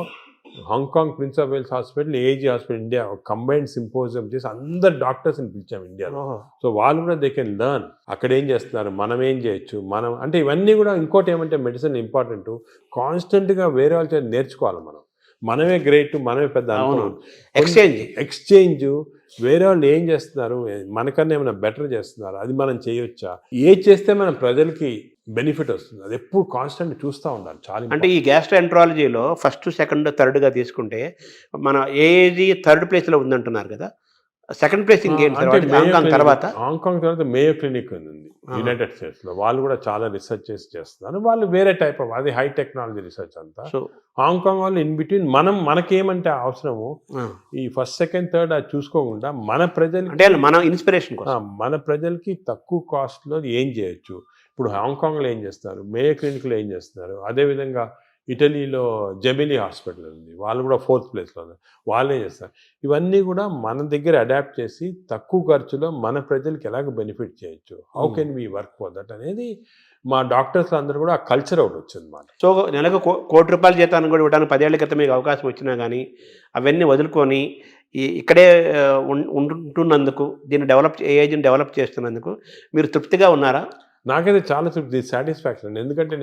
Hong Kong Prince of Wales hospital, AG hospital India combined symposium చేసి అందరు డాక్టర్స్ని పిలిచాం ఇండియాలో. సో వాళ్ళు కూడా దే కెన్ లెర్న్ అక్కడ ఏం చేస్తున్నారు, మనం ఏం చేయొచ్చు, మనం అంటే ఇవన్నీ కూడా. ఇంకోటి ఏమంటే మెడిసిన్ ఇంపార్టెంట్, కాన్స్టెంట్గా వేరే వాళ్ళ చేత నేర్చుకోవాలి. మనమే గ్రేట్, మనమే పెద్ద ఎక్స్చేంజ్ వేరే వాళ్ళు ఏం చేస్తున్నారు, మనకన్నా ఏమైనా బెటర్ చేస్తున్నారు, అది మనం చేయొచ్చా, ఏ చేస్తే మన ప్రజలకి బెనిఫిట్ వస్తుంది, అది ఎప్పుడు కాన్స్టెంట్ చూస్తూ ఉండాలి. చాలా అంటే ఈ గ్యాస్ట్రోఎంట్రాలజీలో ఫస్ట్, సెకండ్, థర్డ్గా తీసుకుంటే మన ఏజీ థర్డ్ ప్లేస్లో ఉందంటున్నారు కదా, సెకండ్ ప్లేస్ ఇంకేం తర్వాత హాంకాంగ్ మేయో క్లినిక్ ఉంది యునైటెడ్ స్టేట్స్లో. వాళ్ళు కూడా చాలా రీసెర్చ్ చేస్తున్నారు. వాళ్ళు వేరే టైప్ ఆఫ్, అది హై టెక్నాలజీ రీసెర్చ్ అంతా. హాంకాంగ్ వాళ్ళు ఇన్ బిట్వీన్ మనకేమంటే అవసరము ఈ ఫస్ట్, సెకండ్, థర్డ్ అది చూసుకోకుండా మన ప్రజలకి, అంటే మన ఇన్స్పిరేషన్ మన ప్రజలకి తక్కువ కాస్ట్లో ఏం చేయొచ్చు. ఇప్పుడు హాంకాంగ్లో ఏం చేస్తారు, మేయో క్లినిక్లో ఏం చేస్తున్నారు, అదేవిధంగా ఇటలీలో జెమిలీ హాస్పిటల్ ఉంది, వాళ్ళు కూడా 4th ప్లేస్లో ఉన్నారు, వాళ్ళే చేస్తారు. ఇవన్నీ కూడా మన దగ్గర అడాప్ట్ చేసి తక్కువ ఖర్చులో మన ప్రజలకి ఎలాగ బెనిఫిట్ చేయొచ్చు, how can we work for that అనేది మా డాక్టర్స్ అందరూ కూడా ఆ కల్చర్ ఒకటి వచ్చింది అన్నమాట. సో నెలకు ₹1,00,00,000 జీతాన్ని కూడా ఇవ్వడానికి 10 ఏళ్ల క్రితం మీకు అవకాశం వచ్చినా కానీ అవన్నీ వదులుకొని ఇక్కడే ఉంటున్నందుకు, ఏజెంట్ డెవలప్ చేస్తున్నందుకు మీరు తృప్తిగా ఉన్నారా? నాకైతే చాలా సాటిస్ఫాక్షన్. ఎందుకంటే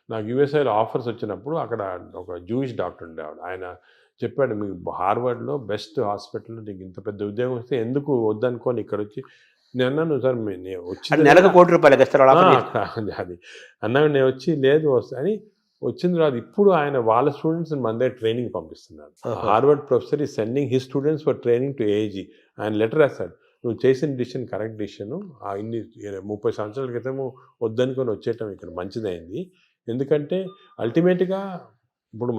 నాకు యూఎస్ఐలో ఆఫర్స్ వచ్చినప్పుడు అక్కడ ఒక జూయిష్ డాక్టర్ ఉండేవాడు. ఆయన చెప్పాడు, మీకు హార్వర్డ్లో బెస్ట్ హాస్పిటల్లో నీకు ఇంత పెద్ద ఉద్యోగం వస్తే ఎందుకు వద్దనుకోని ఇక్కడ వచ్చి. నేను అన్నాను, సార్ వచ్చి నెలకు ₹1,00,00,000 అది అన్నాను. నేను వచ్చి లేదు వస్తే అని వచ్చిన తర్వాత ఇప్పుడు ఆయన వాళ్ళ స్టూడెంట్స్ని మన దగ్గర ట్రైనింగ్ పంపిస్తున్నారు. హార్వర్డ్ ప్రొఫెసర్ ఈ sending his students for training to AG. ఆయన లెటర్ రాస్తాడు, నువ్వు చేసిన డిసిషన్ కరెక్ట్ డిసిషను, ఇన్ని 30 సంవత్సరాల క్రితము వద్దనుకొని వచ్చేయటం ఇక్కడ మంచిదైంది. ఎందుకంటే అల్టిమేట్గా ఇప్పుడు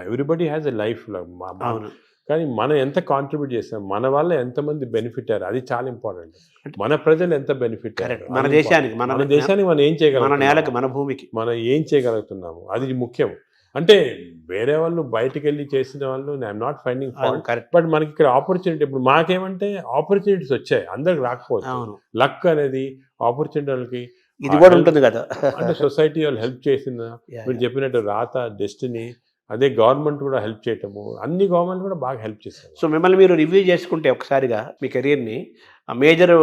ఎవ్రీబడి హ్యాస్ ఎ లైఫ్, కానీ మనం ఎంత కాంట్రిబ్యూట్ చేస్తాం, మన వల్ల ఎంతమంది బెనిఫిట్ అయ్యారు, అది చాలా ఇంపార్టెంట్. మన ప్రజలు ఎంత బెనిఫిట్ అయ్యారు, మన దేశానికి మనం ఏం చేయగలం, మన నేలకి, మన భూమికి మనం ఏం చేయగలుగుతున్నాము, అది ముఖ్యం. అంటే వేరే వాళ్ళు బయటకు వెళ్ళి చేసిన వాళ్ళు I'm not finding fault, but మనకి ఇక్కడ ఆపర్చునిటీ, ఇప్పుడు మాకేమంటే ఆపర్చునిటీస్ వచ్చాయి, అందరికి రాకపోవచ్చు. లక్ అనేది ఆపర్చునిటీ వాళ్ళకి ఇది కూడా ఉంటుంది కదా. అంటే సొసైటీ వాళ్ళు హెల్ప్ చేసిన, మీరు చెప్పినట్టు రాత, డెస్టినీ, అదే గవర్నమెంట్ కూడా హెల్ప్ చేయటము, అన్ని గవర్నమెంట్ కూడా బాగా హెల్ప్ చేస్తారు. సో మిమ్మల్ని మీరు రివ్యూ చేసుకుంటే ఒకసారిగా మీ కెరీర్ని మేజర్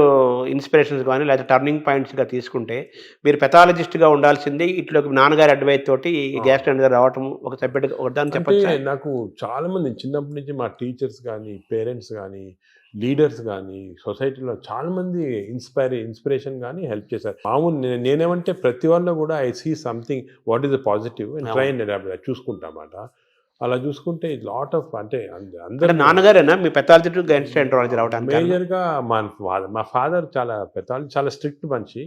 ఇన్స్పిరేషన్స్ కానీ లేదా టర్నింగ్ పాయింట్స్గా తీసుకుంటే, మీరు పెథాలజిస్ట్గా ఉండాల్సింది ఇట్లోకి నాన్నగారి అడ్వైస్ తోటి గ్యాస్ట్రో రావటం ఒక సపరేట్ ఒకదాన్ని చెప్పచ్చు. నాకు చాలామంది చిన్నప్పటి నుంచి మా టీచర్స్ కానీ, పేరెంట్స్ కానీ, లీడర్స్ కానీ, సొసైటీలో చాలామంది ఇన్స్పిరేషన్ కానీ హెల్ప్ చేశారు. మామూలు నేనేమంటే ప్రతి వాళ్ళు కూడా I see something what is the positive and try and adapt చూసుకుంటామాట. అలా చూసుకుంటే లాట్ ఆఫ్, అంటే అందరూ నాన్నగారేనా మీ పెథాలజీ గ్యాస్ట్రోఎంట్రాలజీ రావడానికి మేజర్గా? మా ఫాదర్ చాలా స్ట్రిక్ట్ మనిషి.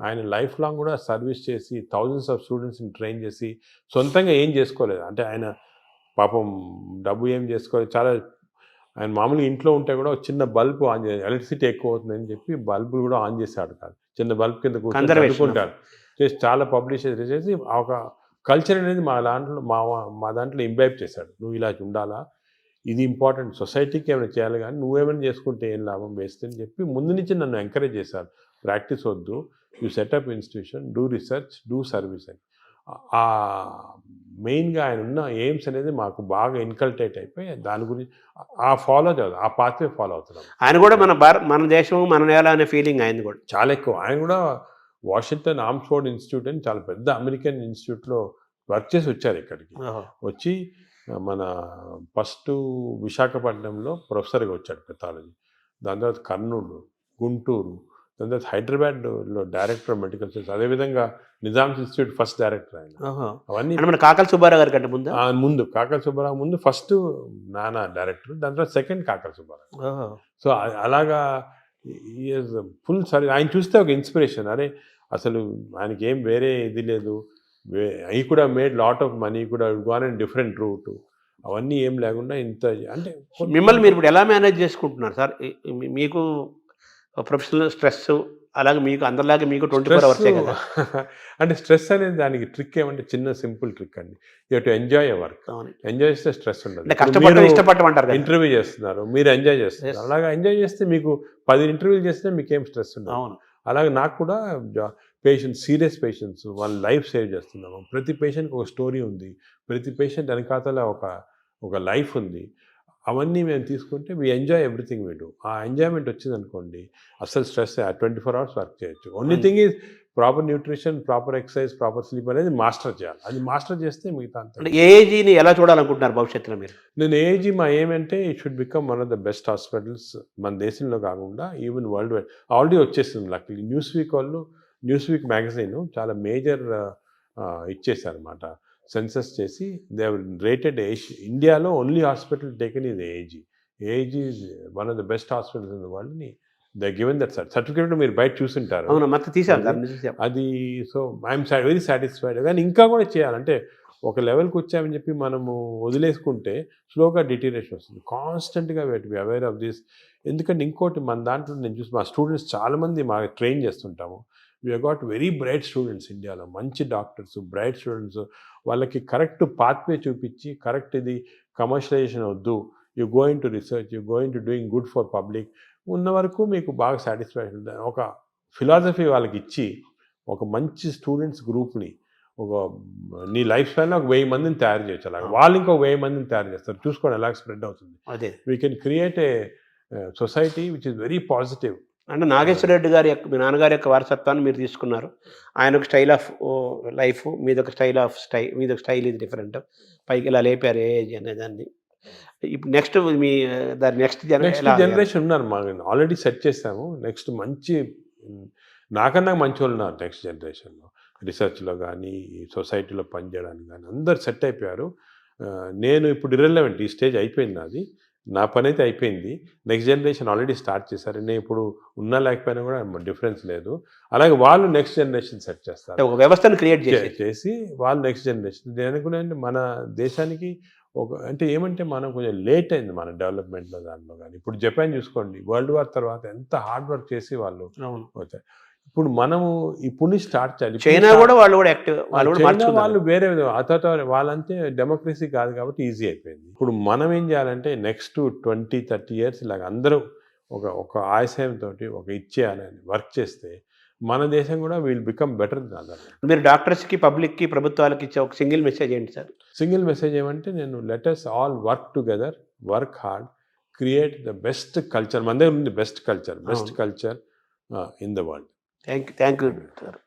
ఆయన లైఫ్ లాంగ్ కూడా సర్వీస్ చేసి థౌజండ్స్ ఆఫ్ స్టూడెంట్స్ని ట్రైన్ చేసి సొంతంగా ఏం చేసుకోలేదు. అంటే ఆయన పాపం డబ్బు ఏం చేసుకోలేదు. చాలా ఆయన మామూలుగా ఇంట్లో ఉంటే కూడా చిన్న బల్బు ఆన్ చేసి, ఎలక్ట్రిసిటీ ఎక్కువ అవుతుందని చెప్పి బల్బులు కూడా ఆన్ చేశాడు కాదు, చిన్న బల్బ్ కింద కూర్చుంటారు చేసి చాలా పబ్లిష్ చేసి ఒక కల్చర్ అనేది మా దాంట్లో ఇంబైబ్ చేశాడు. నువ్వు ఇలా ఉండాలా, ఇది ఇంపార్టెంట్, సొసైటీకి ఏమైనా చేయాలి, కానీ నువ్వేమైనా చేసుకుంటే ఏం లాభం వేస్తే అని చెప్పి ముందు నుంచి నన్ను ఎంకరేజ్ చేశారు. ప్రాక్టీస్ వద్దు, you setup institution, do research, do service అని. మెయిన్గా ఆయన ఉన్న ఎయిమ్స్ అనేది మాకు బాగా ఇన్కల్టేట్ అయిపోయి దాని గురించి ఆ పాత్వే ఫాలో అవుతున్నాం. ఆయన కూడా మన దేశం, మన నేల అనే ఫీలింగ్ ఆయన కూడా చాలా ఎక్కువ. ఆయన కూడా వాషింగ్టన్ ఆర్మ్స్ఫోర్డ్ ఇన్స్టిట్యూట్ అని చాలా పెద్ద అమెరికన్ ఇన్స్టిట్యూట్లో వర్క్ చేసి వచ్చారు. ఇక్కడికి వచ్చి మన ఫస్ట్ విశాఖపట్నంలో ప్రొఫెసర్గా వచ్చాడు పెథాలజీ, దాని తర్వాత కర్నూలు, గుంటూరు, దాని తర్వాత హైదరాబాద్లో డైరెక్టర్ మెడికల్ సైన్స్, అదేవిధంగా నిజామ్స్ ఇన్స్టిట్యూట్ ఫస్ట్ డైరెక్టర్ ఆయన. అవన్నీ మన కాకల సుబ్బారావు గారి కంటే ముందు కాకల సుబ్బారావు ముందు ఫస్ట్ నాన్న డైరెక్టర్, దాని తర్వాత సెకండ్ కాకల సుబ్బారావు. సో అలాగా ఫుల్ సర్వీస్. ఆయన చూస్తే ఒక ఇన్స్పిరేషన్, అరే అసలు ఆయనకి ఏం వేరే ఇది లేదు, ఈ కూడా మేడ్ లాట్ ఆఫ్ మనీ, కూడా గాన్ అండ్ డిఫరెంట్ రూట్, అవన్నీ ఏం లేకుండా ఇంత. అంటే మిమ్మల్ని మీరు ఇప్పుడు ఎలా మేనేజ్ చేసుకుంటున్నారు సార్? మీకు ప్రొఫెషనల్ స్ట్రెస్, అలాగే మీకు అందరిలాగే మీకు 24 hours కదా. అంటే స్ట్రెస్ అనేది దానికి ట్రిక్ ఏమంటే చిన్న సింపుల్ ట్రిక్ అండి, you to enjoy your work. Enjoy చేస్తే స్ట్రెస్ ఉండదు. కష్టపడడం ఇష్టపడమంటారు. ఇంటర్వ్యూ చేస్తున్నారు, మీరు ఎంజాయ్ చేస్తున్నారు, అలాగా ఎంజాయ్ చేస్తే మీకు 10 ఇంటర్వ్యూలు చేస్తే మీకు ఏం స్ట్రెస్ ఉండదు. అలాగే నాకు కూడా పేషెంట్స్, సీరియస్ పేషెంట్స్ వాళ్ళ లైఫ్ సేవ్ చేస్తున్నాము. ప్రతి పేషెంట్కి ఒక స్టోరీ ఉంది, ప్రతి పేషెంట్ వెనకాతల ఒక లైఫ్ ఉంది. అవన్నీ మేము తీసుకుంటే we enjoy everything we do. ఆ ఎంజాయ్మెంట్ వచ్చిందనుకోండి అస్సలు స్ట్రెస్ 24 hours వర్క్ చేయొచ్చు. Only thing is proper nutrition, proper exercise, proper sleep అనేది మాస్టర్ చేయాలి. అది మాస్టర్ చేస్తే మిగతా అంతా. అంటే ఏఏజీని ఎలా చూడాలనుకుంటున్నారు భవిష్యత్తులో మీరు? నేను ఏజీ మా ఏమంటే it should become one of the best hospitals మన దేశంలో కాకుండా ఈవెన్ వరల్డ్ వైడ్. ఆల్రెడీ వచ్చేస్తుంది లక్కీ. న్యూస్ వీక్ మ్యాగజైన్ చాలా మేజర్ ఇచ్చేసారన్నమాట. సెన్సస్ చేసి దే రేటెడ్ ఇండియాలో ఓన్లీ హాస్పిటల్ టేకెన్ ఇది AG. AG is one of the best hospitals in the world ని దే గివెన్ దట్ సర్టిఫికేట్. మీరు బయట చూసుంటారు. అవును, మొత్తం తీసాను చూసాం. అది సో ఐఎమ్ వెరీ సాటిస్ఫైడ్. కానీ ఇంకా కూడా చేయాలంటే ఒక లెవెల్కి వచ్చామని చెప్పి మనము వదిలేసుకుంటే స్లోగా డిటీరేషన్ వస్తుంది. కాన్స్టెంట్గా బి అవేర్ ఆఫ్ దిస్. ఎందుకంటే ఇంకోటి మన దాంట్లో నేను చూసి మా స్టూడెంట్స్ చాలామంది ట్రైన్ చేస్తుంటాము. We got very bright students ఇండియాలో, మంచి డాక్టర్స్, బ్రైట్ స్టూడెంట్స్. వాళ్ళకి కరెక్ట్ పాత్వే చూపించి కరెక్ట్ ఇది కమర్షియలైజేషన్ వద్దు, you going to research, you going to doing good for public ఉన్న వరకు మీకు బాగా సాటిస్ఫాక్షన్. ఒక ఫిలాసఫీ వాళ్ళకి ఇచ్చి ఒక మంచి స్టూడెంట్స్ గ్రూప్ని నీ లైఫ్ స్టైల్లో 1000 మందిని తయారు చేయొచ్చు. అలాగే వాళ్ళు ఇంకో 1000 మందిని తయారు చేస్తారు. చూసుకోండి ఎలా స్ప్రెడ్ అవుతుంది. అదే we can create a society which is very positive. అంటే నాగేశ్వర రెడ్డి గారి యొక్క, మీ నాన్నగారి యొక్క వారసత్వాన్ని మీరు తీసుకున్నారు. ఆయన ఒక స్టైల్ ఆఫ్ లైఫ్, మీదొక స్టైల్ ఆఫ్ మీదొక స్టైల్ ఇది డిఫరెంట్. పైకి ఇలా లేపారు ఏజ్ అనేదాన్ని. ఇప్పుడు నెక్స్ట్ మీ దాని నెక్స్ట్ జనరేషన్ ఉన్నారు మా ఆల్రెడీ సెట్ చేసాము. నెక్స్ట్ మంచి నాకన్నా మంచి వాళ్ళు ఉన్నారు నెక్స్ట్ జనరేషన్లో. రీసెర్చ్లో కానీ సొసైటీలో పనిచేయడానికి కానీ అందరు సెట్ అయిపోయారు. నేను ఇప్పుడు ఇర్రెలెవెంట్, ఈ స్టేజ్ అయిపోయింది నాది. నా పని అయితే అయిపోయింది. నెక్స్ట్ జనరేషన్ ఆల్రెడీ స్టార్ట్ చేశారు. నేను ఇప్పుడు ఉన్నా లేకపోయినా కూడా డిఫరెన్స్ లేదు. అలాగే వాళ్ళు నెక్స్ట్ జనరేషన్ సెట్ చేస్తారు. ఒక వ్యవస్థను క్రియేట్ చేసి వాళ్ళు నెక్స్ట్ జనరేషన్. నేను అనుకున్నాను మన దేశానికి అంటే ఏమంటే మనం కొంచెం లేట్ అయింది మన డెవలప్మెంట్లో దాంట్లో. కానీ ఇప్పుడు జపాన్ చూసుకోండి, వరల్డ్ వార్ తర్వాత ఎంత హార్డ్ వర్క్ చేసి వాళ్ళు వచ్చారు. ఇప్పుడు మనము ఇప్పుడు స్టార్ట్ చేయాలి. చైనా కూడా వాళ్ళు కూడా యాక్టివ్, వాళ్ళు వేరే వాళ్ళంతే డెమోక్రసీ కాదు కాబట్టి ఈజీ అయిపోయింది. ఇప్పుడు మనం ఏం చేయాలంటే నెక్స్ట్ 20-30 years ఇలాగ అందరూ ఒక ఆశయంతో ఒక ఇచ్చేయాలని వర్క్ చేస్తే మన దేశం కూడా విల్ బికమ్ బెటర్. మీరు డాక్టర్స్కి, పబ్లిక్కి, ప్రభుత్వాలకి ఇచ్చే ఒక సింగిల్ మెసేజ్ ఏంటి సార్? సింగిల్ మెసేజ్ ఏమంటే నేను let us all work together, work hard, create the best culture. మన దగ్గర ఉంది best culture in the world. Thank you sir.